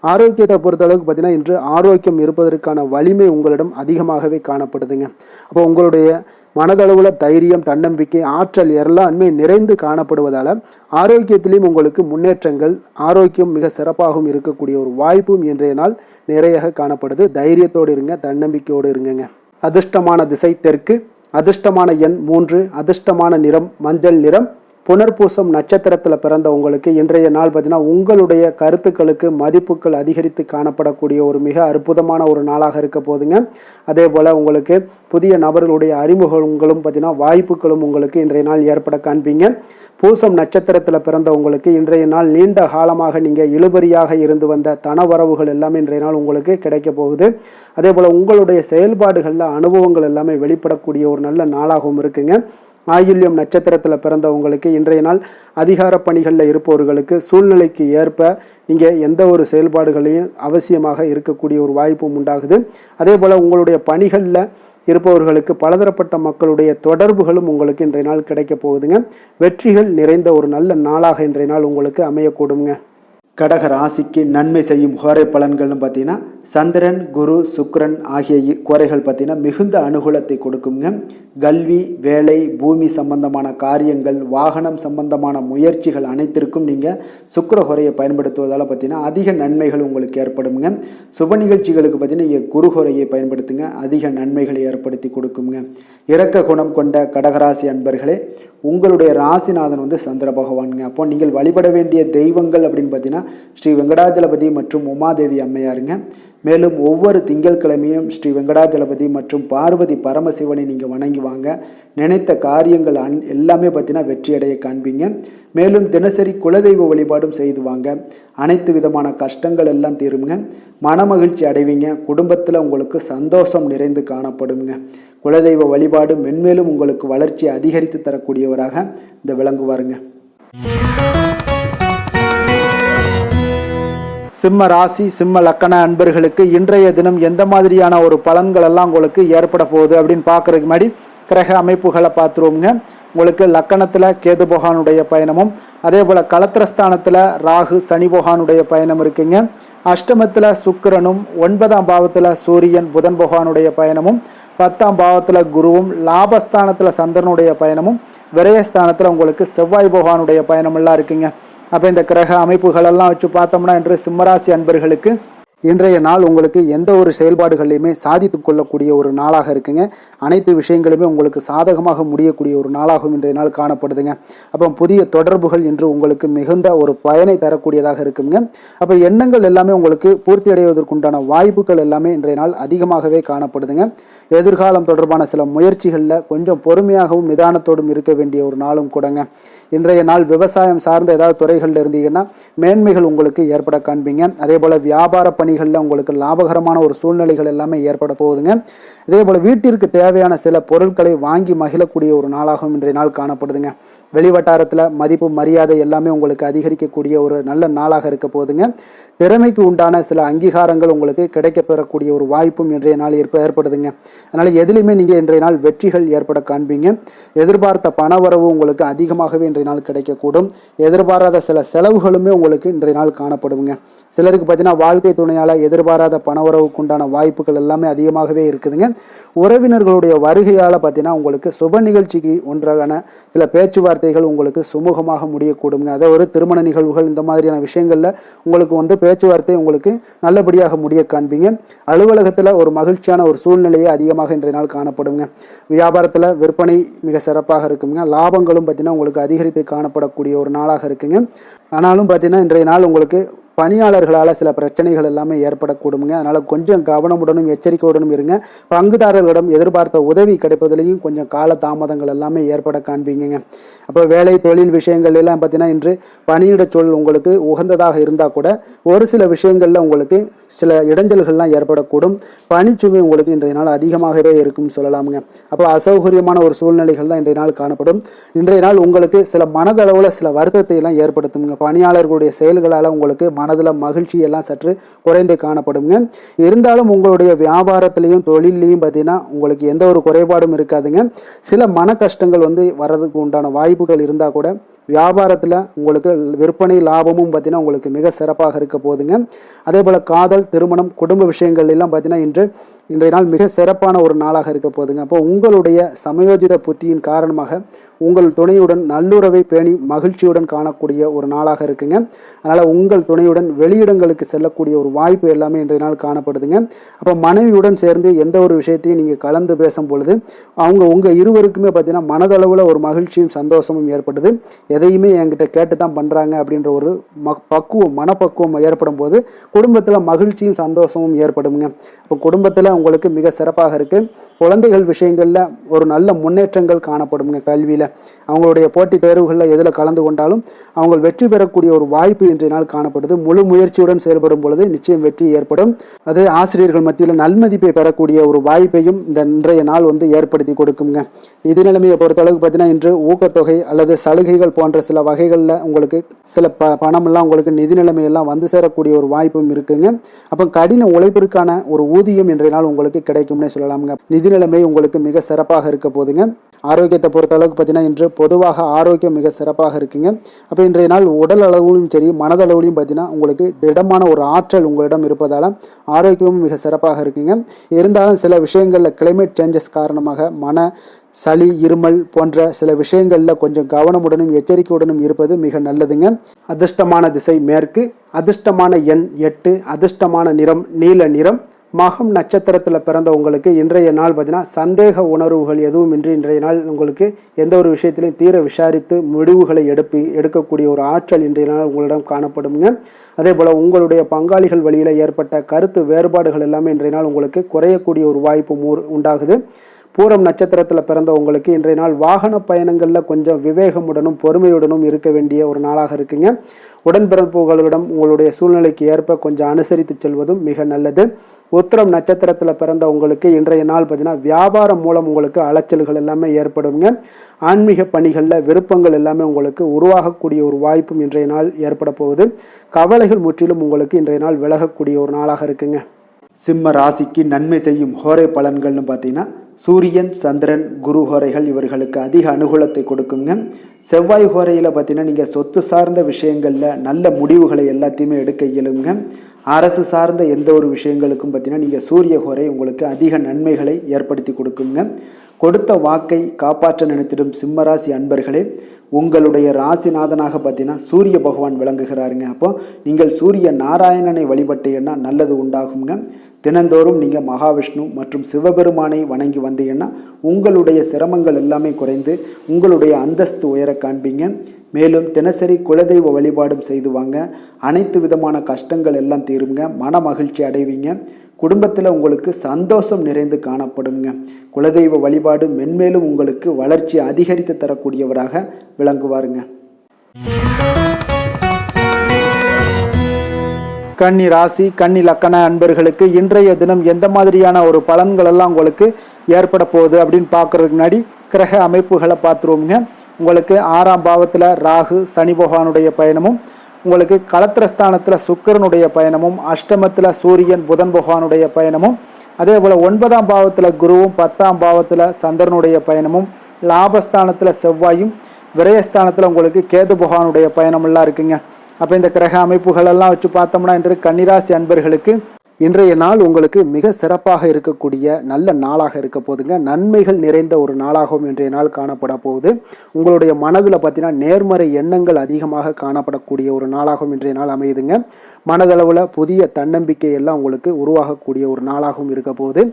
ஆரோக்கியத்தை பொறுத்த அளவுக்கு பார்த்தீங்கன்னா இன்று ஆரோக்கியம் இருப்பதற்கான வலிமை உங்களிடம் அதிகமாகவே காணப்படுதுங்க. அப்போ உங்களுடைய மனதளவில் தைரியம் தன்னம்பிக்கை ஆற்றல் எல்லாமே நிறைந்து காணப்படுவதால் ஆரோக்கியத்திலையும் உங்களுக்கு முன்னேற்றங்கள் ஆரோக்கியம் மிக சிறப்பாகவும் இருக்கக்கூடிய ஒரு வாய்ப்பும் இன்றைய நாள் நிறைய காணப்படுது. தைரியத்தோடு இருங்க, தன்னம்பிக்கையோடு இருங்க. அதிர்ஷ்டமான திசை தெற்கு, அதிர்ஷ்டமான எண் 3, அதிர்ஷ்டமான நிறம் மஞ்சள் நிறம். புனர்பூசம் நட்சத்திரத்தில் பிறந்த உங்களுக்கு இன்றைய நாள் பார்த்தீங்கன்னா உங்களுடைய கருத்துக்களுக்கு மதிப்புகள் அதிகரித்து காணப்படக்கூடிய ஒரு மிக அற்புதமான ஒரு நாளாக இருக்க போதுங்க. அதே போல் உங்களுக்கு புதிய நபர்களுடைய அறிமுகங்களும் பார்த்தீங்கன்னா வாய்ப்புகளும் உங்களுக்கு இன்றைய நாள் ஏற்பட காண்பீங்க. பூசம் நட்சத்திரத்தில் பிறந்த உங்களுக்கு இன்றைய நாள் நீண்ட காலமாக நீங்கள் இழுபறியாக இருந்து வந்த தனவரவுகள் எல்லாமே இன்றைய நாள் உங்களுக்கு கிடைக்க போகுது. அதே போல் உங்களுடைய செயல்பாடுகளில் அனுபவங்கள் எல்லாமே வெளிப்படக்கூடிய ஒரு நல்ல நாளாகவும் இருக்குங்க. ஆயில்யம் நட்சத்திரத்தில் பிறந்தவங்களுக்கு இன்றைய நாள் அதிகார பணிகளில் இருப்பவர்களுக்கு சூழ்நிலைக்கு ஏற்ப நீங்கள் எந்த ஒரு செயல்பாடுகளையும் அவசியமாக இருக்கக்கூடிய ஒரு வாய்ப்பும் உண்டாகுது. அதே போல் உங்களுடைய பணிகளில் இருப்பவர்களுக்கு பலதரப்பட்ட மக்களுடைய தொடர்புகளும் உங்களுக்கு இன்றைய நாள் கிடைக்க போகுதுங்க. வெற்றிகள் நிறைந்த ஒரு நல்ல நாளாக இன்றைய நாள் உங்களுக்கு அமையக்கூடுங்க. கடக ராசிக்கு நன்மை செய்யும் கோரை பலன்கள்னு பார்த்தீங்கன்னா சந்திரன், குரு, சுக்கிரன் ஆகிய கோரைகள் பார்த்தீங்கன்னா மிகுந்த அனுகூலத்தை கொடுக்குங்க. கல்வி, வேலை, பூமி சம்பந்தமான காரியங்கள், வாகனம் சம்பந்தமான முயற்சிகள் அனைத்திற்கும் நீங்கள் சுக்கிர கோரையை பயன்படுத்துவதால் பார்த்தீங்கன்னா அதிக நன்மைகள் உங்களுக்கு ஏற்படுங்க. சுப நிகழ்ச்சிகளுக்கு பார்த்தீங்கன்னா நீங்கள் குரு கோரையை பயன்படுத்துங்க, அதிக நன்மைகளை ஏற்படுத்தி கொடுக்குங்க. இரக்க குணம் கொண்ட கடகராசி அன்பர்களே, உங்களுடைய ராசிநாதன் வந்து சந்திர பகவானுங்க. அப்போ நீங்கள் வழிபட வேண்டிய தெய்வங்கள் அப்படின்னு பார்த்தீங்கன்னா ஸ்ரீ வெங்கடாஜலபதி மற்றும் உமாதேவி அம்மையாருங்க. மேலும் ஒவ்வொரு திங்கட்கிழமையும் ஸ்ரீ வெங்கடாஜலபதி மற்றும் பார்வதி பரமசிவனை நீங்கள் வணங்கி வாங்க. நினைத்த காரியங்கள் எல்லாமே பார்த்தீங்கன்னா வெற்றியடைய காண்பீங்க. மேலும் தினசரி குலதெய்வ வழிபாடும் செய்து வாங்க. அனைத்து விதமான கஷ்டங்கள் எல்லாம் தீருங்க. மனமகிழ்ச்சி அடைவீங்க. குடும்பத்தில் உங்களுக்கு சந்தோஷம் நிறைந்து காணப்படுங்க. குலதெய்வ வழிபாடு மென்மேலும் உங்களுக்கு வளர்ச்சியை அதிகரித்து தரக்கூடியவராக இந்த விளங்குவாருங்க. சிம்ம ராசி, சிம்ம லக்கண அன்பர்களுக்கு இன்றைய தினம் எந்த மாதிரியான ஒரு பலன்கள் எல்லாம் உங்களுக்கு ஏற்பட போகுது அப்படின்னு பார்க்கறதுக்கு முன்னாடி கிரக அமைப்புகளை பார்த்துருவோங்க. உங்களுக்கு லக்கணத்தில் கேது பகவானுடைய பயணமும், அதே போல் களத்திரஸ்தானத்தில் ராகு சனி பகவானுடைய பயணம் இருக்குங்க. அஷ்டமத்தில் சுக்கிரனும், 9ஆம் பாவத்தில் சூரியன் புதன் பகவானுடைய பயணமும், 10ஆம் பாவத்தில் குருவும், லாபஸ்தானத்தில் சந்திரனுடைய பயணமும், விரயஸ்தானத்தில் உங்களுக்கு செவ்வாய் பகவானுடைய பயணமெல்லாம் இருக்குங்க. அப்போ இந்த கிரக அமைப்புகளெல்லாம் வச்சு பார்த்தோம்னா இன்று சிம்மராசி அன்பர்களுக்கு இன்றைய நாள் உங்களுக்கு எந்த ஒரு செயல்பாடுகளையுமே சாதித்து கொள்ளக்கூடிய ஒரு நாளாக இருக்குங்க. அனைத்து விஷயங்களுமே உங்களுக்கு சாதகமாக முடியக்கூடிய ஒரு நாளாகவும் இன்றைய நாள் காணப்படுதுங்க. அப்போ புதிய தொடர்புகள் இன்று உங்களுக்கு மிகுந்த ஒரு பயனை தரக்கூடியதாக இருக்குங்க. அப்போ எண்ணங்கள் எல்லாமே உங்களுக்கு பூர்த்தி அடைவதற்குண்டான வாய்ப்புகள் எல்லாமே இன்றைய நாள் அதிகமாகவே காணப்படுதுங்க. எதிர்காலம் தொடர்பான சில முயற்சிகளில் கொஞ்சம் பொறுமையாகவும் நிதானத்தோடும் இருக்க வேண்டிய ஒரு நாளும் கூடங்க. இன்றைய நாள் விவசாயம் சார்ந்த ஏதாவது துறைகளில் இருந்தீங்கன்னா மேன்மைகள் உங்களுக்கு ஏற்பட காண்பீங்க. அதே போல் வியாபார பணிகளில் உங்களுக்கு லாபகரமான ஒரு சூழ்நிலைகள் எல்லாமே ஏற்பட போகுதுங்க. இதே போல் வீட்டிற்கு தேவையான சில பொருட்களை வாங்கி மகிழக்கூடிய ஒரு நாளாகவும் இன்றைய நாள் காணப்படுதுங்க. வெளிவட்டாரத்தில் மதிப்பு மரியாதை எல்லாமே உங்களுக்கு அதிகரிக்கக்கூடிய ஒரு நல்ல நாளாக இருக்க போகுதுங்க. திறமைக்கு உண்டான சில அங்கீகாரங்கள் உங்களுக்கு கிடைக்க பெறக்கூடிய ஒரு வாய்ப்பும் இன்றைய நாள் ஏற்படுதுங்க. அதனால் எதிலுமே நீங்கள் இன்றைய நாள் வெற்றிகள் ஏற்பட காண்பீங்க. எதிர்பார்த்த பணவரவு உங்களுக்கு அதிகமாகவே இன்றைய நாள் கிடைக்கக்கூடும். எதிர்பாராத சில செலவுகளுமே உங்களுக்கு இன்றைய நாள் காணப்படுங்க. சிலருக்கு பார்த்தீங்கன்னா வாழ்க்கை துணையால் எதிர்பாராத பணவரவுக்கு உண்டான வாய்ப்புகள் எல்லாமே அதிகமாகவே இருக்குதுங்க. உறவினர்களுடைய வருகையால் பார்த்தீங்கன்னா உங்களுக்கு சுப நிகழ்ச்சிக்கு ஒன்றான சில பேச்சுவார்த்தைகள் உங்களுக்கு சுமூகமாக முடியக்கூடுங்க. அதாவது ஒரு திருமண நிகழ்வுகள் இந்த மாதிரியான விஷயங்களில் உங்களுக்கு வந்து பேச்சுவார்த்தை உங்களுக்கு நல்லபடியாக முடிய காண்பீங்க. அலுவலகத்தில் ஒரு மகிழ்ச்சியான ஒரு சூழ்நிலையே அதிகமாக இன்றைய நாள் காணப்படுங்க. வியாபாரத்தில் விற்பனை மிக சிறப்பாக இருக்குங்க. லாபங்களும் பார்த்தீங்கன்னா உங்களுக்கு அதிகரித்து காணப்படக்கூடிய ஒரு நாளாக இருக்குங்க. ஆனாலும் பார்த்தீங்கன்னா இன்றைய நாள் உங்களுக்கு பணியாளர்களால் சில பிரச்சனைகள் எல்லாமே ஏற்படக்கூடுங்க. அதனால் கொஞ்சம் கவனமுடனும் எச்சரிக்கையுடனும் இருங்க. பங்குதாரர்களிடம் எதிர்பார்த்த உதவி கிடைப்பதிலையும் கொஞ்சம் கால தாமதங்கள் எல்லாமே ஏற்பட காண்பீங்க. அப்போ வேலை தொழில் விஷயங்கள் எல்லாம் பார்த்தீங்கன்னா இன்று பணியிட சூழல் உங்களுக்கு உகந்ததாக இருந்தால் கூட ஒரு சில விஷயங்களில் உங்களுக்கு சில இடைஞ்சல்கள்லாம் ஏற்படக்கூடும். பணிச்சுமை உங்களுக்கு இன்றைய நாள் அதிகமாகவே இருக்கும்னு சொல்லலாமுங்க. அப்போ அசௌகரியமான ஒரு சூழ்நிலைகள் தான் இன்றைய நாள் காணப்படும். இன்றைய நாள் உங்களுக்கு சில மனதளவில் சில வருத்தத்தை எல்லாம் ஏற்படுத்துங்க. பணியாளர்களுடைய செயல்களால் உங்களுக்கு மனதில் மகிழ்ச்சி எல்லாம் சற்று குறைந்து காணப்படுங்க. இருந்தாலும் உங்களுடைய வியாபாரத்திலையும் தொழிலையும் பார்த்தீங்கன்னா உங்களுக்கு எந்த ஒரு குறைபாடும் இருக்காதுங்க. சில மன கஷ்டங்கள் வந்து வர்றதுக்கு உண்டான வாய்ப்புகள் இருந்தால் கூட வியாபாரத்தில் உங்களுக்கு விற்பனை லாபமும் பார்த்தீங்கன்னா உங்களுக்கு மிக சிறப்பாக இருக்க போகுதுங்க. அதே போல் காதல், திருமணம், குடும்ப விஷயங்கள் எல்லாம் பார்த்தீங்கன்னா இன்றைய நாள் மிக சிறப்பான ஒரு நாளாக இருக்க போகுதுங்க. அப்போ உங்களுடைய சமயோஜித புத்தியின் காரணமாக உங்கள் துணையுடன் நல்லுறவை பேணி மகிழ்ச்சியுடன் காணக்கூடிய ஒரு நாளாக இருக்குங்க. அதனால் உங்கள் துணையுடன் வெளியிடங்களுக்கு செல்லக்கூடிய ஒரு வாய்ப்பு எல்லாமே இன்றைய நாள் காணப்படுதுங்க. அப்போ மனைவியுடன் சேர்ந்து எந்த ஒரு விஷயத்தையும் நீங்கள் கலந்து பேசும் பொழுது உங்கள் இருவருக்குமே பார்த்தீங்கன்னா மனதளவில் ஒரு மகிழ்ச்சியும் சந்தோஷமும் ஏற்படுது. எதையுமே என்கிட்ட கேட்டு தான் பண்ணுறாங்க அப்படின்ற ஒரு மனப்பக்குவம் ஏற்படும் போது குடும்பத்தில் மகிழ்ச்சியும் சந்தோஷமும் ஏற்படுங்க. இப்போ குடும்பத்தில் உங்களுக்கு மிக சிறப்பாக இருக்குது. குழந்தைகள் விஷயங்களில் ஒரு நல்ல முன்னேற்றங்கள் காணப்படுங்க. கல்வியில் அவங்களுடைய போட்டித் தேர்வுகளில் எதில் கலந்து கொண்டாலும் அவங்க வெற்றி பெறக்கூடிய ஒரு வாய்ப்பு இன்றைய நாள் காணப்படுது. முழு முயற்சியுடன் செயல்படும் பொழுது நிச்சயம் வெற்றி ஏற்படும். அதே ஆசிரியர்கள் மத்தியில் நல்மதிப்பை பெறக்கூடிய ஒரு வாய்ப்பையும் இந்த இன்றைய நாள் வந்து ஏற்படுத்தி கொடுக்குங்க. நிதி நிலைமையை பொறுத்தளவுக்கு பார்த்தீங்கன்னா இன்று ஊக்கத்தொகை அல்லது சலுகைகள் போன்ற சில வகைகளில் உங்களுக்கு சில பணமெல்லாம் உங்களுக்கு நிதி நிலைமையெல்லாம் வந்து சேரக்கூடிய ஒரு வாய்ப்பும் இருக்குங்க. அப்போ கடின உழைப்பிற்கான ஒரு ஊதியம் இன்றைய நாள் உங்களுக்கு கிடைக்கும்னே சொல்லலாமுங்க. நிதி நிலைமை உங்களுக்கு மிக சிறப்பாக இருக்க போதுங்க. ஆரோக்கியத்தை பொறுத்த அளவுக்கு பார்த்தீங்கன்னா இன்று பொதுவாக ஆரோக்கியம் மிக சிறப்பாக இருக்குங்க. அப்போ இன்றைய நாள் உடல் அளவிலும் சரி மனதளவிலும் பார்த்தீங்கன்னா உங்களுக்கு திடமான ஒரு ஆற்றல் உங்களிடம் இருப்பதால் ஆரோக்கியமும் மிக சிறப்பாக இருக்குங்க. இருந்தாலும் சில விஷயங்களில் கிளைமேட் சேஞ்சஸ் காரணமாக சளி இருமல் போன்ற சில விஷயங்களில் கொஞ்சம் கவனமுடனும் எச்சரிக்கையுடனும் இருப்பது மிக நல்லதுங்க. அதிர்ஷ்டமான திசை மேற்கு, அதிர்ஷ்டமான எண் 8, அதிர்ஷ்டமான நிறம் நீல நிறம். மகம் நட்சத்திரத்தில் பிறந்த உங்களுக்கு இன்றைய நாள் பார்த்தீங்கன்னா சந்தேக உணர்வுகள் எதுவும் இன்றி இன்றைய நாள் உங்களுக்கு எந்த ஒரு விஷயத்திலையும் தீர விசாரித்து முடிவுகளை எடுக்கக்கூடிய ஒரு ஆற்றல் இன்றைய நாள் உங்களிடம் காணப்படுங்க. அதே போல் உங்களுடைய பங்காளிகள் வழியில் ஏற்பட்ட கருத்து வேறுபாடுகள் எல்லாமே இன்றைய நாள் உங்களுக்கு குறையக்கூடிய ஒரு வாய்ப்பு உண்டாகுது. பூரம் நட்சத்திரத்தில் பிறந்த உங்களுக்கு இன்றைய நாள் வாகன பயணங்களில் கொஞ்சம் விவேகமுடனும் பொறுமையுடனும் இருக்க வேண்டிய ஒரு நாளாக இருக்குங்க. உடன்பிறப்புகளிடம் உங்களுடைய சூழ்நிலைக்கு ஏற்ப கொஞ்சம் அனுசரித்து செல்வதும் மிக நல்லது. உத்திரம் நட்சத்திரத்தில் பிறந்த உங்களுக்கு இன்றைய நாள் பார்த்தீங்கன்னா வியாபாரம் மூலம் உங்களுக்கு அலைச்சல்கள் எல்லாமே ஏற்படுங்க. ஆன்மீக பணிகளில் விருப்பங்கள் எல்லாமே உங்களுக்கு உருவாகக்கூடிய ஒரு வாய்ப்பும் இன்றைய நாள் ஏற்பட போகுது. கவலைகள் முற்றிலும் உங்களுக்கு இன்றைய நாள் விலகக்கூடிய ஒரு நாளாக இருக்குங்க. சிம்ம ராசிக்கு நன்மை செய்யும் ஹோரை பலன்கள்னு பார்த்தீங்கன்னா சூரியன், சந்திரன், குரு ஹோரைகள் இவர்களுக்கு அதிக அனுகூலத்தை கொடுக்குங்க. செவ்வாய் ஹோரையில் பார்த்தீங்கன்னா நீங்கள் சொத்து சார்ந்த விஷயங்களில் நல்ல முடிவுகளை எல்லாத்தையுமே எடுக்க இயலுங்க. அரசு சார்ந்த எந்த ஒரு விஷயங்களுக்கும் பார்த்தீங்கன்னா நீங்கள் சூரிய ஹோரை உங்களுக்கு அதிக நன்மைகளை ஏற்படுத்தி கொடுக்குங்க. கொடுத்த வாக்கை காப்பாற்ற நினைத்திடும் சிம்மராசி அன்பர்களே, உங்களுடைய ராசிநாதனாக பார்த்தீங்கன்னா சூரிய பகவான் விளங்குகிறாருங்க. அப்போ நீங்கள் சூரிய நாராயணனை வழிபட்டீங்கன்னா நல்லது உண்டாகுங்க. தினந்தோறும் நீங்கள் மகாவிஷ்ணு மற்றும் சிவபெருமானை வணங்கி வந்தீங்கன்னா உங்களுடைய சிரமங்கள் எல்லாமே குறைந்து உங்களுடைய அந்தஸ்து உயர காண்பீங்க. மேலும் தினசரி குலதெய்வ வழிபாடும் செய்து வாங்க. அனைத்து விதமான கஷ்டங்கள் எல்லாம் தீருங்க. மன மகிழ்ச்சி அடைவீங்க. குடும்பத்தில் உங்களுக்கு சந்தோஷம் நிறைந்து காணப்படுங்க. குலதெய்வ வழிபாடு மென்மேலும் உங்களுக்கு வளர்ச்சி அதிகரித்து தரக்கூடியவராக விளங்குவாருங்க. கன்னி ராசி, கன்னி லக்கண அன்பர்களுக்கு இன்றைய தினம் எந்த மாதிரியான ஒரு பலன்கள் எல்லாம் உங்களுக்கு ஏற்பட போகுது அப்படின்னு பார்க்கறதுக்கு முன்னாடி கிரக அமைப்புகளை பார்த்துருவோங்க. உங்களுக்கு 6ஆம் பாவத்தில் ராகு சனி பகவானுடைய பயணமும், உங்களுக்கு களத்திரஸ்தானத்தில் சுக்கிரனுடைய பயணமும், அஷ்டமத்தில் சூரியன் புதன் பகவானுடைய பயணமும், அதே போல் 9ஆம் பாவத்தில் குருவும் 10ஆம் பாவத்தில் சந்திரனுடைய பயணமும், லாபஸ்தானத்தில் செவ்வாயும், விரயஸ்தானத்தில் உங்களுக்கு கேது பகவானுடைய பயணமெல்லாம் இருக்குங்க. அப்போ இந்த கிரக அமைப்புகளெல்லாம் வச்சு பார்த்தோம்னா இன்று கன்னிராசி அன்பர்களுக்கு இன்றைய நாள் உங்களுக்கு மிக சிறப்பாக இருக்கக்கூடிய நல்ல நாளாக இருக்க போகுதுங்க. நன்மைகள் நிறைந்த ஒரு நாளாகவும் இன்றைய நாள் காணப்பட போகுது. உங்களுடைய மனதில் பார்த்தீங்கன்னா நேர்மறை எண்ணங்கள் அதிகமாக காணப்படக்கூடிய ஒரு நாளாகவும் இன்றைய நாள் அமையுதுங்க. மனதளவில் புதிய தன்னம்பிக்கை எல்லாம் உங்களுக்கு உருவாகக்கூடிய ஒரு நாளாகவும் இருக்க போகுது.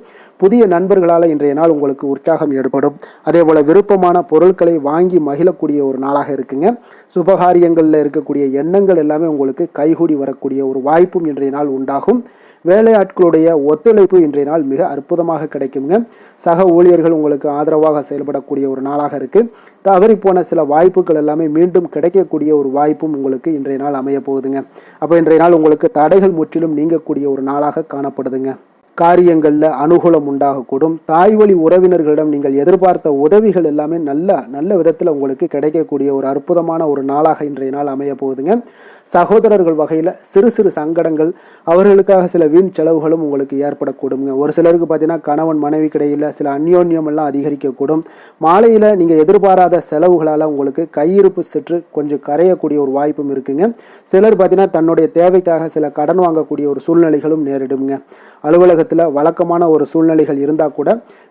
புதிய நண்பர்களால் இன்றைய நாள் உங்களுக்கு உற்சாகம் ஏற்படும். அதே போல் விருப்பமான பொருட்களை வாங்கி மகிழக்கூடிய ஒரு நாளாக இருக்குங்க. சுபகாரியங்களில் இருக்கக்கூடிய எண்ணங்கள் எல்லாமே உங்களுக்கு கைகூடி வரக்கூடிய ஒரு வாய்ப்பும் இன்றைய நாள் உண்டாகும். வேலையாட்களுடைய ஒத்துழைப்பு இன்றைய நாள் மிக அற்புதமாக கிடைக்குங்க. சக ஊழியர்கள் உங்களுக்கு ஆதரவாக செயல்படக்கூடிய ஒரு நாளாக இருக்குது. தவறி போன சில வாய்ப்புகள் எல்லாமே மீண்டும் கிடைக்கக்கூடிய ஒரு வாய்ப்பும் உங்களுக்கு இன்றைய நாள் அமைய போகுதுங்க. அப்போ இன்றைய நாள் உங்களுக்கு தடைகள் முற்றிலும் நீங்கக்கூடிய ஒரு நாளாக காணப்படுதுங்க. காரியங்களில் அனுகூலம் உண்டாகக்கூடும். தாய் வழி உறவினர்களிடம் நீங்கள் எதிர்பார்த்த உதவிகள் எல்லாமே நல்ல விதத்தில் உங்களுக்கு கிடைக்கக்கூடிய ஒரு அற்புதமான ஒரு நாளாக இன்றைய நாள் அமைய போகுதுங்க. சகோதரர்கள் வகையில் சிறு சிறு சங்கடங்கள், அவர்களுக்காக சில வீண் செலவுகளும் உங்களுக்கு ஏற்படக்கூடுங்க. ஒரு சிலருக்கு பார்த்தீங்கன்னா கணவன் மனைவி கிடையில் சில அந்யோன்யம் எல்லாம் அதிகரிக்கக்கூடும். மாலையில் நீங்கள் எதிர்பாராத செலவுகளால் உங்களுக்கு கையிருப்பு சற்று கொஞ்சம் கரையக்கூடிய ஒரு வாய்ப்பும் இருக்குங்க. சிலர் பார்த்தீங்கன்னா தன்னுடைய தேவைக்காக சில கடன் வாங்கக்கூடிய ஒரு சூழ்நிலைகளும் நேரிடுங்க. அலுவலகத்தில் வழக்கமான ஒரு சூழ்நிலைகள் இருந்தால் கூட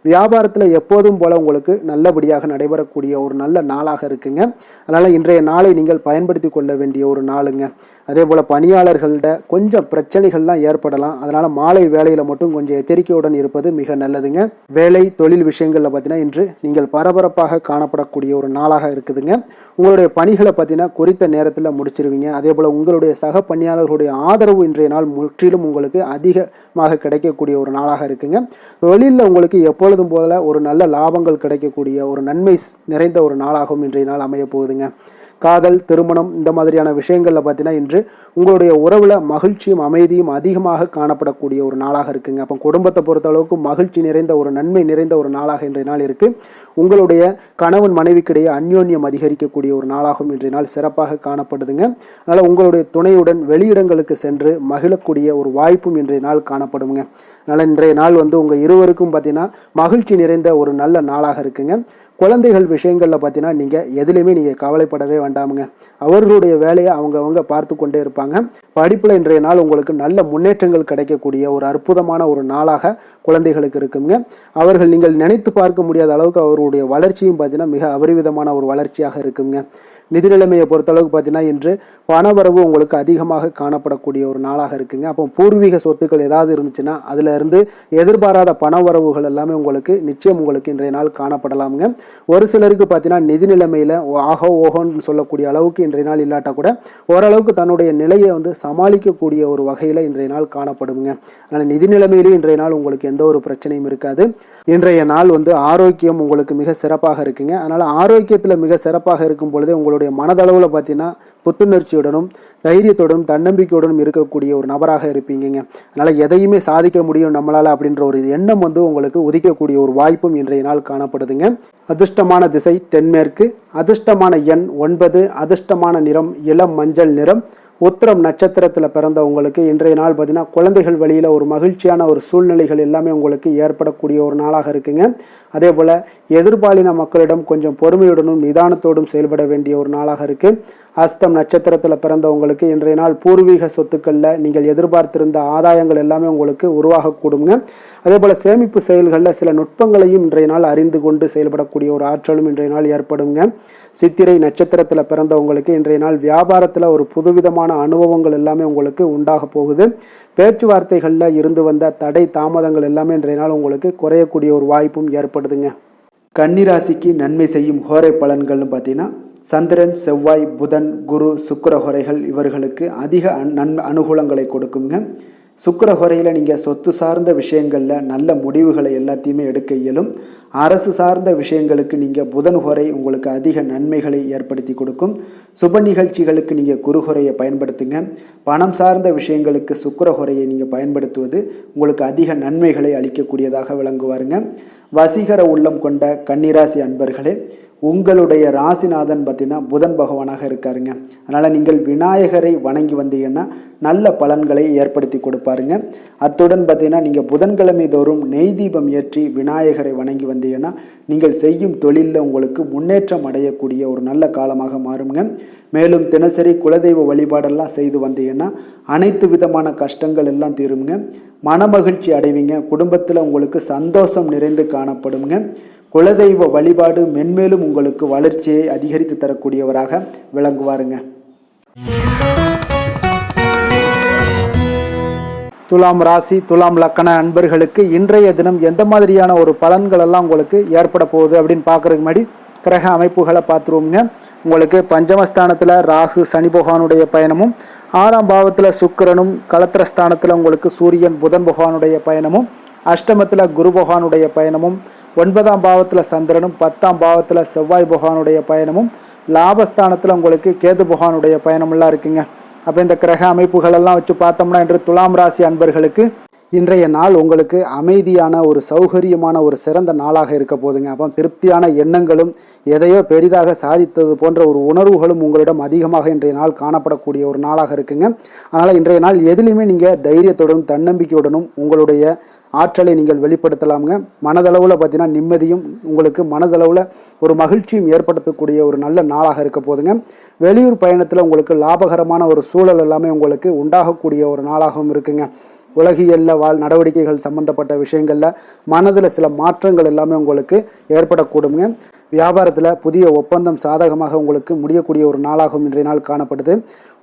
வியாபாரத்தில் எப்போதும் போல உங்களுக்கு நல்லபடியாக நடைபெறக்கூடிய ஒரு நல்ல நாளாக இருக்குங்க. அதனால் இன்றைய நாளை நீங்கள் பயன்படுத்தி கொள்ள வேண்டிய ஒரு நாளுங்க. அதே போல் பணியாளர்கள்ட கொஞ்சம் பிரச்சனைகள்லாம் ஏற்படலாம். அதனால் மாலை வேலையில் மட்டும் கொஞ்சம் எச்சரிக்கையுடன் இருப்பது மிக நல்லதுங்க. வேலை தொழில் விஷயங்களில் பார்த்தீங்கன்னா இன்று நீங்கள் பரபரப்பாக காணப்படக்கூடிய ஒரு நாளாக இருக்குதுங்க. உங்களுடைய பணிகளை பார்த்தீங்கன்னா குறித்த நேரத்தில் முடிச்சிருவீங்க. அதே போல் உங்களுடைய சக பணியாளர்களுடைய ஆதரவு இன்றைய நாள் முற்றிலும் உங்களுக்கு அதிகமாக கிடைக்கக்கூடிய ஒரு நாளாக இருக்குங்க. தொழிலில் உங்களுக்கு எப்பொழுதும் போல ஒரு நல்ல லாபங்கள் கிடைக்கக்கூடிய ஒரு நன்மை நிறைந்த ஒரு நாளாகவும் இன்றைய நாள் அமைய போகுதுங்க. காதல், திருமணம் இந்த மாதிரியான விஷயங்களில் பார்த்தீங்கன்னா இன்று உங்களுடைய உறவில் மகிழ்ச்சியும் அமைதியும் அதிகமாக காணப்படக்கூடிய ஒரு நாளாக இருக்குங்க. அப்போ குடும்பத்தை பொறுத்த அளவுக்கு மகிழ்ச்சி நிறைந்த ஒரு நன்மை நிறைந்த ஒரு நாளாக இன்றைய நாள் இருக்குது. உங்களுடைய கணவன் மனைவிக்கிடையே அந்யோன்யம் அதிகரிக்கக்கூடிய ஒரு நாளாகவும் இன்றைய நாள் சிறப்பாக காணப்படுதுங்க. அதனால் உங்களுடைய துணையுடன் வெளியிடங்களுக்கு சென்று மகிழக்கூடிய ஒரு வாய்ப்பும் இன்றைய நாள் காணப்படுங்க. அதனால் இன்றைய நாள் உங்கள் இருவருக்கும் பார்த்தீங்கன்னா மகிழ்ச்சி நிறைந்த ஒரு நல்ல நாளாக இருக்குங்க. குழந்தைகள் விஷயங்களில் பார்த்தீங்கன்னா நீங்கள் எதுலேயுமே நீங்கள் கவலைப்படவே வேண்டாமுங்க. அவர்களுடைய வேலையை அவங்க பார்த்து கொண்டே இருப்பாங்க. படிப்பில் இன்றைய நாள் உங்களுக்கு நல்ல முன்னேற்றங்கள் கிடைக்கக்கூடிய ஒரு அற்புதமான ஒரு நாளாக குழந்தைகளுக்கு இருக்குங்க. அவர்கள் நீங்கள் நினைத்து பார்க்க முடியாத அளவுக்கு அவர்களுடைய வளர்ச்சியும் பார்த்தீங்கன்னா மிக அபரிவிதமான ஒரு வளர்ச்சியாக இருக்குங்க. நிதி நிலைமையை பொறுத்தளவுக்கு பார்த்தீங்கன்னா இன்று பணவரவு உங்களுக்கு அதிகமாக காணப்படக்கூடிய ஒரு நாளாக இருக்குங்க. அப்போ பூர்வீக சொத்துக்கள் ஏதாவது இருந்துச்சுன்னா அதில் இருந்து எதிர்பாராத பணவரவுகள் எல்லாமே உங்களுக்கு நிச்சயம் உங்களுக்கு இன்றைய நாள் காணப்படலாமுங்க. ஒரு சிலருக்கு பார்த்தீங்கன்னா நிதி நிலைமையில் ஆகோ ஓஹோன்னு சொல்லக்கூடிய அளவுக்கு இன்றைய நாள் இல்லாட்டா கூட ஓரளவுக்கு தன்னுடைய நிலையை சமாளிக்கக்கூடிய ஒரு வகையில் இன்றைய நாள் காணப்படுங்க. அதனால் நிதி நிலைமையிலும் இன்றைய நாள் உங்களுக்கு எந்த ஒரு பிரச்சனையும் இருக்காது. இன்றைய நாள் ஆரோக்கியம் உங்களுக்கு மிக சிறப்பாக இருக்குங்க. அதனால் ஆரோக்கியத்தில் மிக சிறப்பாக இருக்கும் பொழுதே உங்களுடைய மனதளவில் பார்த்தீங்கன்னா புத்துணர்ச்சியுடனும் தைரியத்துடனும் தன்னம்பிக்கையுடனும் இருக்கக்கூடிய ஒரு நபராக இருப்பீங்க. அதனால் எதையுமே சாதிக்க முடியும் நம்மளால் அப்படின்ற ஒரு எண்ணம் உங்களுக்கு உதிக்கக்கூடிய ஒரு வாய்ப்பும் இன்றைய நாள் காணப்படுதுங்க. அதிர்ஷ்டமான திசை தென்மேற்கு, அதிர்ஷ்டமான எண் 9, அதிர்ஷ்டமான நிறம் இளம் மஞ்சள் நிறம். உத்திரம் நட்சத்திரத்தில் பிறந்தவங்களுக்கு இன்றைய நாள் பார்த்தீங்கன்னா குழந்தைகள் வழியில் ஒரு மகிழ்ச்சியான ஒரு சூழ்நிலைகள் எல்லாமே உங்களுக்கு ஏற்படக்கூடிய ஒரு நாளாக இருக்குங்க. அதே போல் எதிர்பாலின மக்களிடம் கொஞ்சம் பொறுமையுடனும் நிதானத்தோடும் செயல்பட வேண்டிய ஒரு நாளாக இருக்குது. அஸ்தம் நட்சத்திரத்தில் பிறந்தவங்களுக்கு இன்றைய நாள் பூர்வீக சொத்துக்களில் நீங்கள் எதிர்பார்த்திருந்த ஆதாயங்கள் எல்லாமே உங்களுக்கு உருவாகக்கூடுங்க. அதே போல் சேமிப்பு செயல்களில் சில நுட்பங்களையும் இன்றைய நாள் அறிந்து கொண்டு செயல்படக்கூடிய ஒரு ஆற்றலும் இன்றைய நாள் ஏற்படுங்க. சித்திரை நட்சத்திரத்தில் பிறந்தவங்களுக்கு இன்றைய நாள் வியாபாரத்தில் ஒரு புதுவிதமான அனுபவங்கள் எல்லாமே உங்களுக்கு உண்டாக போகுது. பேச்சுவார்த்தைகளில் இருந்து வந்த தடை தாமதங்கள் எல்லாமே இன்றைய நாள் உங்களுக்கு குறையக்கூடிய ஒரு வாய்ப்பும் ஏற்படுதுங்க. கன்னிராசிக்கு நன்மை செய்யும் ஹோரை பலன்கள்னு பார்த்தீங்கன்னா சந்திரன், செவ்வாய், புதன், குரு, சுக்கிர ஹோரைகள் இவர்களுக்கு அதிக அனுகூலங்களை கொடுக்குங்க. சுக்கிர ஹோரையில் நீங்கள் சொத்து சார்ந்த விஷயங்களில் நல்ல முடிவுகளை எல்லாத்தையுமே எடுக்க இயலும். அரசு சார்ந்த விஷயங்களுக்கு நீங்கள் புதன் ஹோரை உங்களுக்கு அதிக நன்மைகளை ஏற்படுத்தி கொடுக்கும். சுப நிகழ்ச்சிகளுக்கு நீங்கள் குரு ஹோரையை பயன்படுத்துங்க. பணம் சார்ந்த விஷயங்களுக்கு சுக்கிர ஹோரையை நீங்கள் பயன்படுத்துவது உங்களுக்கு அதிக நன்மைகளை அளிக்கக்கூடியதாக விளங்குவாருங்க. வசீகர உள்ளம் கொண்ட கன்னிராசி அன்பர்களே, உங்களுடைய ராசிநாதன் பார்த்தீங்கன்னா புதன் பகவானாக இருக்காருங்க. அதனால் நீங்கள் விநாயகரை வணங்கி வந்தீங்கன்னா நல்ல பலன்களை ஏற்படுத்தி கொடுப்பாருங்க. அத்துடன் பார்த்தீங்கன்னா நீங்கள் புதன்கிழமை தோறும் நெய் தீபம் ஏற்றி விநாயகரை வணங்கி வந்தீங்கன்னா நீங்கள் செய்யும் தொழிலில் உங்களுக்கு முன்னேற்றம் அடையக்கூடிய ஒரு நல்ல காலமாக மாறுங்க. மேலும் தினசரி குலதெய்வ வழிபாடெல்லாம் செய்து வந்தீங்கன்னா அனைத்து விதமான கஷ்டங்கள் எல்லாம் தீருங்க. மனமகிழ்ச்சி அடைவீங்க. குடும்பத்தில் உங்களுக்கு சந்தோஷம் நிறைந்து காணப்படுங்க. குலதெய்வ வழிபாடு மென்மேலும் உங்களுக்கு வளர்ச்சியை அதிகரித்து தரக்கூடியவராக விளங்குவாருங்க. துலாம் ராசி, துலாம் லக்கண அன்பர்களுக்கு இன்றைய தினம் எந்த மாதிரியான ஒரு பலன்கள் எல்லாம் உங்களுக்கு ஏற்பட போகுது அப்படின்னு பார்க்கறதுக்கு முன்னாடி கிரக அமைப்புகளை பார்த்துருவோங்க. உங்களுக்கு பஞ்சமஸ்தானத்தில் ராகு சனி பகவானுடைய பயணமும், 6ஆம் பாவத்தில் சுக்கிரனும், களத்திரஸ்தானத்தில் உங்களுக்கு சூரியன் புதன் பகவானுடைய பயணமும், அஷ்டமத்தில் குரு பகவானுடைய பயணமும், 9ஆம் பாவத்தில் சந்திரனும், 10ஆம் பாவத்தில் செவ்வாய் பகவானுடைய பயணமும், லாபஸ்தானத்தில் உங்களுக்கு கேது பகவானுடைய பயணமெல்லாம் இருக்குங்க. அப்போ இந்த கிரக அமைப்புகளெல்லாம் வச்சு பார்த்தோம்னா இன்று துலாம் ராசி அன்பர்களுக்கு இன்றைய நாள் உங்களுக்கு அமைதியான ஒரு சௌகரியமான ஒரு சிறந்த நாளாக இருக்க போதுங்க. அப்போ திருப்தியான எண்ணங்களும் எதையோ பெரிதாக சாதித்தது போன்ற ஒரு உணர்வுகளும் உங்களிடம் அதிகமாக இன்றைய நாள் காணப்படக்கூடிய ஒரு நாளாக இருக்குங்க. அதனால் இன்றைய நாள் எதிலையுமே நீங்கள் தைரியத்துடனும் தன்னம்பிக்கையுடனும் உங்களுடைய ஆற்றலை நீங்கள் வெளிப்படுத்தலாமுங்க. மனதளவில் பார்த்தீங்கன்னா நிம்மதியும் உங்களுக்கு மனதளவில் ஒரு மகிழ்ச்சியும் ஏற்படுத்தக்கூடிய ஒரு நல்ல நாளாக இருக்க போதுங்க. வெளியூர் பயணத்தில் உங்களுக்கு லாபகரமான ஒரு சூழல் எல்லாமே உங்களுக்கு உண்டாகக்கூடிய ஒரு நாளாகவும் இருக்குங்க. உலகியலில் நடவடிக்கைகள் சம்பந்தப்பட்ட விஷயங்களில் மனதில் சில மாற்றங்கள் எல்லாமே உங்களுக்கு ஏற்படக்கூடுங்க. வியாபாரத்தில் புதிய ஒப்பந்தம் சாதகமாக உங்களுக்கு முடியக்கூடிய ஒரு நாளாகவும் இன்றைய நாள் காணப்படுது.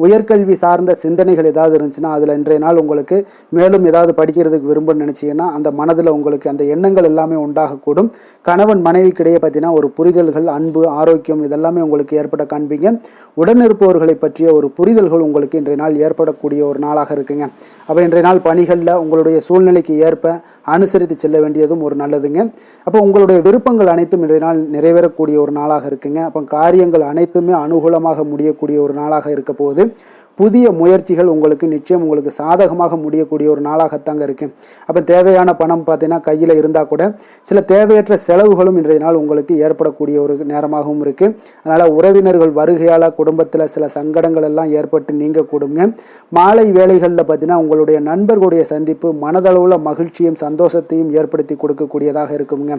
உயர்கல்வி சார்ந்த சிந்தனைகள் ஏதாவது இருந்துச்சுன்னா அதில் இன்றைய நாள் உங்களுக்கு மேலும் ஏதாவது படிக்கிறதுக்கு விரும்புன்னு நினச்சிங்கன்னா அந்த மனதில் உங்களுக்கு அந்த எண்ணங்கள் எல்லாமே உண்டாகக்கூடும். கணவன் மனைவிக்கிடையே பார்த்தீங்கன்னா ஒரு புரிதல்கள், அன்பு, ஆரோக்கியம் இதெல்லாமே உங்களுக்கு ஏற்பட காண்பீங்க. உடனிருப்பவர்களை பற்றிய ஒரு புரிதல்கள் உங்களுக்கு இன்றைய நாள் ஏற்படக்கூடிய ஒரு நாளாக இருக்குங்க. அப்போ இன்றைய நாள் பணிகளில் உங்களுடைய சூழ்நிலைக்கு ஏற்ப அனுசரித்து செல்ல வேண்டியதும் ஒரு நல்லதுங்க. அப்போ உங்களுடைய விருப்பங்கள் அனைத்தும் இன்றைய நாள் நிறைவேறக்கூடிய ஒரு நாளாக இருக்குங்க. அப்போ காரியங்கள் அனைத்துமே அனுகூலமாக முடியக்கூடிய ஒரு நாளாக இருக்க போகுது. புதிய முயற்சிகள் உங்களுக்கு நிச்சயம் உங்களுக்கு சாதகமாக முடியக்கூடிய ஒரு நாளாகத்தாங்க இருக்கு. அப்போ தேவையான பணம் பார்த்தீங்கன்னா கையில் இருந்தால் கூட சில தேவையற்ற செலவுகளும் இன்றைய நாள் உங்களுக்கு ஏற்படக்கூடிய ஒரு நேரமாகவும் இருக்கு. அதனால உறவினர்கள் வருகையால் குடும்பத்தில் சில சங்கடங்கள் எல்லாம் ஏற்பட்டு நீங்க கூடுங்க. மாலை வேளைகளில் பார்த்தீங்கன்னா உங்களுடைய நண்பர்களுடைய சந்திப்பு மனதளவுல மகிழ்ச்சியும் சந்தோஷத்தையும் ஏற்படுத்தி கொடுக்கக்கூடியதாக இருக்குங்க.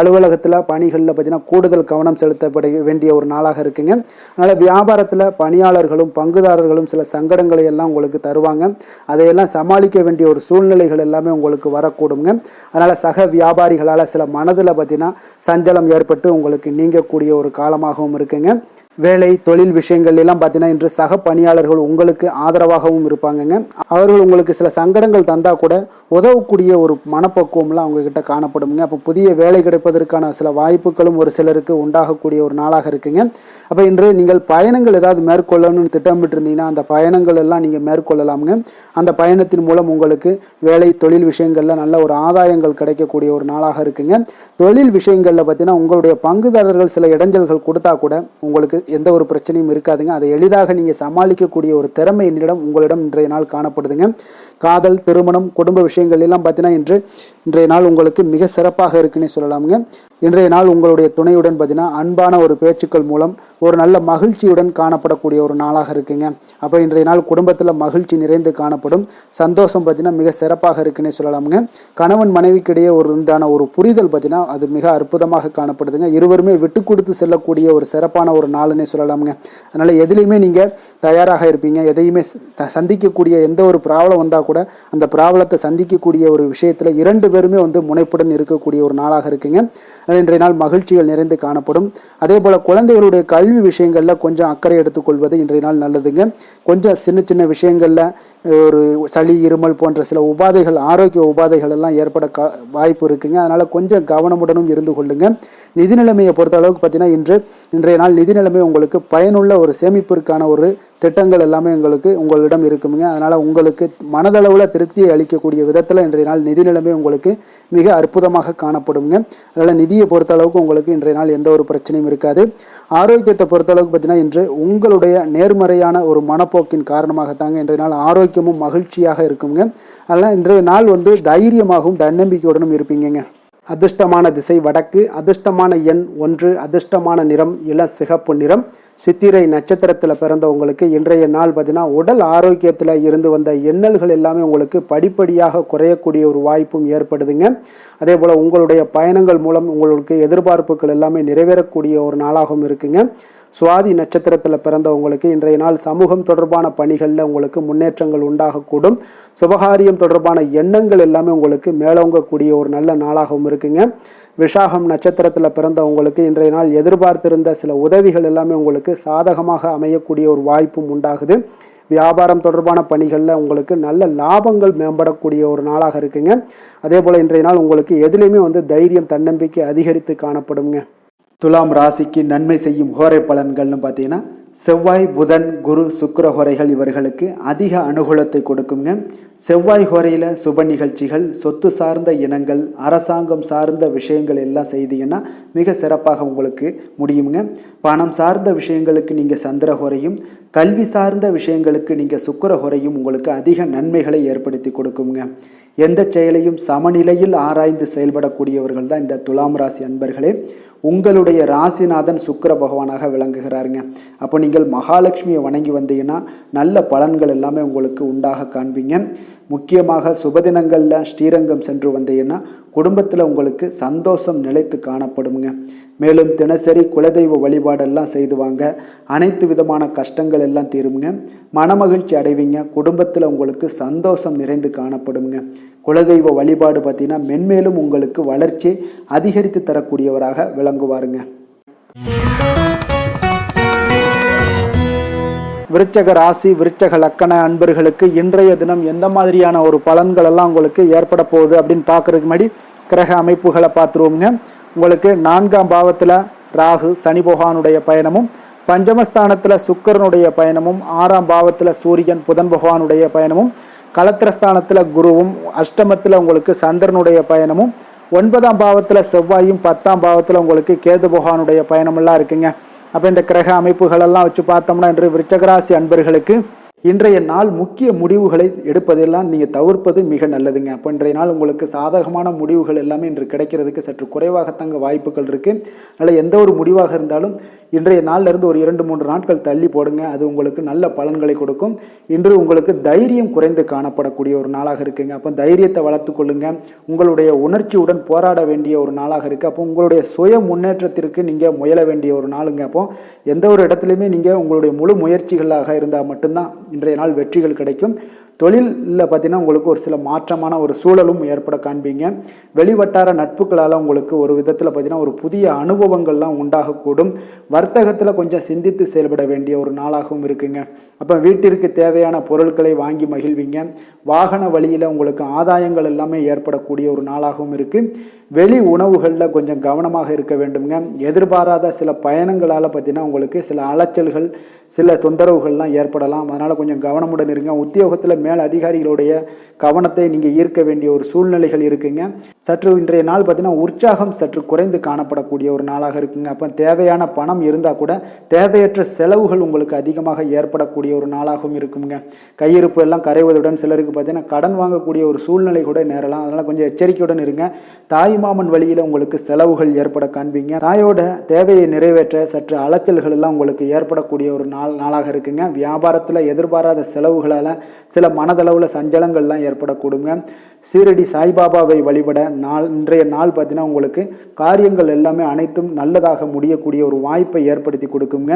அலுவலகத்தில் பணிகளில் பார்த்தீங்கன்னா கூடுதல் கவனம் செலுத்தப்பட வேண்டிய ஒரு நாளாக இருக்குங்க. அதனால வியாபாரத்தில் பணியாளர்களும் பங்குதாரர்களும் சில சங்கடங்களை எல்லாம் உங்களுக்கு தருவாங்க. அதையெல்லாம் சமாளிக்க வேண்டிய ஒரு சூழ்நிலைகள் எல்லாமே உங்களுக்கு வரக்கூடுங்க. அதனால சக வியாபாரிகளால் சில மனதில் பார்த்தீங்கன்னா சஞ்சலம் ஏற்பட்டு உங்களுக்கு நீங்கக்கூடிய ஒரு காலமாகவும் இருக்குங்க. வேலை தொழில் விஷயங்கள் எல்லாம் பார்த்தீங்கன்னா இன்று சக பணியாளர்கள் உங்களுக்கு ஆதரவாகவும் இருப்பாங்கங்க. அவர்கள் உங்களுக்கு சில சங்கடங்கள் தந்தா கூட உதவக்கூடிய ஒரு மனப்பக்குவம்லாம் அவங்க கிட்ட காணப்படுங்க. அப்போ புதிய வேலை கிடைப்பதற்கான சில வாய்ப்புகளும் ஒரு சிலருக்கு உண்டாகக்கூடிய ஒரு நாளாக இருக்குங்க. அப்போ இன்று நீங்கள் பயணங்கள் ஏதாவது மேற்கொள்ளணும்னு திட்டமிட்டு இருந்தீங்கன்னா அந்த பயணங்கள் எல்லாம் நீங்கள் மேற்கொள்ளலாமுங்க. அந்த பயணத்தின் மூலம் உங்களுக்கு வேலை தொழில் விஷயங்கள்ல நல்ல ஒரு ஆதாயங்கள் கிடைக்கக்கூடிய ஒரு நாளாக இருக்குங்க. தொழில் விஷயங்கள்ல பார்த்தீங்கன்னா உங்களுடைய பங்குதாரர்கள் சில இடைஞ்சல்கள் கொடுத்தா கூட உங்களுக்கு எந்த ஒரு பிரச்சனையும் இருக்காதுங்க. அதை எளிதாக நீங்கள் சமாளிக்கக்கூடிய ஒரு திறமை என்னிடம் உங்களிடம் இன்றைய நாள் காணப்படுதுங்க. காதல் திருமணம் குடும்ப விஷயங்கள் எல்லாம் பார்த்தீங்கன்னா இன்றைய நாள் உங்களுக்கு மிக சிறப்பாக இருக்குன்னு சொல்லலாமுங்க. இன்றைய நாள் உங்களுடைய துணையுடன் பார்த்தீங்கன்னா அன்பான ஒரு பேச்சுக்கள் மூலம் ஒரு நல்ல மகிழ்ச்சியுடன் காணப்படக்கூடிய ஒரு நாளாக இருக்குங்க. அப்போ இன்றைய நாள் குடும்பத்தில் மகிழ்ச்சி நிறைந்து காணப்படும். சந்தோஷம் பார்த்தீங்கன்னா மிக சிறப்பாக இருக்குன்னே சொல்லலாமுங்க. கணவன் மனைவிக்கிடையே ஒரு உண்டான ஒரு புரிதல் பார்த்தீங்கன்னா அது மிக அற்புதமாக காணப்படுதுங்க. இருவருமே விட்டு கொடுத்து செல்லக்கூடிய ஒரு சிறப்பான ஒரு நாளுன்னே சொல்லலாமுங்க. அதனால எதுலையுமே நீங்க தயாராக இருப்பீங்க. எதையுமே சந்திக்கக்கூடிய எந்த ஒரு ப்ராப்ளம் வந்தா கூட அந்த ப்ராப்ளத்தை சந்திக்கக்கூடிய ஒரு விஷயத்துல இரண்டு பேருமே முனைப்புடன் இருக்கக்கூடிய ஒரு நாளாக இருக்குங்க. இன்றைய நாள் மகிழ்ச்சிகள் நிறைந்து காணப்படும். அதே போல குழந்தைகளுடைய கல்வி விஷயங்கள்ல கொஞ்சம் அக்கறை எடுத்துக்கொள்வது இன்றைய நாள் நல்லதுங்க. கொஞ்சம் சின்ன சின்ன விஷயங்கள்ல ஒரு சளி இருமல் போன்ற சில உபாதைகள் ஆரோக்கிய உபாதைகள் எல்லாம் ஏற்பட வாய்ப்பு இருக்குங்க. அதனால கொஞ்சம் கவனமுடனும் இருந்து கொள்ளுங்க. நிதி நிலைமையை பொறுத்த அளவுக்கு பார்த்தீங்கன்னா இன்றைய நாள் நிதி நிலைமை உங்களுக்கு பயனுள்ள ஒரு சேமிப்பிற்கான ஒரு திட்டங்கள் எல்லாமே உங்களிடம் இருக்குங்க. அதனால உங்களுக்கு மனதளவில் திருப்தியை அளிக்கக்கூடிய விதத்தில் இன்றைய நாள் நிதி நிலைமை உங்களுக்கு மிக அற்புதமாக காணப்படுங்க. அதனால நிதியை பொறுத்த அளவுக்கு உங்களுக்கு இன்றைய நாள் எந்த ஒரு பிரச்சனையும் இருக்காது. ஆரோக்கியத்தை பொறுத்த அளவுக்கு பார்த்தீங்கன்னா இன்று உங்களுடைய நேர்மறையான ஒரு மனப்போக்கின் காரணமாகத்தாங்க இன்றைய நாள் ஆரோக்கியமும் மகிழ்ச்சியாக இருக்குங்க. அதனால இன்றைய நாள் தைரியமாகவும் தன்னம்பிக்கையுடனும் இருப்பீங்க. அதிர்ஷ்டமான திசை வடக்கு, அதிர்ஷ்டமான எண் 1, அதிர்ஷ்டமான நிறம் இள சிகப்பு நிறம். சித்திரை நட்சத்திரத்தில் பிறந்தவங்களுக்கு இன்றைய நாள் பார்த்தீங்கன்னா உடல் ஆரோக்கியத்தில் இருந்து வந்த எண்ணல்கள் எல்லாமே உங்களுக்கு படிப்படியாக குறையக்கூடிய ஒரு வாய்ப்பும் ஏற்படுதுங்க. அதே போல் உங்களுடைய பயணங்கள் மூலம் உங்களுக்கு எதிர்பார்ப்புகள் எல்லாமே நிறைவேறக்கூடிய ஒரு நாளாகவும் இருக்குங்க. சுவாதி நட்சத்திரத்தில் பிறந்தவங்களுக்கு இன்றைய நாள் சமூகம் தொடர்பான பணிகளில் உங்களுக்கு முன்னேற்றங்கள் உண்டாகக்கூடும். சுபகாரியம் தொடர்பான எண்ணங்கள் எல்லாமே உங்களுக்கு மேலோங்கக்கூடிய ஒரு நல்ல நாளாகவும் இருக்குங்க. விஷாகம் நட்சத்திரத்தில் பிறந்தவங்களுக்கு இன்றைய நாள் எதிர்பார்த்திருந்த சில உதவிகள் எல்லாமே உங்களுக்கு சாதகமாக அமையக்கூடிய ஒரு வாய்ப்பும் உண்டாகுது. வியாபாரம் தொடர்பான பணிகளில் உங்களுக்கு நல்ல லாபங்கள் மேம்படக்கூடிய ஒரு நாளாக இருக்குங்க. அதே போல் இன்றைய நாள் உங்களுக்கு எதுலேயுமே தைரியம் தன்னம்பிக்கை அதிகரித்து காணப்படுங்க. துலாம் ராசிக்கு நன்மை செய்யும் ஹோரை பலன்கள்னு பார்த்தீங்கன்னா செவ்வாய் புதன் குரு சுக்கிர ஹோரைகள் இவர்களுக்கு அதிக அனுகூலத்தை கொடுக்குங்க. செவ்வாய் ஹோரையில் சுப நிகழ்ச்சிகள் சொத்து சார்ந்த இனங்கள் அரசாங்கம் சார்ந்த விஷயங்கள் எல்லாம் செய்தீங்கன்னா மிக சிறப்பாக உங்களுக்கு முடியுங்க. பணம் சார்ந்த விஷயங்களுக்கு நீங்கள் சந்திர ஹோரையும் கல்வி சார்ந்த விஷயங்களுக்கு நீங்கள் சுக்கிர ஹோரையும் உங்களுக்கு அதிக நன்மைகளை ஏற்படுத்தி கொடுக்குங்க. எந்த செயலையும் சமநிலையில் ஆராய்ந்து செயல்படக்கூடியவர்கள் தான் இந்த துலாம் ராசி அன்பர்களே. உங்களுடைய ராசிநாதன் சுக்கிர பகவானாக விளங்குகிறாருங்க. அப்போ நீங்கள் மகாலட்சுமியை வணங்கி வந்தீங்கன்னா நல்ல பலன்கள் எல்லாமே உங்களுக்கு உண்டாக காண்பீங்க. முக்கியமாக சுபதினங்களில் ஸ்ரீரங்கம் சென்று வந்தீங்கன்னா குடும்பத்தில் உங்களுக்கு சந்தோஷம் நிலைத்து காணப்படுங்க. மேலும் தினசரி குலதெய்வ வழிபாடெல்லாம் செய்து வாங்க. அனைத்து விதமான கஷ்டங்கள் எல்லாம் தீருங்க. மனமகிழ்ச்சி அடைவீங்க. குடும்பத்தில் உங்களுக்கு சந்தோஷம் நிறைந்து காணப்படுங்க. குலதெய்வ வழிபாடு பார்த்தீங்கன்னா மென்மேலும் உங்களுக்கு வளர்ச்சி அதிகரித்து தரக்கூடியவராக விளங்குவாருங்க. விருச்சக ராசி விருச்சக லக்கண அன்பர்களுக்கு இன்றைய தினம் எந்த மாதிரியான ஒரு பலன்கள் எல்லாம் உங்களுக்கு ஏற்பட போகுது அப்படின்னு பார்க்கறதுக்கு முன்னாடி கிரக அமைப்புகளை பார்த்துருவோங்க. உங்களுக்கு 4ஆம் பாவத்தில் ராகு சனி பகவானுடைய பயணமும், பஞ்சமஸ்தானத்தில் சுக்கிரனுடைய பயணமும், 6ஆம் பாவத்தில் சூரியன் புதன் பகவானுடைய பயணமும், களத்திரஸ்தானத்தில் குருவும், அஷ்டமத்தில் உங்களுக்கு சந்திரனுடைய பயணமும், 9ஆம் பாவத்தில் செவ்வாயும், 10ஆம் பாவத்தில் உங்களுக்கு கேது பகவானுடைய பயணமெல்லாம் இருக்குங்க. அப்போ இந்த கிரக அமைப்புகளெல்லாம் வச்சு பார்த்தோம்னா இன்று விருச்சகராசி அன்பர்களுக்கு இன்றைய நாள் முக்கிய முடிவுகளை எடுப்பதெல்லாம் நீங்கள் தவிர்ப்பது மிக நல்லதுங்க. அப்போ இன்றைய நாள் உங்களுக்கு சாதகமான முடிவுகள் எல்லாமே இன்று கிடைக்கிறதுக்கு சற்று குறைவாகத்தாங்க வாய்ப்புகள் இருக்குது. அதனால் எந்த ஒரு முடிவாக இருந்தாலும் இன்றைய நாளிலிருந்து ஒரு 2-3 நாட்கள் தள்ளி போடுங்க. அது உங்களுக்கு நல்ல பலன்களை கொடுக்கும். இன்று உங்களுக்கு தைரியம் குறைந்து காணப்படக்கூடிய ஒரு நாளாக இருக்குங்க. அப்போ தைரியத்தை வளர்த்து கொள்ளுங்க. உங்களுடைய உணர்ச்சியுடன் போராட வேண்டிய ஒரு நாளாக இருக்குது. அப்போ உங்களுடைய சுய முன்னேற்றத்திற்கு நீங்கள் முயல வேண்டிய ஒரு நாளுங்க. அப்போ எந்த ஒரு இடத்துலையுமே நீங்கள் உங்களுடைய முழு முயற்சிகளாக இருந்தால் மட்டும்தான் இன்றைய நாள் வெற்றிகள் கிடைக்கும். தொழிலில் பார்த்தீங்கன்னா உங்களுக்கு ஒரு சில மாற்றமான ஒரு சூழலும் ஏற்பட காண்பீங்க. வெளிவட்டார நட்புகளால் உங்களுக்கு ஒரு விதத்தில் பார்த்தீங்கன்னா ஒரு புதிய அனுபவங்கள்லாம் உண்டாகக்கூடும். வர்த்தகத்தில் கொஞ்சம் சிந்தித்து செயல்பட வேண்டிய ஒரு நாளாகவும் இருக்குங்க. அப்போ வீட்டிற்கு தேவையான பொருட்களை வாங்கி மகிழ்வீங்க. வாகன வழியில் உங்களுக்கு ஆதாயங்கள் எல்லாமே ஏற்படக்கூடிய ஒரு நாளாகவும் இருக்குது. வெளி உணவுகளில் கொஞ்சம் கவனமாக இருக்க வேண்டுங்க. எதிர்பாராத சில பயணங்களால் பார்த்தீங்கன்னா உங்களுக்கு சில அலைச்சல்கள், சில தொந்தரவுகள்லாம் ஏற்படலாம். அதனால் கொஞ்சம் கவனமுடன் இருங்க. உத்தியோகத்தில் மேல் அதிகாரிகளுடைய கவனத்தை நீங்கள் ஈர்க்க வேண்டிய ஒரு சூழ்நிலைகள் இருக்குங்க. சற்று இன்றைய நாள் பார்த்தீங்கன்னா உற்சாகம் சற்று குறைந்து காணப்படக்கூடிய ஒரு நாளாக இருக்குங்க. அப்போ தேவையான பணம் இருந்தால் கூட தேவையற்ற செலவுகள் உங்களுக்கு அதிகமாக ஏற்படக்கூடிய ஒரு நாளாகவும் இருக்குங்க. கையிருப்பு எல்லாம் கரைவதுடன் சிலருக்கு பார்த்தீங்கன்னா கடன் வாங்கக்கூடிய ஒரு சூழ்நிலை கூட நேரலாம். அதனால் கொஞ்சம் எச்சரிக்கையுடன் இருங்க. தாய்மாமன் வழியில் உங்களுக்கு செலவுகள் ஏற்பட காண்பீங்க. தாயோட தேவையை நிறைவேற்ற சற்று அலைச்சல்கள் எல்லாம் உங்களுக்கு ஏற்படக்கூடிய ஒரு நாளாக இருக்குங்க. வியாபாரத்தில் எதிர்பாராத செலவுகளால் சில மனதளவில் சஞ்சலங்கள்லாம் ஏற்படக்கூடுங்க. சீரடி சாய்பாபாவை வழிபட இன்றைய நாள் பார்த்தீங்கன்னா உங்களுக்கு காரியங்கள் எல்லாமே அனைத்தும் நல்லதாக முடியக்கூடிய ஒரு வாய்ப்பை ஏற்படுத்தி கொடுக்குங்க.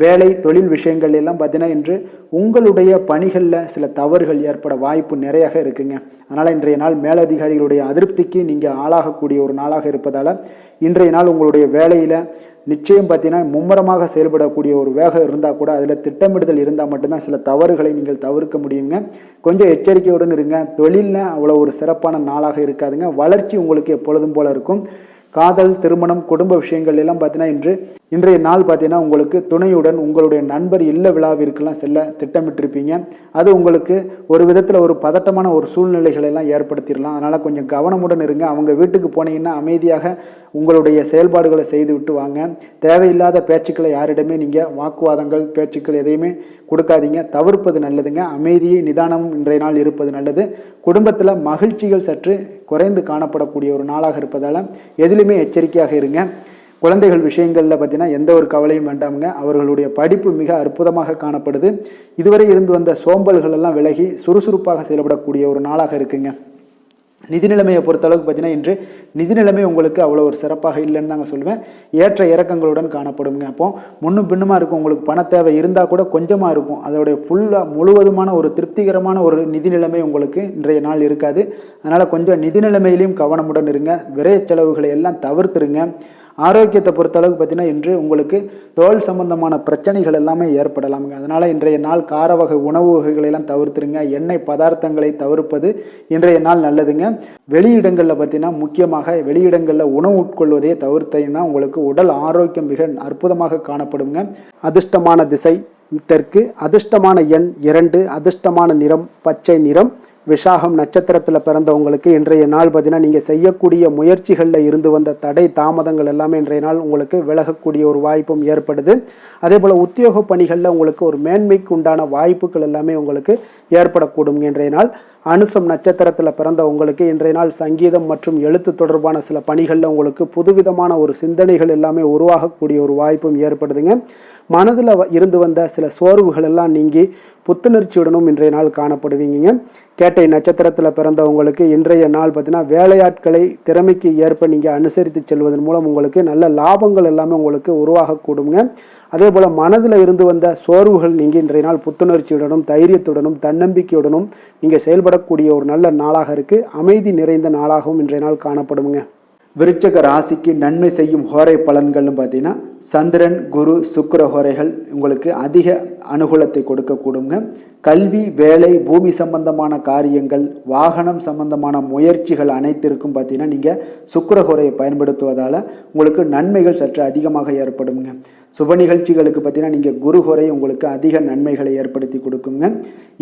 வேலை தொழில் விஷயங்கள் எல்லாம் பார்த்தீங்கன்னா இன்று உங்களுடைய பணிகளில் சில தவறுகள் ஏற்பட வாய்ப்பு நிறையாக இருக்குங்க. அதனால் இன்றைய நாள் மேலதிகாரிகளுடைய அதிருப்திக்கு நீங்கள் ஆளாகக்கூடிய ஒரு நாளாக இருப்பதால் இன்றைய நாள் உங்களுடைய வேலையில் நிச்சயம் பார்த்தீங்கன்னா மும்முரமாக செயல்படக்கூடிய ஒரு வேகம் இருந்தால் கூட அதில் திட்டமிடுதல் இருந்தால் மட்டும்தான் சில தவறுகளை நீங்கள் தவிர்க்க முடியுங்க. கொஞ்சம் எச்சரிக்கையுடன் இருங்க. தொழிலில் அவ்வளோ ஒரு சிறப்பான நாளாக இருக்காதுங்க. வளர்ச்சி உங்களுக்கு எப்பொழுதும் போல இருக்கும். காதல், திருமணம், குடும்ப விஷயங்கள் எல்லாம் பார்த்தீங்கன்னா இன்றைய நாள் பார்த்தீங்கன்னா உங்களுக்கு துணையுடன் உங்களுடைய நண்பர் இல்ல விழாவிற்கெல்லாம் செல்ல திட்டமிட்டிருப்பீங்க. அது உங்களுக்கு ஒரு விதத்தில் ஒரு பதட்டமான ஒரு சூழ்நிலைகளை எல்லாம் ஏற்படுத்திடலாம். அதனால் கொஞ்சம் கவனமுடன் இருங்க. அவங்க வீட்டுக்கு போனீங்கன்னா அமைதியாக உங்களுடைய செயல்பாடுகளை செய்து விட்டு வாங்க. தேவையில்லாத பேச்சுக்களை யாரிடமே நீங்கள் வாக்குவாதங்கள் பேச்சுக்கள் எதையுமே கொடுக்காதீங்க. தவிர்ப்பது நல்லதுங்க. அமைதியை நிதானமும் இன்றைய நாள் இருப்பது நல்லது. குடும்பத்தில் மகிழ்ச்சிகள் சற்று குறைந்து காணப்படக்கூடிய ஒரு நாளாக இருப்பதால் எதிலுமே எச்சரிக்கையாக இருங்க. குழந்தைகள் விஷயங்களில் பார்த்தீங்கன்னா எந்த ஒரு கவலையும் வேண்டாமுங்க. அவர்களுடைய படிப்பு மிக அற்புதமாக காணப்படுது. இதுவரை இருந்து வந்த சோம்பல்கள் எல்லாம் விலகி சுறுசுறுப்பாக செயல்படக்கூடிய ஒரு நாளாக இருக்குங்க. நிதி நிலைமையை பொறுத்தளவுக்கு பார்த்தீங்கன்னா இன்று நிதி நிலைமை உங்களுக்கு அவ்வளோ ஒரு சிறப்பாக இல்லைன்னு தாங்க சொல்லுவேன். ஏற்ற இறக்கங்களுடன் காணப்படுங்க. அப்போ முன்னும் பின்னுமா இருக்கும். உங்களுக்கு பண தேவை இருந்தால் கூட கொஞ்சமாக இருக்கும். அதோடைய முழுவதுமான ஒரு திருப்திகரமான ஒரு நிதி நிலைமை உங்களுக்கு இன்றைய நாள் இருக்காது. அதனால் கொஞ்சம் நிதி நிலைமையிலையும் கவனமுடன் இருங்க. விரைய செலவுகளை எல்லாம் தவிர்த்துருங்க. ஆரோக்கியத்தை பொறுத்தளவுக்கு பார்த்தீங்கன்னா இன்று உங்களுக்கு தோல் சம்பந்தமான பிரச்சனைகள் எல்லாமே ஏற்படலாமுங்க. அதனால் இன்றைய நாள் கார வகை உணவு வகைகளெல்லாம் தவிர்த்துருங்க. எண்ணெய் பதார்த்தங்களை தவிர்ப்பது இன்றைய நாள் நல்லதுங்க. வெளியிடங்களில் பார்த்தீங்கன்னா முக்கியமாக வெளியிடங்களில் உணவு உட்கொள்வதையே தவிர்த்தீங்கன்னா உங்களுக்கு உடல் ஆரோக்கியம் மிக அற்புதமாக காணப்படுங்க. அதிர்ஷ்டமான திசை தெற்கு, அதிர்ஷ்டமான எண் 2, அதிர்ஷ்டமான நிறம் பச்சை நிறம். விசாகம் நட்சத்திரத்தில் பிறந்தவங்களுக்கு இன்றைய நாள் பார்த்தீங்கன்னா நீங்கள் செய்யக்கூடிய முயற்சிகளில் இருந்து வந்த தடை தாமதங்கள் எல்லாமே இன்றைய நாள் உங்களுக்கு விலகக்கூடிய ஒரு வாய்ப்பும் ஏற்படுது. அதே போல் உத்தியோக பணிகளில் உங்களுக்கு ஒரு மேன்மைக்கு உண்டான வாய்ப்புகள் எல்லாமே உங்களுக்கு ஏற்படக்கூடும். இன்றைய நாள் அனுசம் நட்சத்திரத்தில் பிறந்த உங்களுக்கு இன்றைய நாள் சங்கீதம் மற்றும் எழுத்து தொடர்பான சில பணிகளில் உங்களுக்கு புதுவிதமான ஒரு சிந்தனைகள் எல்லாமே உருவாகக்கூடிய ஒரு வாய்ப்பும் ஏற்படுதுங்க. மனதில் இருந்து வந்த சில சோர்வுகள் எல்லாம் நீங்கி புத்துணர்ச்சியுடனும் இன்றைய நாள் காணப்படுவீங்க. கேட்டை நட்சத்திரத்தில் பிறந்தவங்களுக்கு இன்றைய நாள் பார்த்தீங்கன்னா வேலையாட்களை திறமைக்கு ஏற்ப நீங்கள் அனுசரித்து செல்வதன் மூலம் உங்களுக்கு நல்ல லாபங்கள் எல்லாமே உங்களுக்கு உருவாகக்கூடுங்க. அதே போல் மனதில் இருந்து வந்த சோர்வுகள் நீங்கள் இன்றைய நாள் புத்துணர்ச்சியுடனும் தைரியத்துடனும் தன்னம்பிக்கையுடனும் நீங்கள் செயல்படக்கூடிய ஒரு நல்ல நாளாக இருக்குது. அமைதி நிறைந்த நாளாகவும் இன்றைய நாள் காணப்படுங்க. விருச்சக ராசிக்கு நன்மை செய்யும் ஹோரை பலன்கள்னு பார்த்தீங்கன்னா சந்திரன், குரு, சுக்கிர ஹோரைகள் உங்களுக்கு அதிக அனுகூலத்தை கொடுக்கக்கூடுங்க. கல்வி, வேலை, பூமி சம்பந்தமான காரியங்கள், வாகனம் சம்பந்தமான முயற்சிகள் அனைத்திற்கும் பார்த்தீங்கன்னா நீங்கள் சுக்கிர ஹோரையை பயன்படுத்துவதால் உங்களுக்கு நன்மைகள் சற்று அதிகமாக ஏற்படுங்க. சுப நிகழ்ச்சிகளுக்கு பார்த்தீங்கன்னா நீங்கள் குரு ஹோரை உங்களுக்கு அதிக நன்மைகளை ஏற்படுத்தி கொடுக்குங்க.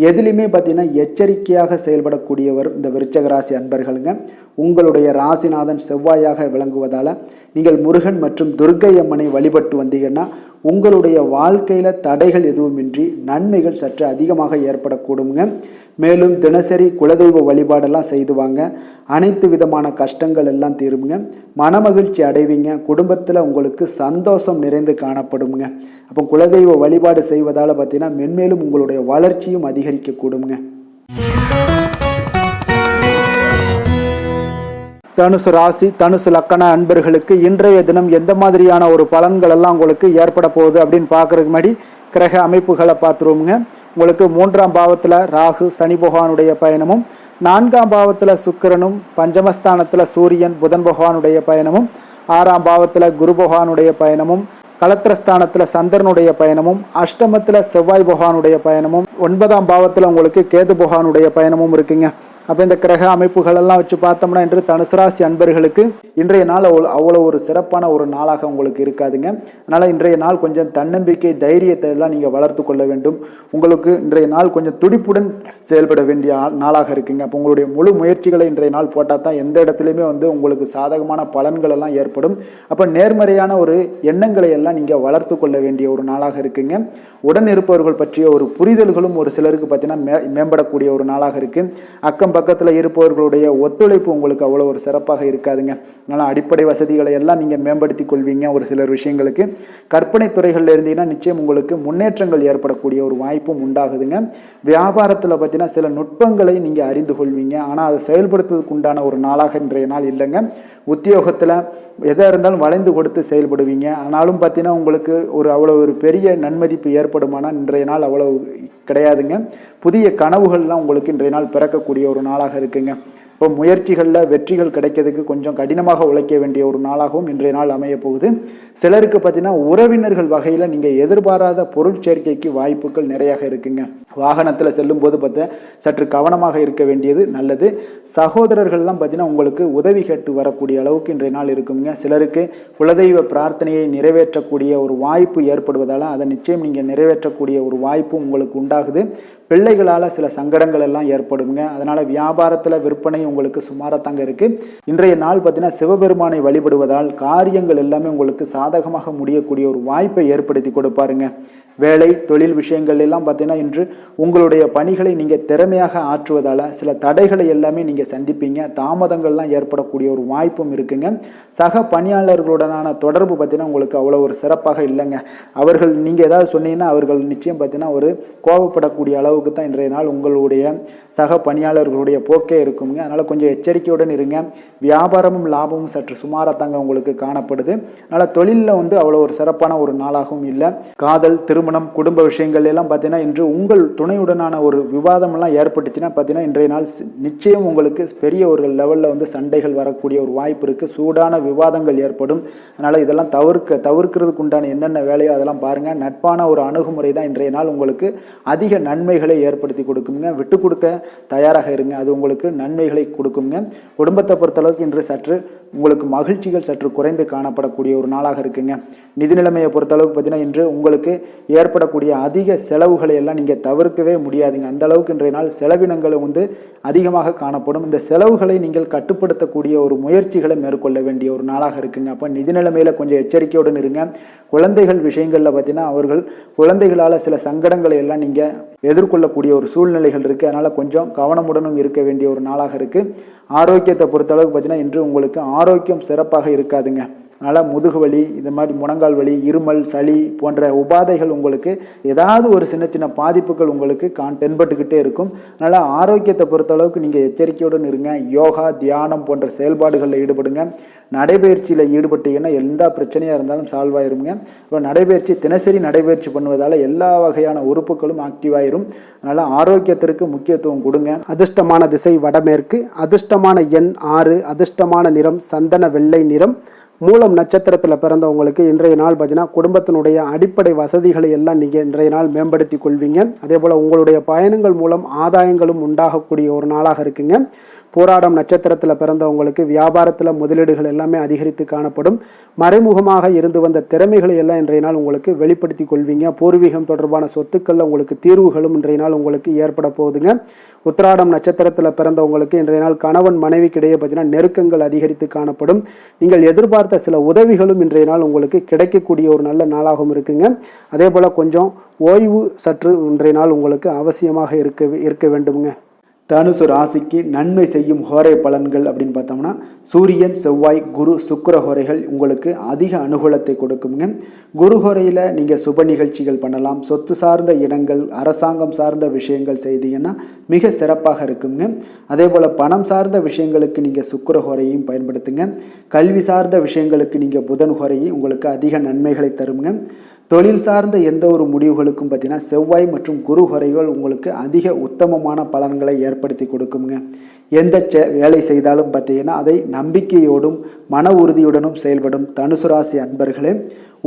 எதுலையுமே பார்த்தீங்கன்னா எச்சரிக்கையாக செயல்படக்கூடியவர் இந்த விருச்சக ராசி அன்பர்களுங்க. உங்களுடைய ராசிநாதன் செவ்வாயாக விளங்குவதால் நீங்கள் முருகன் மற்றும் துர்க்கை அம்மனை வழிபட்டு வந்தீங்கன்னா உங்களுடைய வாழ்க்கையில் தடைகள் எதுவுமின்றி நன்மைகள் சற்று அதிகமாக ஏற்படக்கூடுங்க. மேலும் தினசரி குலதெய்வ வழிபாடெல்லாம் செய்து வாங்க, அனைத்து விதமான கஷ்டங்கள் எல்லாம் தீருமுங்க, மனமகிழ்ச்சி அடைவீங்க, குடும்பத்தில் உங்களுக்கு சந்தோஷம் நிறைந்து காணப்படுங்க. அப்போ குலதெய்வ வழிபாடு செய்வதால் பார்த்தீங்கன்னா மென்மேலும் உங்களுடைய வளர்ச்சியும் அதிகரிக்கக்கூடுங்க. தனுசு ராசி தனுசு லக்கண அன்பர்களுக்கு இன்றைய தினம் எந்த மாதிரியான ஒரு பலன்கள் எல்லாம் உங்களுக்கு ஏற்பட போகுது அப்படின்னு பார்க்கறதுக்கு முன்னாடி கிரக அமைப்புகளை பார்த்துருவோமுங்க. உங்களுக்கு 3ஆம் பாவத்தில் ராகு சனி பகவானுடைய பயணமும், 4ஆம் பாவத்தில் சுக்கிரனும், பஞ்சமஸ்தானத்தில் சூரியன் புதன் பகவானுடைய பயணமும், 6ஆம் பாவத்தில் குரு பகவானுடைய பயணமும், களத்திரஸ்தானத்தில் சந்திரனுடைய பயணமும், அஷ்டமத்தில் செவ்வாய் பகவானுடைய பயணமும், 9ஆம் பாவத்தில் உங்களுக்கு கேது பகவானுடைய பயணமும் இருக்குங்க. அப்போ இந்த கிரக அமைப்புகள் எல்லாம் வச்சு பார்த்தோம்னா இன்று தனுசு ராசி அன்பர்களுக்கு இன்றைய நாள் அவ்வளோ ஒரு சிறப்பான ஒரு நாளாக உங்களுக்கு இருக்காதுங்க. அதனால் இன்றைய நாள் கொஞ்சம் தன்னம்பிக்கை தைரியத்தை எல்லாம் நீங்கள் வளர்த்து கொள்ள வேண்டும். உங்களுக்கு இன்றைய நாள் கொஞ்சம் துடிப்புடன் செயல்பட வேண்டிய நாளாக இருக்குங்க. அப்போ உங்களுடைய முழு முயற்சிகளை இன்றைய நாள் போட்டால் தான் எந்த இடத்துலையுமே உங்களுக்கு சாதகமான பலன்கள் எல்லாம் ஏற்படும். அப்போ நேர்மறையான ஒரு எண்ணங்களை எல்லாம் நீங்கள் வளர்த்து கொள்ள வேண்டிய ஒரு நாளாக இருக்குங்க. உடன் இருப்பவர்கள் பற்றிய ஒரு புரிதல்களும் ஒரு சிலருக்கு பார்த்தீங்கன்னா மேம்படக்கூடிய ஒரு நாளாக இருக்கு. அக்கம் பக்கத்தில் இருப்பவர்களுடைய ஒத்துழைப்பு உங்களுக்கு அவ்வளோ ஒரு சிறப்பாக இருக்காதுங்க. அதனால் அடிப்படை வசதிகளை எல்லாம் நீங்கள் மேம்படுத்தி கொள்வீங்க. ஒரு சிலர் விஷயங்களுக்கு கற்பனை துறைகளில் இருந்தீங்கன்னா நிச்சயம் உங்களுக்கு முன்னேற்றங்கள் ஏற்படக்கூடிய ஒரு வாய்ப்பும் உண்டாகுதுங்க. வியாபாரத்தில் பார்த்தீங்கன்னா சில நுட்பங்களை நீங்கள் அறிந்து கொள்வீங்க. ஆனால் அதை செயல்படுத்துவதற்கு உண்டான ஒரு நாளாக இன்றைய நாள் இல்லைங்க. உத்தியோகத்தில் எதாக இருந்தாலும் வளைந்து கொடுத்து செயல்படுவீங்க. ஆனாலும் பார்த்தீங்கன்னா உங்களுக்கு அவ்வளோ ஒரு பெரிய நன்மதிப்பு ஏற்படுமானால் இன்றைய நாள் அவ்வளோ கிடையாதுங்க. புதிய கனவுகள்லாம் உங்களுக்கு இன்றைய நாள் பிறக்கக்கூடிய ஒரு நாளாக இருக்குங்க. இப்போ முயற்சிகளில் வெற்றிகள் கிடைக்கிறதுக்கு கொஞ்சம் கடினமாக உழைக்க வேண்டிய ஒரு நாளாகவும் இன்றைய நாள் அமைய போகுது. சிலருக்கு பார்த்தீங்கன்னா உறவினர்கள் வகையில் நீங்கள் எதிர்பாராத பொருட்சேர்க்கைக்கு வாய்ப்புகள் நிறையாக இருக்குங்க. வாகனத்தில் செல்லும் போது பார்த்தா சற்று கவனமாக இருக்க வேண்டியது நல்லது. சகோதரர்கள்லாம் பார்த்தீங்கன்னா உங்களுக்கு உதவி கேட்டு வரக்கூடிய அளவுக்கு இன்றைய நாள் இருக்குங்க. சிலருக்கு குலதெய்வ பிரார்த்தனையை நிறைவேற்றக்கூடிய ஒரு வாய்ப்பு ஏற்படுவதால் அதை நிச்சயம் நீங்கள் நிறைவேற்றக்கூடிய ஒரு வாய்ப்பும் உங்களுக்கு உண்டாகுது. பிள்ளைகளால் சில சங்கடங்கள் எல்லாம் ஏற்படுங்க. அதனால் வியாபாரத்தில் விற்பனை உங்களுக்கு சுமாரத்தாங்க இருக்குது. இன்றைய நாள் பார்த்தீங்கன்னா சிவபெருமானை வழிபடுவதால் காரியங்கள் எல்லாமே உங்களுக்கு சாதகமாக முடியக்கூடிய ஒரு வாய்ப்பை ஏற்படுத்தி கொடுப்பாருங்க. வேலை தொழில் விஷயங்கள் எல்லாம் பார்த்தீங்கன்னா இன்று உங்களுடைய பணிகளை நீங்கள் திறமையாக ஆற்றுவதால் சில தடைகளை எல்லாமே நீங்கள் சந்திப்பீங்க. தாமதங்கள்லாம் ஏற்படக்கூடிய ஒரு வாய்ப்பும் இருக்குங்க. சக பணியாளர்களுடனான தொடர்பு பார்த்தீங்கன்னா உங்களுக்கு அவ்வளோ ஒரு சிறப்பாக இல்லைங்க. அவர்கள் நீங்கள் ஏதாவது சொன்னீங்கன்னா அவர்கள் நிச்சயம் பார்த்தீங்கன்னா ஒரு கோபப்படக்கூடிய அளவுக்கு தான் இன்றைய நாள் உங்களுடைய சக பணியாளர்களுடைய போக்கே இருக்குங்க. அதனால் கொஞ்சம் எச்சரிக்கையுடன் இருங்க. வியாபாரமும் லாபமும் சற்று சுமாரத்தாங்க உங்களுக்கு காணப்படுது. அதனால் தொழிலில் அவ்வளோ ஒரு சிறப்பான ஒரு நாளாகவும் இல்லை. காதல் திருமணம் குடும்ப விஷயங்கள் எல்லாம் பார்த்தீங்கன்னா இன்று உங்கள் துணையுடனான ஒரு விவாதமெல்லாம் ஏற்பட்டுச்சுன்னா பார்த்தீங்கன்னா இன்றைய நாள் நிச்சயம் உங்களுக்கு பெரிய ஒரு லெவலில் சண்டைகள் வரக்கூடிய ஒரு வாய்ப்பு இருக்குது. சூடான விவாதங்கள் ஏற்படும். அதனால் இதெல்லாம் தவிர்க்கிறதுக்கு உண்டான என்னென்ன வேலையோ அதெல்லாம் பாருங்கள். நட்பான ஒரு அணுகுமுறை தான் இன்றைய நாள் உங்களுக்கு அதிக நன்மைகளை ஏற்படுத்தி கொடுக்குங்க. விட்டு கொடுக்க தயாராக இருங்க. அது உங்களுக்கு நன்மைகளை கொடுக்குங்க. குடும்பத்தை பொறுத்தளவுக்கு இன்று சற்று உங்களுக்கு மகிழ்ச்சிகள் சற்று குறைந்து காணப்படக்கூடிய ஒரு நாளாக இருக்குங்க. நிதி நிலைமையை பொறுத்தளவுக்கு பார்த்தீங்கன்னா இன்று உங்களுக்கு ஏற்படக்கூடிய அதிக செலவுகளை எல்லாம் நீங்கள் தவிர்க்கவே முடியாதுங்க. அந்த அளவுக்கு இன்றைய நாள் செலவினங்களை அதிகமாக காணப்படும். இந்த செலவுகளை நீங்கள் கட்டுப்படுத்தக்கூடிய ஒரு முயற்சிகளை மேற்கொள்ள வேண்டிய ஒரு நாளாக இருக்குங்க. அப்போ நிதி நிலைமையில் கொஞ்சம் எச்சரிக்கையுடன் இருங்க. குழந்தைகள் விஷயங்களில் பார்த்தீங்கன்னா அவர்கள் குழந்தைகளால் சில சங்கடங்களை எல்லாம் நீங்கள் எதிர்கொள்ளக்கூடிய ஒரு சூழ்நிலைகள் இருக்குது. அதனால் கொஞ்சம் கவனமுடனும் இருக்க வேண்டிய ஒரு நாளாக இருக்குது. ஆரோக்கியத்தை பொறுத்தளவுக்கு பார்த்தீங்கன்னா இன்று உங்களுக்கு ஆரோக்கியம் சிறப்பாக இருக்காதுங்க. அதனால் முதுகு வலி, இந்த மாதிரி முழங்கால் வலி, இருமல், சளி போன்ற உபாதைகள் உங்களுக்கு ஏதாவது ஒரு சின்ன சின்ன பாதிப்புகள் உங்களுக்கு தென்பட்டுக்கிட்டே இருக்கும். அதனால் ஆரோக்கியத்தை பொறுத்தளவுக்கு நீங்கள் எச்சரிக்கையுடன் இருங்க. யோகா தியானம் போன்ற செயல்பாடுகளில் ஈடுபடுங்க. நடைபயிற்சியில் ஈடுபட்டீங்கன்னா எந்த பிரச்சனையாக இருந்தாலும் சால்வ் ஆயிருங்க. இப்போ நடைபயிற்சி தினசரி நடைபயிற்சி பண்ணுவதால் எல்லா வகையான உறுப்புகளும் ஆக்டிவாயிரும். அதனால் ஆரோக்கியத்திற்கு முக்கியத்துவம் கொடுங்க. அதிர்ஷ்டமான திசை வடமேற்கு, அதிர்ஷ்டமான எண் 6, அதிர்ஷ்டமான நிறம் சந்தன வெள்ளை நிறம், மூலம் நட்சத்திரத்தில் பிறந்தவங்களுக்கு இன்றைய நாள் பார்த்தீங்கன்னா குடும்பத்தினுடைய அடிப்படை வசதிகளை எல்லாம் நீங்கள் இன்றைய நாள் மேம்படுத்தி கொள்வீங்க. அதே போல் உங்களுடைய பயணங்கள் மூலம் ஆதாயங்களும் உண்டாகக்கூடிய ஒரு நாளாக இருக்குங்க. போராடம் நட்சத்திரத்தில் பிறந்தவங்களுக்கு வியாபாரத்தில் முதலீடுகள் எல்லாமே அதிகரித்து காணப்படும். மறைமுகமாக இருந்து வந்த திறமைகளை எல்லாம் இன்றைய நாள் உங்களுக்கு வெளிப்படுத்தி கொள்வீங்க. பூர்வீகம் தொடர்பான சொத்துக்களில் உங்களுக்கு தீர்வுகளும் இன்றைய நாள் உங்களுக்கு ஏற்பட போகுதுங்க. உத்திராடம் நட்சத்திரத்தில் பிறந்தவங்களுக்கு இன்றைய நாள் கணவன் மனைவிக்கிடையே பார்த்தீங்கன்னா நெருக்கங்கள் அதிகரித்து காணப்படும். நீங்கள் எதிர்பார்த்த சில உதவிகளும் இன்றைய நாள் உங்களுக்கு கிடைக்கக்கூடிய ஒரு நல்ல நாளாகவும் இருக்குங்க. அதே போல் கொஞ்சம் ஓய்வு சற்று இன்றைய நாள் உங்களுக்கு அவசியமாக இருக்க வேண்டுங்க. தனுசு ராசிக்கு நன்மை செய்யும் ஹோரை பலன்கள் அப்படின்னு பார்த்தோம்னா சூரியன், செவ்வாய், குரு, சுக்கிர ஹோரைகள் உங்களுக்கு அதிக அனுகூலத்தை கொடுக்குங்க. குரு ஹோரையில் நீங்கள் சுப நிகழ்ச்சிகள் பண்ணலாம். சொத்து சார்ந்த இடங்கள், அரசாங்கம் சார்ந்த விஷயங்கள் செய்தீங்கன்னா மிக சிறப்பாக இருக்குங்க. அதே போல் பணம் சார்ந்த விஷயங்களுக்கு நீங்கள் சுக்கிர ஹோரையும் பயன்படுத்துங்க. கல்வி சார்ந்த விஷயங்களுக்கு நீங்கள் புதன் ஹோரையும் உங்களுக்கு அதிக நன்மைகளை தருங்க. தொழில் சார்ந்த எந்த ஒரு முடிவுகளுக்கும் பார்த்தீங்கன்னா செவ்வாய் மற்றும் குரு ஹோரைகள் உங்களுக்கு அதிக உத்தமமான பலன்களை ஏற்படுத்தி கொடுக்குங்க. எந்த வேலை செய்தாலும் பார்த்தீங்கன்னா அதை நம்பிக்கையோடும் மன உறுதியுடனும் செயல்படும் தனுசு ராசி அன்பர்களே,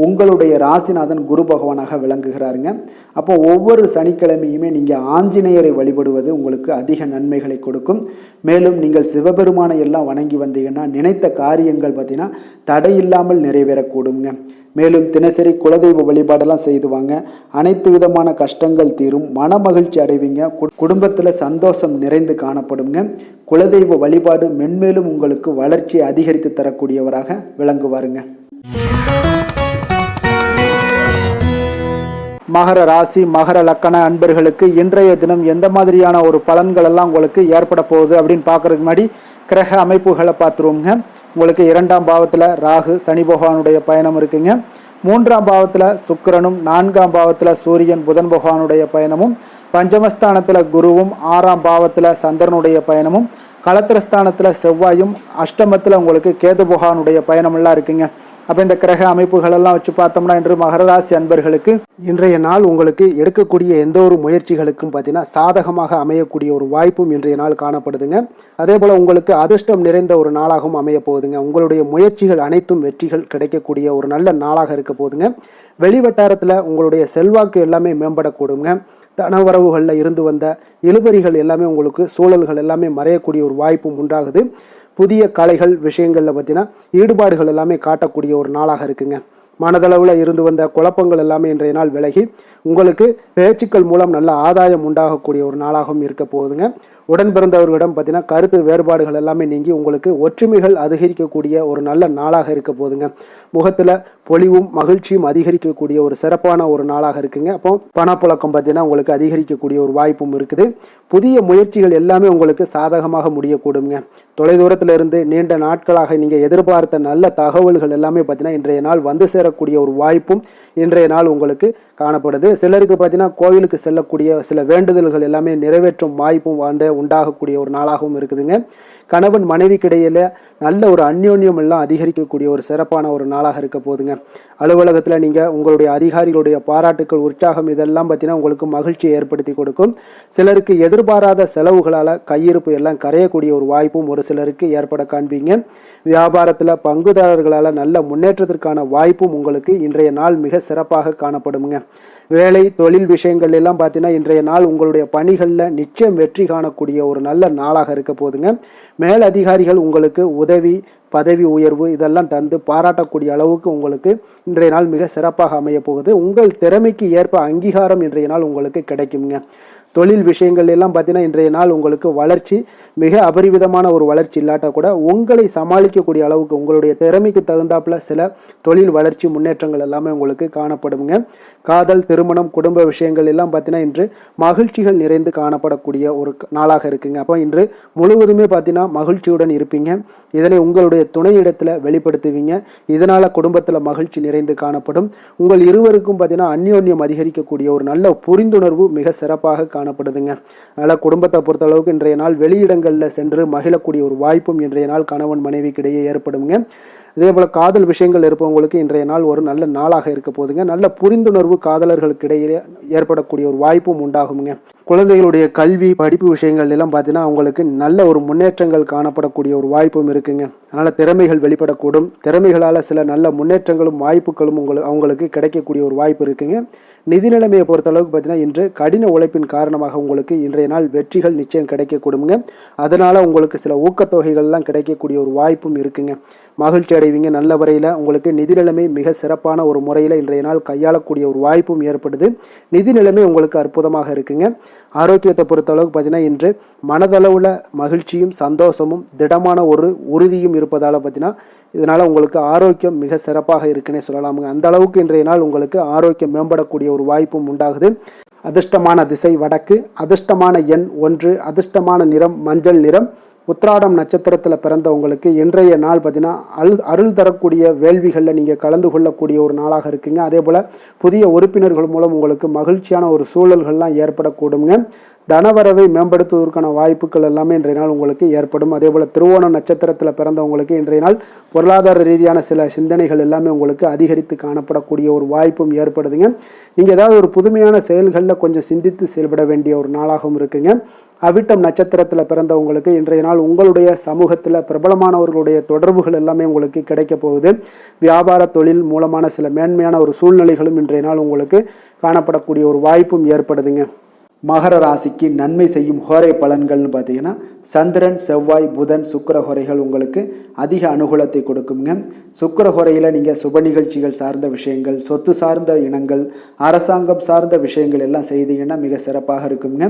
உங்களுடைய ராசிநாதன் குரு பகவானாக விளங்குகிறாருங்க. அப்போ ஒவ்வொரு சனிக்கிழமையுமே நீங்கள் ஆஞ்சநேயரை வழிபடுவது உங்களுக்கு அதிக நன்மைகளை கொடுக்கும். மேலும் நீங்கள் சிவபெருமானை எல்லாம் வணங்கி வந்தீங்கன்னா நினைத்த காரியங்கள் பார்த்தீங்கன்னா தடையில்லாமல் நிறைவேறக்கூடுங்க. மேலும் தினசரி குலதெய்வ வழிபாடெல்லாம் செய்துவாங்க. அனைத்து விதமான கஷ்டங்கள் தீரும், மன மகிழ்ச்சி அடைவீங்க. குடும்பத்தில் சந்தோஷம் நிறைந்து காணப்படுங்க. குலதெய்வ வழிபாடு மென்மேலும் உங்களுக்கு வளர்ச்சியை அதிகரித்து தரக்கூடியவராக விளங்குவாருங்க. மகர ராசி, மகர லக்கண அன்பர்களுக்கு இன்றைய தினம் எந்த மாதிரியான ஒரு பலன்கள் எல்லாம் உங்களுக்கு ஏற்பட போகுது அப்படின்னு பார்க்கறதுக்கு முன்னாடி கிரக அமைப்புகளை பார்த்துருவோங்க. உங்களுக்கு 2ஆம் பாவத்தில் ராகு சனி பகவானுடைய பயணம் இருக்குங்க. 3ஆம் பாவத்தில் சுக்கிரனும், 4ஆம் பாவத்தில் சூரியன் புதன் பகவானுடைய பயணமும், பஞ்சமஸ்தானத்தில் குருவும், 6ஆம் பாவத்தில் சந்திரனுடைய பயணமும், களத்திரஸ்தானத்தில் செவ்வாயும், அஷ்டமத்தில் உங்களுக்கு கேது பகவானுடைய பயணமெல்லாம் இருக்குங்க. அப்போ இந்த கிரக அமைப்புகளெல்லாம் வச்சு பார்த்தோம்னா இன்று மகர ராசி அன்பர்களுக்கு இன்றைய நாள் உங்களுக்கு எடுக்கக்கூடிய எந்த ஒரு முயற்சிகளுக்கும் பார்த்தீங்கன்னா சாதகமாக அமையக்கூடிய ஒரு வாய்ப்பும் இன்றைய நாள் காணப்படுதுங்க. அதே போல் உங்களுக்கு அதிர்ஷ்டம் நிறைந்த ஒரு நாளாகவும் அமைய போகுதுங்க. உங்களுடைய முயற்சிகள் அனைத்தும் வெற்றிகள் கிடைக்கக்கூடிய ஒரு நல்ல நாளாக இருக்க போகுதுங்க. வெளிவட்டாரத்தில் உங்களுடைய செல்வாக்கு எல்லாமே மேம்படக்கூடுங்க. தனவரவுகளில் இருந்து வந்த இழுபறிகள் எல்லாமே உங்களுக்கு சூழல்கள் எல்லாமே மறையக்கூடிய ஒரு வாய்ப்பும் உண்டாகுது. புதிய கலைகள் விஷயங்களில் பார்த்தீங்கன்னா ஈடுபாடுகள் எல்லாமே காட்டக்கூடிய ஒரு நாளாக இருக்குங்க. மனதளவில் இருந்து வந்த குழப்பங்கள் எல்லாமே இன்றைய நாள் விலகி உங்களுக்கு பேச்சுக்கள் மூலம் நல்ல ஆதாயம் உண்டாகக்கூடிய ஒரு நாளாகவும் இருக்க போகுதுங்க. உடன் பிறந்தவர்களிடம் பார்த்தீங்கன்னா கருத்து வேறுபாடுகள் எல்லாமே நீங்கி உங்களுக்கு ஒற்றுமைகள் அதிகரிக்கக்கூடிய ஒரு நல்ல நாளாக இருக்க போகுதுங்க. முகத்தில் பொலிவும் மகிழ்ச்சியும் அதிகரிக்கக்கூடிய ஒரு சிறப்பான ஒரு நாளாக இருக்குங்க. அப்போ பணப்புழக்கம் பார்த்தீங்கன்னா உங்களுக்கு அதிகரிக்கக்கூடிய ஒரு வாய்ப்பும் இருக்குது. புதிய முயற்சிகள் எல்லாமே உங்களுக்கு சாதகமாக முடியக்கூடுங்க. தொலைதூரத்தில் இருந்து நீண்ட நாட்களாக நீங்கள் எதிர்பார்த்த நல்ல தகவல்கள் எல்லாமே பார்த்தீங்கன்னா இன்றைய நாள் வந்து சேரக்கூடிய ஒரு வாய்ப்பும் இன்றைய நாள் உங்களுக்கு காணப்படுது. சிலருக்கு பார்த்தீங்கன்னா கோவிலுக்கு செல்லக்கூடிய சில வேண்டுதல்கள் எல்லாமே நிறைவேற்றும் வாய்ப்பும் உண்டாகக்கூடிய ஒரு நாளாகவும் இருக்குதுங்க. கணவன் மனைவிக்கிடையில நல்ல ஒரு அந்யோன்யம் எல்லாம் அதிகரிக்கக்கூடிய ஒரு சிறப்பான ஒரு நாளாக இருக்க போகுதுங்க. அலுவலகத்தில் நீங்கள் உங்களுடைய அதிகாரிகளுடைய பாராட்டுக்கள், உற்சாகம் இதெல்லாம் பார்த்தீங்கன்னா உங்களுக்கு மகிழ்ச்சியை ஏற்படுத்தி கொடுக்கும். சிலருக்கு எதிர்பாராத செலவுகளால் கையிருப்பு எல்லாம் கரையக்கூடிய ஒரு வாய்ப்பும் ஒரு சிலருக்கு ஏற்பட காண்பீங்க. வியாபாரத்தில் பங்குதாரர்களால் நல்ல முன்னேற்றத்திற்கான வாய்ப்பும் உங்களுக்கு இன்றைய நாள் மிக சிறப்பாக காணப்படுங்க. வேலை தொழில் விஷயங்கள் எல்லாம் பார்த்தீங்கன்னா இன்றைய நாள் உங்களுடைய பணிகளில் நிச்சயம் வெற்றி காணக்கூடிய ஒரு நல்ல நாளாக இருக்க போதுங்க. மேல் அதிகாரிகள் உங்களுக்கு உதவி, பதவி உயர்வு இதெல்லாம் தந்து பாராட்டக்கூடிய அளவுக்கு உங்களுக்கு இன்றைய நாள் மிக சிறப்பாக அமைய போகுது. உங்கள் திறமைக்கு ஏற்ப அங்கீகாரம் இன்றைய நாள் உங்களுக்கு கிடைக்குங்க. தொழில் விஷயங்கள் எல்லாம் பார்த்தீங்கன்னா இன்றைய நாள் உங்களுக்கு வளர்ச்சி மிக அபரிவிதமான ஒரு வளர்ச்சி இல்லாட்டா கூட உங்களை சமாளிக்கக்கூடிய அளவுக்கு உங்களுடைய திறமைக்கு தகுந்தாப்புல சில தொழில் வளர்ச்சி முன்னேற்றங்கள் எல்லாமே உங்களுக்கு காணப்படுங்க. காதல், திருமணம், குடும்ப விஷயங்கள் எல்லாம் பார்த்தீங்கன்னா இன்று மகிழ்ச்சிகள் நிறைந்து காணப்படக்கூடிய ஒரு நாளாக இருக்குங்க. அப்போ இன்று முழுவதுமே பார்த்தீங்கன்னா மகிழ்ச்சியுடன் இருப்பீங்க. இதனை உங்களுடைய துணையிடத்தில் வெளிப்படுத்துவீங்க. இதனால் குடும்பத்தில் மகிழ்ச்சி நிறைந்து காணப்படும். உங்கள் இருவருக்கும் பார்த்தீங்கன்னா அந்யோன்யம் அதிகரிக்கக்கூடிய ஒரு நல்ல புரிந்துணர்வு மிக சிறப்பாக காணப்படுதுங்க. அதனால் குடும்பத்தை பொறுத்தளவுக்கு இன்றைய நாள் வெளியிடங்களில் சென்று மகிழக்கூடிய ஒரு வாய்ப்பும் இன்றைய நாள் கணவன் மனைவிக்கிடையே ஏற்படுங்க. இதே போல் காதல் விஷயங்கள் இருப்பவங்களுக்கு இன்றைய நாள் ஒரு நல்ல நாளாக இருக்க போதுங்க. நல்ல புரிந்துணர்வு காதலர்களுக்கு இடையே ஏற்படக்கூடிய ஒரு வாய்ப்பும் உண்டாகுங்க. குழந்தைகளுடைய கல்வி படிப்பு விஷயங்கள் எல்லாம் பார்த்தீங்கன்னா அவங்களுக்கு நல்ல ஒரு முன்னேற்றங்கள் காணப்படக்கூடிய ஒரு வாய்ப்பும் இருக்குங்க. அதனால் திறமைகள் வெளிப்படக்கூடும். திறமைகளால் சில நல்ல முன்னேற்றங்களும் வாய்ப்புகளும் அவங்களுக்கு கிடைக்கக்கூடிய ஒரு வாய்ப்பு இருக்குங்க. நிதி நிலைமையை பொறுத்தளவுக்கு பார்த்தீங்கன்னா இன்று கடின உழைப்பின் காரணமாக உங்களுக்கு இன்றைய நாள் வெற்றிகள் நிச்சயம் கிடைக்கக்கூடுங்க. அதனால் உங்களுக்கு சில ஊக்கத்தொகைகள்லாம் கிடைக்கக்கூடிய ஒரு வாய்ப்பும் இருக்குங்க. மகிழ்ச்சி அடைவீங்க. நல்ல வரையில் உங்களுக்கு நிதி நிலைமை மிக சிறப்பான ஒரு முறையில் இன்றைய நாள் கையாளக்கூடிய ஒரு வாய்ப்பும் ஏற்படுது. நிதி நிலைமை உங்களுக்கு அற்புதமாக இருக்குங்க. ஆரோக்கியத்தை பொறுத்தளவுக்கு பார்த்தீங்கன்னா இன்று மனதளவில் மகிழ்ச்சியும் சந்தோஷமும் திடமான ஒரு உறுதியும் இருப்பதால் பார்த்தீங்கன்னா இதனால் உங்களுக்கு ஆரோக்கியம் மிக சிறப்பாக இருக்குன்னே சொல்லலாமுங்க. அந்த அளவுக்கு இன்றைய நாள் உங்களுக்கு ஆரோக்கியம் மேம்படக்கூடிய ஒரு வாய்ப்பும் உண்டாகுது. அதிர்ஷ்டமான திசை வடக்கு, அதிர்ஷ்டமான எண் 1, அதிர்ஷ்டமான நிறம் மஞ்சள் நிறம். உத்திராடம் நட்சத்திரத்தில் பிறந்தவங்களுக்கு இன்றைய நாள் பார்த்தீங்கன்னா அருள் தரக்கூடிய வேள்விகளில் நீங்கள் கலந்து கொள்ளக்கூடிய ஒரு நாளாக இருக்குங்க. அதே போல் புதிய உறுப்பினர்கள் மூலம் உங்களுக்கு மகிழ்ச்சியான ஒரு சூழல்கள்லாம் ஏற்படக்கூடுங்க. தனவரவை மேம்படுத்துவதற்கான வாய்ப்புகள் எல்லாமே இன்றைய நாள் உங்களுக்கு ஏற்படும். அதே போல் திருவோணம் நட்சத்திரத்தில் பிறந்தவங்களுக்கு இன்றைய நாள் பொருளாதார ரீதியான சில சிந்தனைகள் எல்லாமே உங்களுக்கு அதிகரித்து காணப்படக்கூடிய ஒரு வாய்ப்பும் ஏற்படுதுங்க. நீங்கள் ஏதாவது ஒரு புதுமையான செயல்களில் கொஞ்சம் சிந்தித்து செயல்பட வேண்டிய ஒரு நாளாகவும் இருக்குங்க. அவிட்டம் நட்சத்திரத்தில் பிறந்தவங்களுக்கு இன்றைய நாள் உங்களுடைய சமூகத்தில் பிரபலமானவர்களுடைய தொடர்புகள் எல்லாமே உங்களுக்கு கிடைக்க போகுது. வியாபார தொழில் மூலமான சில மேன்மையான ஒரு சூழ்நிலைகளும் இன்றைய நாள் உங்களுக்கு காணப்படக்கூடிய ஒரு வாய்ப்பும் ஏற்படுதுங்க. மகர ராசிக்கு நன்மை செய்யும் ஹோரை பலன்கள்னு பார்த்தீங்கன்னா சந்திரன், செவ்வாய், புதன், சுக்கிர ஹோரைகள் உங்களுக்கு அதிக அனுகூலத்தை கொடுக்குங்க. சுக்கிர ஹோரையில் நீங்கள் சுப நிகழ்ச்சிகள் சார்ந்த விஷயங்கள், சொத்து சார்ந்த இனங்கள், அரசாங்கம் சார்ந்த விஷயங்கள் எல்லாம் செய்தீங்கன்னா மிக சிறப்பாக இருக்குங்க.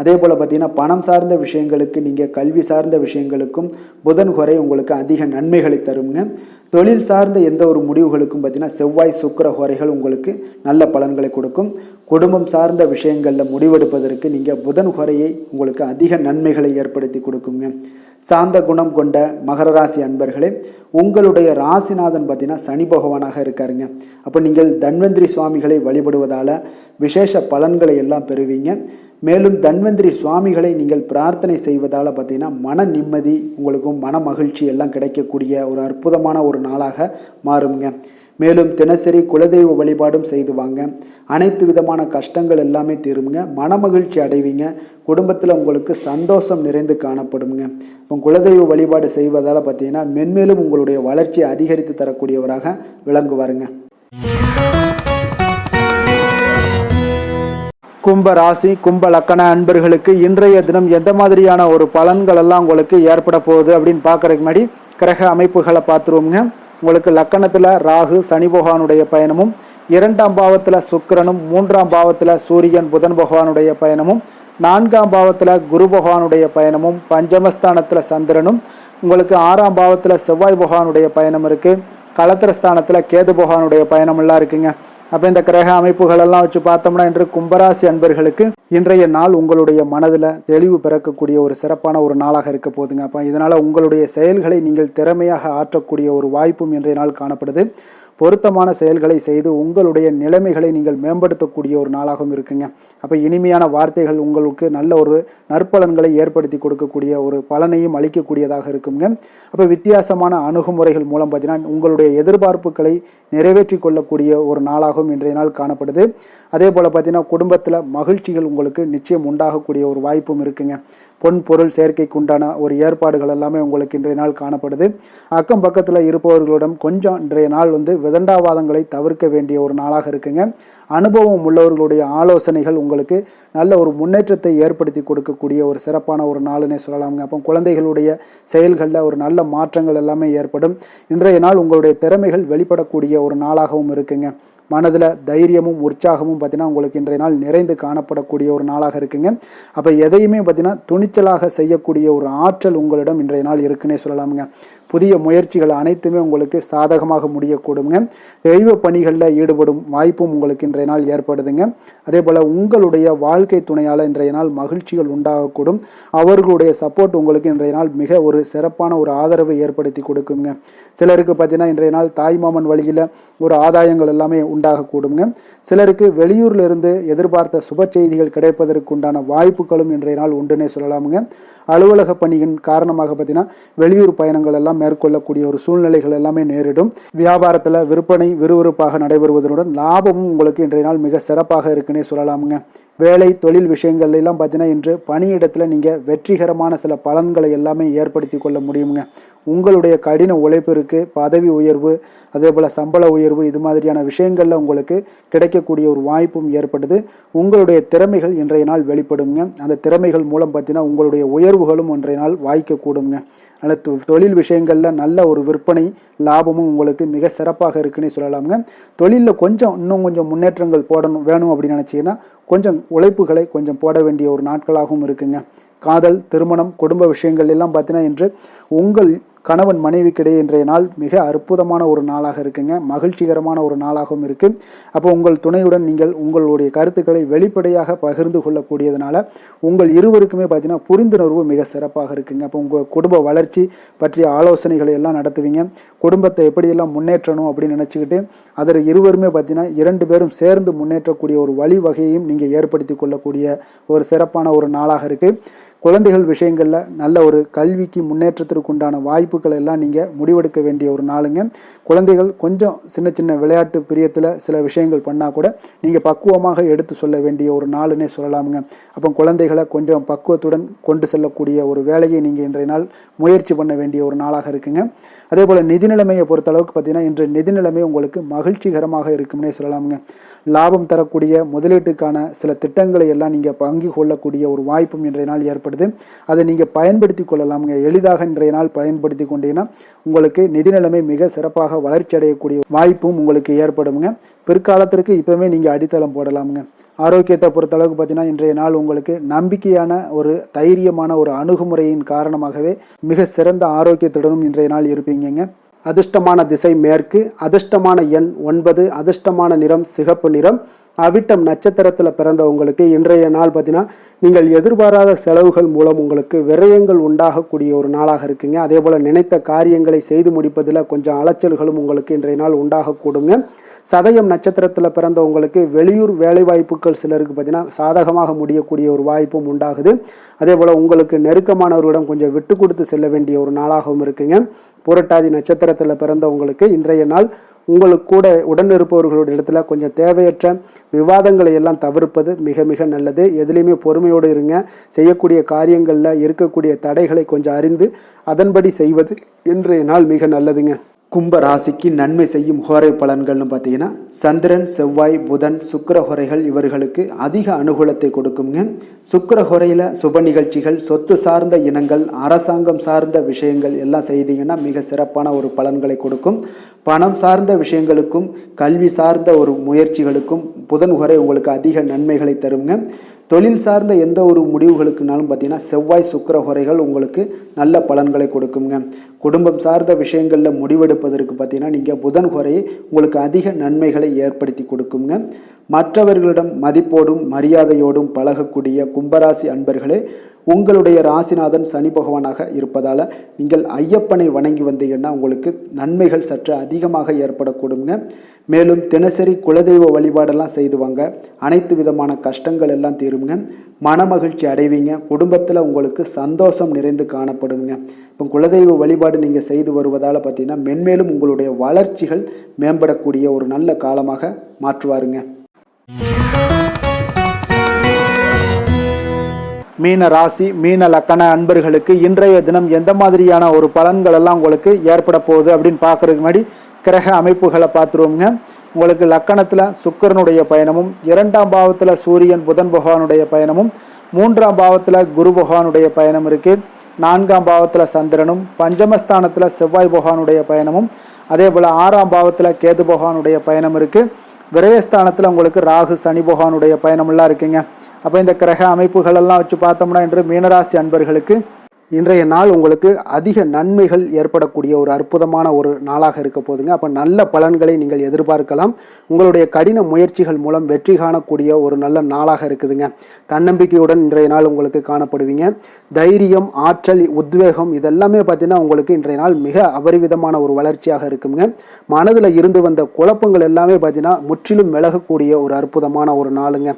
அதே போல் பார்த்தீங்கன்னா பணம் சார்ந்த விஷயங்களுக்கு, நீங்கள் கல்வி சார்ந்த விஷயங்களுக்கும் புதன் ஹோரை உங்களுக்கு அதிக நன்மைகளை தருங்க. தொழில் சார்ந்த எந்த ஒரு முடிவுகளுக்கும் பார்த்தீங்கன்னா செவ்வாய், சுக்கிர ஹோரைகள் உங்களுக்கு நல்ல பலன்களை கொடுக்கும். குடும்பம் சார்ந்த விஷயங்களில் முடிவெடுப்பதற்கு நீங்கள் புதன் ஹோரையை உங்களுக்கு அதிக நன்மைகளை ஏற்படுத்தி கொடுக்குங்க. சாந்த குணம் கொண்ட மகர ராசி அன்பர்களே, உங்களுடைய ராசிநாதன் பார்த்தீங்கன்னா சனி பகவானாக இருக்காருங்க. அப்போ நீங்கள் தன்வந்திரி சுவாமிகளை வழிபடுவதால் விசேஷ பலன்களை எல்லாம் பெறுவீங்க. மேலும் தன்வந்திரி சுவாமிகளை நீங்கள் பிரார்த்தனை செய்வதால் பார்த்தீங்கன்னா மன நிம்மதி உங்களுக்கும் மன மகிழ்ச்சி எல்லாம் கிடைக்கக்கூடிய ஒரு அற்புதமான ஒரு நாளாக மாறுங்க. மேலும் தினசரி குலதெய்வ வழிபாடும் செய்து வாங்க. அனைத்து விதமான கஷ்டங்கள் எல்லாமே தீருங்க. மனமகிழ்ச்சி அடைவீங்க. குடும்பத்தில் உங்களுக்கு சந்தோஷம் நிறைந்து காணப்படுங்க. இப்போ குலதெய்வ வழிபாடு செய்வதால் பார்த்தீங்கன்னா மென்மேலும் உங்களுடைய வளர்ச்சியை அதிகரித்து தரக்கூடியவராக விளங்குவாருங்க. கும்ப ராசி, கும்ப லக்கண அன்பர்களுக்கு இன்றைய தினம் எந்த மாதிரியான ஒரு பலன்கள் எல்லாம் உங்களுக்கு ஏற்பட போகுது அப்படின்னு பார்க்கறதுக்கு முன்னாடி கிரக அமைப்புகளை பார்த்துருவோங்க. உங்களுக்கு லக்கணத்தில் ராகு சனி பகவானுடைய பயணமும், 2ஆம் பாவத்தில் சுக்கிரனும், 3ஆம் பாவத்தில் சூரியன் புதன் பகவானுடைய பயணமும், 4ஆம் பாவத்தில் குரு பகவானுடைய பயணமும், பஞ்சமஸ்தானத்தில் சந்திரனும், உங்களுக்கு 6ஆம் பாவத்தில் செவ்வாய் பகவானுடைய பயணம் இருக்குது. களத்திரஸ்தானத்தில் கேது பகவானுடைய பயணமெல்லாம் இருக்குங்க. அப்போ இந்த கிரக அமைப்புகள் எல்லாம் வச்சு பார்த்தோம்னா இன்று கும்பராசி அன்பர்களுக்கு இன்றைய நாள் உங்களுடைய மனதில் தெளிவு பிறக்கக்கூடிய ஒரு சிறப்பான ஒரு நாளாக இருக்க போதுங்க. அப்போ இதனால் உங்களுடைய செயல்களை நீங்கள் திறமையாக ஆற்றக்கூடிய ஒரு வாய்ப்பும் இன்றைய நாள் காணப்படுது. பொருத்தமான செயல்களை செய்து உங்களுடைய நிலைமைகளை நீங்கள் மேம்படுத்தக்கூடிய ஒரு நாளாகவும் இருக்குங்க. அப்போ இனிமையான வார்த்தைகள் உங்களுக்கு நல்ல ஒரு நற்பலன்களை ஏற்படுத்தி கொடுக்கக்கூடிய ஒரு பலனையும் அளிக்கக்கூடியதாக இருக்குங்க. அப்போ வித்தியாசமான அணுகுமுறைகள் மூலம் பார்த்தீங்கன்னா உங்களுடைய எதிர்பார்ப்புகளை நிறைவேற்றி கொள்ளக்கூடிய ஒரு நாளாகவும் இன்றைய நாள் காணப்படுது. அதே போல் பார்த்தீங்கன்னா குடும்பத்தில் மகிழ்ச்சிகள் உங்களுக்கு நிச்சயம் உண்டாகக்கூடிய ஒரு வாய்ப்பும் இருக்குங்க. பொன் பொருள் சேர்க்கைக்கு உண்டான ஒரு ஏற்பாடுகள் எல்லாமே உங்களுக்கு இன்றைய நாள் காணப்படுது. அக்கம் பக்கத்தில் இருப்பவர்களிடம் கொஞ்சம் இன்றைய நாள் விதண்டாவாதங்களை தவிர்க்க வேண்டிய ஒரு நாளாக இருக்குங்க. அனுபவம் உள்ளவர்களுடைய ஆலோசனைகள் உங்களுக்கு நல்ல ஒரு முன்னேற்றத்தை ஏற்படுத்தி கொடுக்கக்கூடிய ஒரு சிறப்பான ஒரு நாளுன்னே சொல்லலாமுங்க. அப்போ குழந்தைகளுடைய செயல்களில் ஒரு நல்ல மாற்றங்கள் எல்லாமே ஏற்படும். இன்றைய நாள் உங்களுடைய திறமைகள் வெளிப்படக்கூடிய ஒரு நாளாகவும் இருக்குங்க. மனதில் தைரியமும் உற்சாகமும் பார்த்தீங்கன்னா உங்களுக்கு இன்றைய நாள் நிறைந்து காணப்படக்கூடிய ஒரு நாளாக இருக்குங்க. அப்போ எதையுமே பார்த்தீங்கன்னா துணிச்சலாக செய்யக்கூடிய ஒரு ஆற்றல் உங்களிடம் இன்றைய நாள் இருக்குன்னே சொல்லலாமுங்க. புதிய முயற்சிகள் அனைத்துமே உங்களுக்கு சாதகமாக முடியக்கூடுங்க. தெய்வ பணிகளில் ஈடுபடும் வாய்ப்பும் உங்களுக்கு இன்றைய நாள் ஏற்படுதுங்க. அதே போல் உங்களுடைய வாழ்க்கை துணையால் இன்றைய நாள் மகிழ்ச்சிகள் உண்டாகக்கூடும். அவர்களுடைய சப்போர்ட் உங்களுக்கு இன்றைய நாள் மிக ஒரு சிறப்பான ஒரு ஆதரவை ஏற்படுத்தி கொடுக்குங்க. சிலருக்கு பார்த்தீங்கன்னா இன்றைய நாள் தாய்மாமன் வழியில் ஒரு ஆதாயங்கள் எல்லாமே உண்டாகக்கூடுங்க. சிலருக்கு வெளியூரில் இருந்து எதிர்பார்த்த சுப செய்திகள் கிடைப்பதற்கு உண்டான வாய்ப்புகளும் இன்றைய நாள் உண்டுனே சொல்லலாமுங்க. அலுவலக பணியின் காரணமாக பார்த்தீங்கன்னா வெளியூர் பயணங்கள் எல்லாம் மேற்கொள்ளக்கூடிய ஒரு சூழ்நிலைகள் எல்லாமே நேரிடும். வியாபாரத்தில் விற்பனை விறுவிறுப்பாக நடைபெறுவதனுடன் லாபமும் உங்களுக்கு இன்றைய நாள் மிக சிறப்பாக இருக்குன்னே சொல்லலாமுங்க. வேலை தொழில் விஷயங்கள் எல்லாம் பார்த்தீங்கன்னா இன்று பணியிடத்தில் நீங்கள் வெற்றிகரமான சில பலன்களை எல்லாமே ஏற்படுத்தி கொள்ள முடியுங்க. உங்களுடைய கடின உழைப்பிற்கு பதவி உயர்வு, அதே போல் சம்பள உயர்வு, இது மாதிரியான விஷயங்களில் உங்களுக்கு கிடைக்கக்கூடிய ஒரு வாய்ப்பும் ஏற்படுது. உங்களுடைய திறமைகள் இன்றைய நாள் வெளிப்படுங்க. அந்த திறமைகள் மூலம் பார்த்தீங்கன்னா உங்களுடைய உயர்வுகளும் இன்றைய நாள் வாய்க்கக்கூடுங்க. அதனால் தொழில் விஷயங்களில் நல்ல ஒரு விற்பனை லாபமும் உங்களுக்கு மிக சிறப்பாக இருக்குன்னே சொல்லலாமுங்க. தொழிலில் இன்னும் கொஞ்சம் முன்னேற்றங்கள் வேணும் அப்படின்னு நினச்சிங்கன்னா கொஞ்சம் உழைப்புகளை கொஞ்சம் போட வேண்டிய ஒரு நாட்களாகவும் இருக்குங்க. காதல், திருமணம், குடும்ப விஷயங்கள் எல்லாம் பார்த்தீங்கன்னா இன்று உங்கள் கணவன் மனைவிக்கிடையே இன்றைய நாள் மிக அற்புதமான ஒரு நாளாக இருக்குங்க. மகிழ்ச்சிகரமான ஒரு நாளாகவும் இருக்குது. அப்போ உங்கள் துணையுடன் நீங்கள் உங்களுடைய கருத்துக்களை வெளிப்படையாக பகிர்ந்து கொள்ளக்கூடியதுனால உங்கள் இருவருக்குமே பார்த்தீங்கன்னா புரிந்துணர்வு மிக சிறப்பாக இருக்குங்க. அப்போ உங்கள் குடும்ப வளர்ச்சி பற்றிய ஆலோசனைகளை எல்லாம் நடத்துவீங்க. குடும்பத்தை எப்படியெல்லாம் முன்னேற்றணும் அப்படின்னு நினச்சிக்கிட்டு அதில் இருவருமே பார்த்தீங்கன்னா 2 பேரும் சேர்ந்து முன்னேற்றக்கூடிய ஒரு வழிவகையையும் நீங்கள் ஏற்படுத்தி கொள்ளக்கூடிய ஒரு சிறப்பான ஒரு நாளாக இருக்குது. குழந்தைகள் விஷயங்களில் நல்ல ஒரு கல்விக்கு முன்னேற்றத்திற்கு உண்டான வாய்ப்புகள் எல்லாம் நீங்கள் முடிவெடுக்க வேண்டிய ஒரு நாளுங்க. குழந்தைகள் கொஞ்சம் சின்ன சின்ன விளையாட்டு பிரியத்தில் சில விஷயங்கள் பண்ணால் கூட நீங்கள் பக்குவமாக எடுத்து சொல்ல வேண்டிய ஒரு நாளுன்னே சொல்லலாமுங்க. அப்போ குழந்தைகளை கொஞ்சம் பக்குவத்துடன் கொண்டு செல்லக்கூடிய ஒரு வேலையை நீங்கள் இன்றைய நாள் முயற்சி பண்ண வேண்டிய ஒரு நாளாக இருக்குங்க. அதே போல் நிதி நிலைமையை பொறுத்தளவுக்கு பார்த்தீங்கன்னா இன்று நிதி நிலைமை உங்களுக்கு மகிழ்ச்சிகரமாக இருக்கும்னே சொல்லலாமுங்க. லாபம் தரக்கூடிய முதலீட்டுக்கான சில திட்டங்களை எல்லாம் நீங்கள் பங்கு கொள்ளக்கூடிய ஒரு வாய்ப்பும் இன்றைய நாள் ஏற்படுது. அதை நீங்கள் பயன்படுத்தி கொள்ளலாமுங்க. எளிதாக இன்றைய நாள் பயன்படுத்தி கொண்டீங்கன்னா உங்களுக்கு நிதி நிலைமை மிக சிறப்பாக வளர்ச்சி அடையக்கூடிய வாய்ப்பும் உங்களுக்கு ஏற்படுங்க. பிற்காலத்திற்கு இப்போவே நீங்கள் அடித்தளம் போடலாமுங்க. ஆரோக்கியத்தை பொறுத்தளவுக்கு பார்த்தீங்கன்னா இன்றைய நாள் உங்களுக்கு நம்பிக்கையான ஒரு தைரியமான ஒரு அணுகுமுறையின் காரணமாகவே மிக சிறந்த ஆரோக்கியத்துடனும் இன்றைய நாள் இருப்பீங்க. அதிர்ஷ்டமான திசை மேற்கு, அதிர்ஷ்டமான எண் 9, அதிர்ஷ்டமான நிறம் சிகப்பு நிறம். அவிட்டம் நட்சத்திரத்தில் பிறந்தவங்களுக்கு இன்றைய நாள் பார்த்தீங்கன்னா நீங்கள் எதிர்பாராத செலவுகள் மூலம் உங்களுக்கு விரயங்கள் உண்டாகக்கூடிய ஒரு நாளாக இருக்குங்க. அதே போல் நினைத்த காரியங்களை செய்து முடிப்பதில் கொஞ்சம் அலைச்சல்களும் உங்களுக்கு இன்றைய நாள் உண்டாகக்கூடுங்க. சதயம் நட்சத்திரத்தில் பிறந்தவங்களுக்கு வெளியூர் வேலைவாய்ப்புகள் சிலருக்கு பார்த்தீங்கன்னா சாதகமாக முடியக்கூடிய ஒரு வாய்ப்பும் உண்டாகுது. அதே போல் உங்களுக்கு நெருக்கமானவர்களிடம் கொஞ்சம் விட்டு கொடுத்து செல்ல வேண்டிய ஒரு நாளாகவும் இருக்குங்க. புரட்டாதி நட்சத்திரத்தில் பிறந்தவங்களுக்கு இன்றைய நாள் உங்களுக்கு கூட உடன் இருப்பவர்களுடைய இடத்துல கொஞ்சம் தேவையற்ற விவாதங்களை எல்லாம் தவிர்ப்பது மிக மிக நல்லது. எதுலேயுமே பொறுமையோடு இருங்க. செய்யக்கூடிய காரியங்களில் இருக்கக்கூடிய தடைகளை கொஞ்சம் அறிந்து அதன்படி செய்வது இன்றைய நாள் மிக நல்லதுங்க. கும்ப ராசிக்கு நன்மை செய்யும் ஹோரை பலன்கள்னு பார்த்தீங்கன்னா சந்திரன், செவ்வாய், புதன், சுக்கிர ஹோரைகள் இவர்களுக்கு அதிக அனுகூலத்தை கொடுக்குங்க. சுக்கிர ஹோரையில் சுப நிகழ்ச்சிகள், சொத்து சார்ந்த இனங்கள், அரசாங்கம் சார்ந்த விஷயங்கள் எல்லாம் செய்தீங்கன்னா மிக சிறப்பான ஒரு பலன்களை கொடுக்கும். பணம் சார்ந்த விஷயங்களுக்கும் கல்வி சார்ந்த ஒரு முயற்சிகளுக்கும் புதன் ஹோரை உங்களுக்கு அதிக நன்மைகளை தருங்க. தொழில் சார்ந்த எந்த ஒரு முடிவுகளுக்குனாலும் பார்த்தீங்கன்னா செவ்வாய், சுக்கிர ஹோரைகள் உங்களுக்கு நல்ல பலன்களை கொடுக்குங்க. குடும்பம் சார்ந்த விஷயங்களில் முடிவெடுப்பதற்கு பார்த்தீங்கன்னா நீங்கள் புதன் ஹோரையை உங்களுக்கு அதிக நன்மைகளை ஏற்படுத்தி கொடுக்குங்க. மற்றவர்களிடம் மதிப்போடும் மரியாதையோடும் பழகக்கூடிய கும்பராசி அன்பர்களே, உங்களுடைய ராசிநாதன் சனி பகவானாக இருப்பதால் நீங்கள் ஐயப்பனை வணங்கி வந்தீங்கன்னா உங்களுக்கு நன்மைகள் சற்று அதிகமாக ஏற்படக்கூடுங்க. மேலும் தினசரி குலதெய்வ வழிபாடெல்லாம் செய்துவாங்க. அனைத்து விதமான கஷ்டங்கள் எல்லாம் தீருங்க. மனமகிழ்ச்சி அடைவீங்க. குடும்பத்தில் உங்களுக்கு சந்தோஷம் நிறைந்து காணப்படுங்க. இப்போ குலதெய்வ வழிபாடு நீங்கள் செய்து வருவதால் பார்த்தீங்கன்னா மென்மேலும் உங்களுடைய வளர்ச்சிகள் மேம்படக்கூடிய ஒரு நல்ல காலமாக மாற்றுவாருங்க. மீன ராசி, மீன லக்கண அன்பர்களுக்கு இன்றைய தினம் எந்த மாதிரியான ஒரு பலன்கள் எல்லாம் உங்களுக்கு ஏற்பட போகுது அப்படின்னு பார்க்கறதுக்கு முன்னாடி கிரக அமைப்புகளை பார்த்துருவோங்க. உங்களுக்கு லக்கணத்தில் சுக்கிரனுடைய பயணமும், 2ஆம் பாவத்தில் சூரியன் புதன் பகவானுடைய பயணமும், 3ஆம் பாவத்தில் குரு பகவானுடைய பயணம் இருக்குது. 4ஆம் பாவத்தில் சந்திரனும், பஞ்சமஸ்தானத்தில் செவ்வாய் பகவானுடைய பயணமும், அதே போல் 6ஆம் பாவத்தில் கேது பகவானுடைய பயணம் இருக்குது. விரயஸ்தானத்தில் உங்களுக்கு ராகு சனி பகவானுடைய பயணமெல்லாம் இருக்குங்க. அப்போ இந்த கிரக அமைப்புகளெல்லாம் வச்சு பார்த்தோம்னா இன்று மீனராசி அன்பர்களுக்கு இன்றைய நாள் உங்களுக்கு அதிக நன்மைகள் ஏற்படக்கூடிய ஒரு அற்புதமான ஒரு நாளாக இருக்க போதுங்க. அப்போ நல்ல பலன்களை நீங்கள் எதிர்பார்க்கலாம். உங்களுடைய கடின முயற்சிகள் மூலம் வெற்றி காணக்கூடிய ஒரு நல்ல நாளாக இருக்குதுங்க. தன்னம்பிக்கையுடன் இன்றைய நாள் உங்களுக்கு காணப்படுவீங்க. தைரியம், ஆற்றல், உத்வேகம் இதெல்லாமே பார்த்தீங்கன்னா உங்களுக்கு இன்றைய நாள் மிக அபரிவிதமான ஒரு வளர்ச்சியாக இருக்குங்க. மனதில் இருந்து வந்த குழப்பங்கள் எல்லாமே பார்த்தீங்கன்னா முற்றிலும் விலகக்கூடிய ஒரு அற்புதமான ஒரு நாளுங்க.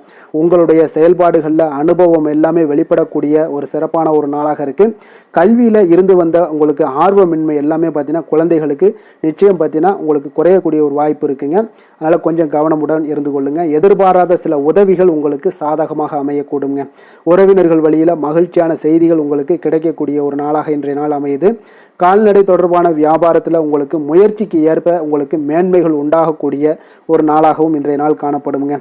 உங்களுடைய செயல்பாடுகளில் அனுபவம் எல்லாமே வெளிப்படக்கூடிய ஒரு சிறப்பான ஒரு நாளாக இருக்குது. கல்வியில் இருந்து வந்த உங்களுக்கு ஆர்வமின்மை எல்லாமே பார்த்தீங்கன்னா குழந்தைகளுக்கு நிச்சயம் பார்த்தீங்கன்னா உங்களுக்கு குறையக்கூடிய ஒரு வாய்ப்பு இருக்குங்க. அதனால் கொஞ்சம் கவனமுடன் இருந்து கொள்ளுங்க. எதிர்பாராத சில உதவிகள் உங்களுக்கு சாதகமாக அமையக்கூடுங்க. உறவினர்கள் வழியில் மகிழ்ச்சியான செய்திகள் உங்களுக்கு கிடைக்கக்கூடிய ஒரு நாளாக இன்றைய நாள் அமையுது. கால்நடை தொடர்பான வியாபாரத்தில் உங்களுக்கு முயற்சிக்கு ஏற்ப உங்களுக்கு மேன்மைகள் உண்டாகக்கூடிய ஒரு நாளாகவும் இன்றைய நாள் காணப்படுங்க.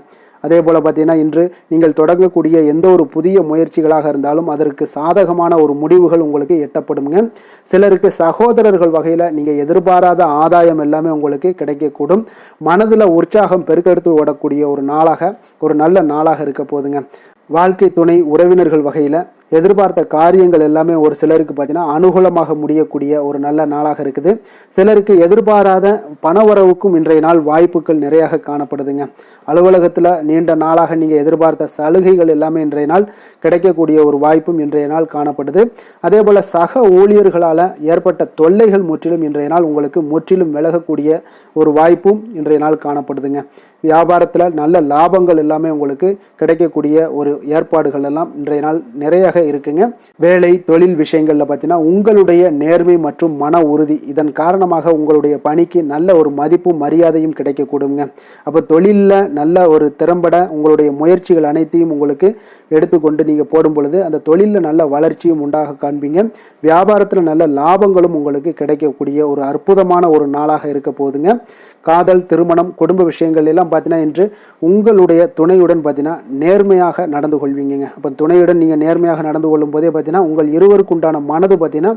அதே போல் பார்த்தீங்கன்னா இன்று நீங்கள் தொடங்கக்கூடிய எந்த ஒரு புதிய முயற்சிகளாக இருந்தாலும் அதற்கு சாதகமான ஒரு முடிவுகள் உங்களுக்கு எட்டப்படுங்க. சிலருக்கு சகோதரர்கள் வகையில் நீங்கள் எதிர்பாராத ஆதாயம் எல்லாமே உங்களுக்கு கிடைக்கக்கூடும். மனதில் உற்சாகம் பெருக்கெடுத்து ஓடக்கூடிய ஒரு நாளாக, ஒரு நல்ல நாளாக இருக்க போதுங்க. வாழ்க்கை துணை, உறவினர்கள் வகையில் எதிர்பார்த்த காரியங்கள் எல்லாமே ஒரு சிலருக்கு பார்த்தீங்கன்னா அனுகூலமாக முடியக்கூடிய ஒரு நல்ல நாளாக இருக்குது. சிலருக்கு எதிர்பாராத பணவரவுக்கும் இன்றைய நாள் வாய்ப்புகள் நிறையாக காணப்படுதுங்க. அலுவலகத்தில் நீண்ட நாளாக நீங்கள் எதிர்பார்த்த சலுகைகள் எல்லாமே இன்றைய நாள் கிடைக்கக்கூடிய ஒரு வாய்ப்பும் இன்றைய நாள் காணப்படுது. அதே போல் சக ஊழியர்களால் ஏற்பட்ட தொல்லைகள் முற்றிலும் இன்றைய நாள் உங்களுக்கு முற்றிலும் விலகக்கூடிய ஒரு வாய்ப்பும் இன்றைய நாள் காணப்படுதுங்க. வியாபாரத்தில் நல்ல லாபங்கள் எல்லாமே உங்களுக்கு கிடைக்கக்கூடிய ஒரு ஏற்பாடுகள் எல்லாம் இன்றைய நாள் நிறைய இருக்குங்க. வேலை, தொழில் விஷயங்கள்ல பார்த்தீங்கன்னா உங்களுடைய நேர்மை மற்றும் மன உறுதி இதன் காரணமாக உங்களுடைய பணிக்கு நல்ல ஒரு மதிப்பும் மரியாதையும் கிடைக்கக்கூடுங்க. அப்போ தொழிலில் நல்ல ஒரு திறம்பட உங்களுடைய முயற்சிகள் அனைத்தையும் உங்களுக்கு எடுத்துக்கொண்டு நீங்கள் போடும் பொழுது அந்த தொழிலில் நல்ல வளர்ச்சியும் உண்டாக காண்பீங்க. வியாபாரத்தில் நல்ல லாபங்களும் உங்களுக்கு கிடைக்கக்கூடிய ஒரு அற்புதமான ஒரு நாளாக இருக்க போகுதுங்க. காதல், திருமணம், குடும்ப விஷயங்கள் எல்லாம் பார்த்தீங்கன்னா இன்று உங்களுடைய துணையுடன் பார்த்தீங்கன்னா நேர்மையாக நடந்து கொள்வீங்க. அப்போ துணையுடன் நீங்கள் நேர்மையாக நடந்து கொள்ளும் போதே பார்த்தீங்கன்னா உங்கள் இருவருக்கு உண்டான மனது பார்த்தீங்கன்னா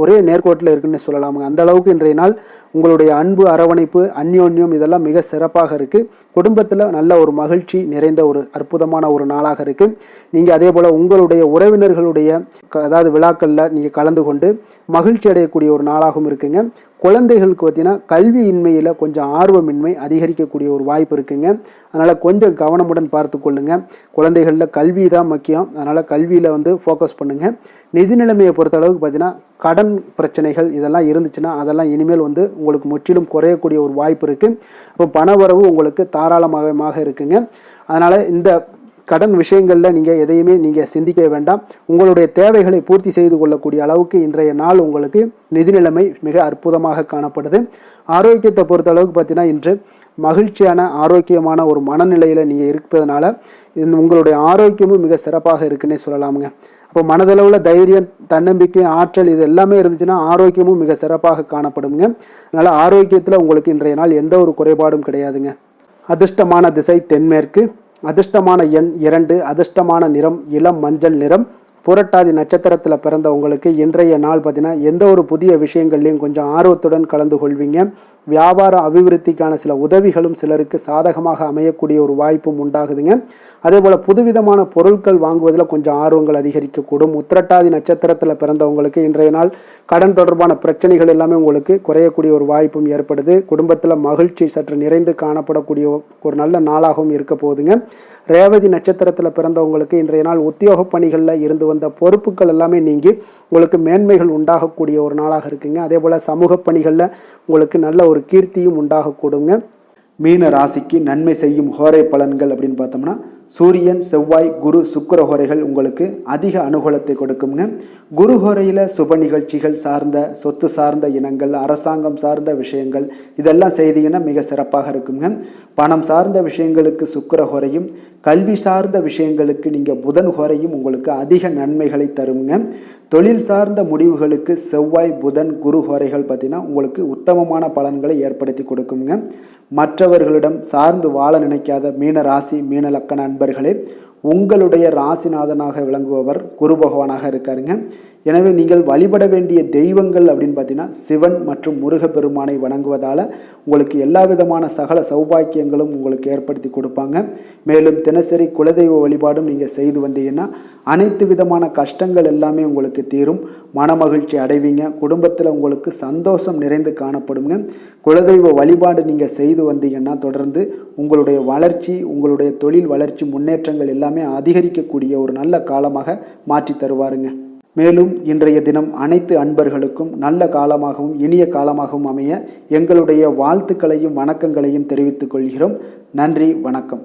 ஒரே நேர்கோட்டில் இருக்குன்னு சொல்லலாமுங்க. அந்த அளவுக்கு இன்றைய நாள் உங்களுடைய அன்பு, அரவணைப்பு, அந்யோன்யம் இதெல்லாம் மிக சிறப்பாக இருக்குது. குடும்பத்தில் நல்ல ஒரு மகிழ்ச்சி நிறைந்த ஒரு அற்புதமான ஒரு நாளாக இருக்குது. நீங்கள் அதே போல் உங்களுடைய உறவினர்களுடைய அதாவது விழாக்களில் நீங்கள் கலந்து கொண்டு மகிழ்ச்சி அடையக்கூடிய ஒரு நாளாகவும் இருக்குங்க. குழந்தைகளுக்கு பார்த்தீங்கன்னா கல்வியின்மையில் கொஞ்சம் ஆர்வமின்மை அதிகரிக்கக்கூடிய ஒரு வாய்ப்பு இருக்குங்க. அதனால் கொஞ்சம் கவனமுடன் பார்த்து கொள்ளுங்க. குழந்தைகளில் கல்வி தான் முக்கியம். அதனால் கல்வியில் ஃபோக்கஸ் பண்ணுங்கள். நிதி நிலைமையை பொறுத்த அளவுக்கு பார்த்தீங்கன்னா கடன் பிரச்சனைகள் இதெல்லாம் இருந்துச்சுன்னா அதெல்லாம் இனிமேல் உங்களுக்கு முற்றிலும் குறையக்கூடிய ஒரு வாய்ப்பு இருக்குது. அப்போ பணவரவு உங்களுக்கு தாராளமாக இருக்குங்க. அதனால் இந்த கடன் விஷயங்களில் நீங்கள் எதையுமே நீங்கள் சிந்திக்க வேண்டாம். உங்களுடைய தேவைகளை பூர்த்தி செய்து கொள்ளக்கூடிய அளவுக்கு இன்றைய நாள் உங்களுக்கு நிதி நிலைமை மிக அற்புதமாக காணப்படுது. ஆரோக்கியத்தை பொறுத்த அளவுக்கு பார்த்தீங்கன்னா இன்று மகிழ்ச்சியான ஆரோக்கியமான ஒரு மனநிலையில் நீங்கள் இருப்பதனால உங்களுடைய ஆரோக்கியமும் மிக சிறப்பாக இருக்குன்னே சொல்லலாமுங்க. அப்போ மனதளவில் தைரியம், தன்னம்பிக்கை, ஆற்றல் இது எல்லாமே இருந்துச்சுன்னா ஆரோக்கியமும் மிக சிறப்பாக காணப்படுங்க. அதனால் ஆரோக்கியத்தில் உங்களுக்கு இன்றைய நாள் எந்த ஒரு குறைபாடும் கிடையாதுங்க. அதிர்ஷ்டமான திசை தென்மேற்கு. அதிர்ஷ்டமான எண் 2. அதிர்ஷ்டமான நிறம் இளம் மஞ்சள் நிறம். புரட்டாதி நட்சத்திரத்தில் பிறந்த உங்களுக்கு இன்றைய நாள் பார்த்தீங்கன்னா எந்த ஒரு புதிய விஷயங்கள்லையும் கொஞ்சம் ஆர்வத்துடன் கலந்து கொள்வீங்க. வியாபார அபிவிருத்திக்கான சில உதவிகளும் சிலருக்கு சாதகமாக அமையக்கூடிய ஒரு வாய்ப்பும் உண்டாகுதுங்க. அதே போல் புதுவிதமான பொருட்கள் வாங்குவதில் கொஞ்சம் ஆர்வங்கள் அதிகரிக்கக்கூடும். உத்திரட்டாதி நட்சத்திரத்தில் பிறந்தவங்களுக்கு இன்றைய நாள் கடன் தொடர்பான பிரச்சனைகள் எல்லாமே உங்களுக்கு குறையக்கூடிய ஒரு வாய்ப்பும் ஏற்படுது. குடும்பத்தில் மகிழ்ச்சி சற்று நிறைந்து காணப்படக்கூடிய ஒரு நல்ல நாளாகவும் இருக்க போகுதுங்க. ரேவதி நட்சத்திரத்தில் பிறந்தவங்களுக்கு இன்றைய நாள் உத்தியோக பணிகளில் இருந்து வந்த பொறுப்புகள் எல்லாமே நீங்கி உங்களுக்கு மேன்மைகள் உண்டாகக்கூடிய ஒரு நாளாக இருக்குங்க. அதே போல் சமூக பணிகளில் உங்களுக்கு நல்ல ஒரு கீர்த்தியும் உண்டாகக்கூடுங்க. மீன ராசிக்கு நன்மை செய்யும் ஹோரை பலன்கள் அப்படின்னு பார்த்தோம்னா சூரியன், செவ்வாய், குரு, சுக்கிர ஹோரைகள் உங்களுக்கு அதிக அனுகூலத்தை கொடுக்குங்க. குரு ஹோரையில் சுப நிகழ்ச்சிகள் சார்ந்த, சொத்து சார்ந்த இனங்கள், அரசாங்கம் சார்ந்த விஷயங்கள் இதெல்லாம் செய்தீங்கன்னா மிக சிறப்பாக இருக்குங்க. பணம் சார்ந்த விஷயங்களுக்கு சுக்கிர ஹோரையும், கல்வி சார்ந்த விஷயங்களுக்கு நீங்கள் புதன் ஹோரையும் உங்களுக்கு அதிக நன்மைகளை தருங்க. தொழில் சார்ந்த முடிவுகளுக்கு செவ்வாய், புதன், குரு ஹோரைகள் பார்த்தீங்கன்னா உங்களுக்கு உத்தமமான பலன்களை ஏற்படுத்தி கொடுக்குங்க. மற்றவர்களிடம் சார்ந்து வாழ நினைக்காத மீன ராசி, மீன லக்கண அன்பர்களே, உங்களுடைய ராசிநாதனாக விளங்குபவர் குரு பகவானாக இருக்காருங்க. எனவே நீங்கள் வழிபட வேண்டிய தெய்வங்கள் அப்படின்னு பார்த்தீங்கன்னா சிவன் மற்றும் முருகப்பெருமானை வணங்குவதால் உங்களுக்கு எல்லா விதமான சகல சௌபாக்கியங்களும் உங்களுக்கு ஏற்படுத்தி கொடுப்பாங்க. மேலும் தினசரி குலதெய்வ வழிபாடும் நீங்கள் செய்து வந்தீங்கன்னா அனைத்து விதமான கஷ்டங்கள் எல்லாமே உங்களுக்கு தீரும், மனமகிழ்ச்சி அடைவீங்க, குடும்பத்தில் உங்களுக்கு சந்தோஷம் நிறைந்து காணப்படுங்க. குலதெய்வ வழிபாடு நீங்கள் செய்து வந்தீங்கன்னா தொடர்ந்து உங்களுடைய வளர்ச்சி, உங்களுடைய தொழில் வளர்ச்சி, முன்னேற்றங்கள் எல்லாமே அதிகரிக்கக்கூடிய ஒரு நல்ல காலமாக மாற்றி தருவாருங்க. மேலும் இன்றைய தினம் அனைத்து அன்பர்களுக்கும் நல்ல காலமாகவும் இனிய காலமாகவும் அமைய எங்களுடைய வாழ்த்துக்களையும் வணக்கங்களையும் தெரிவித்துக் கொள்கிறோம். நன்றி, வணக்கம்.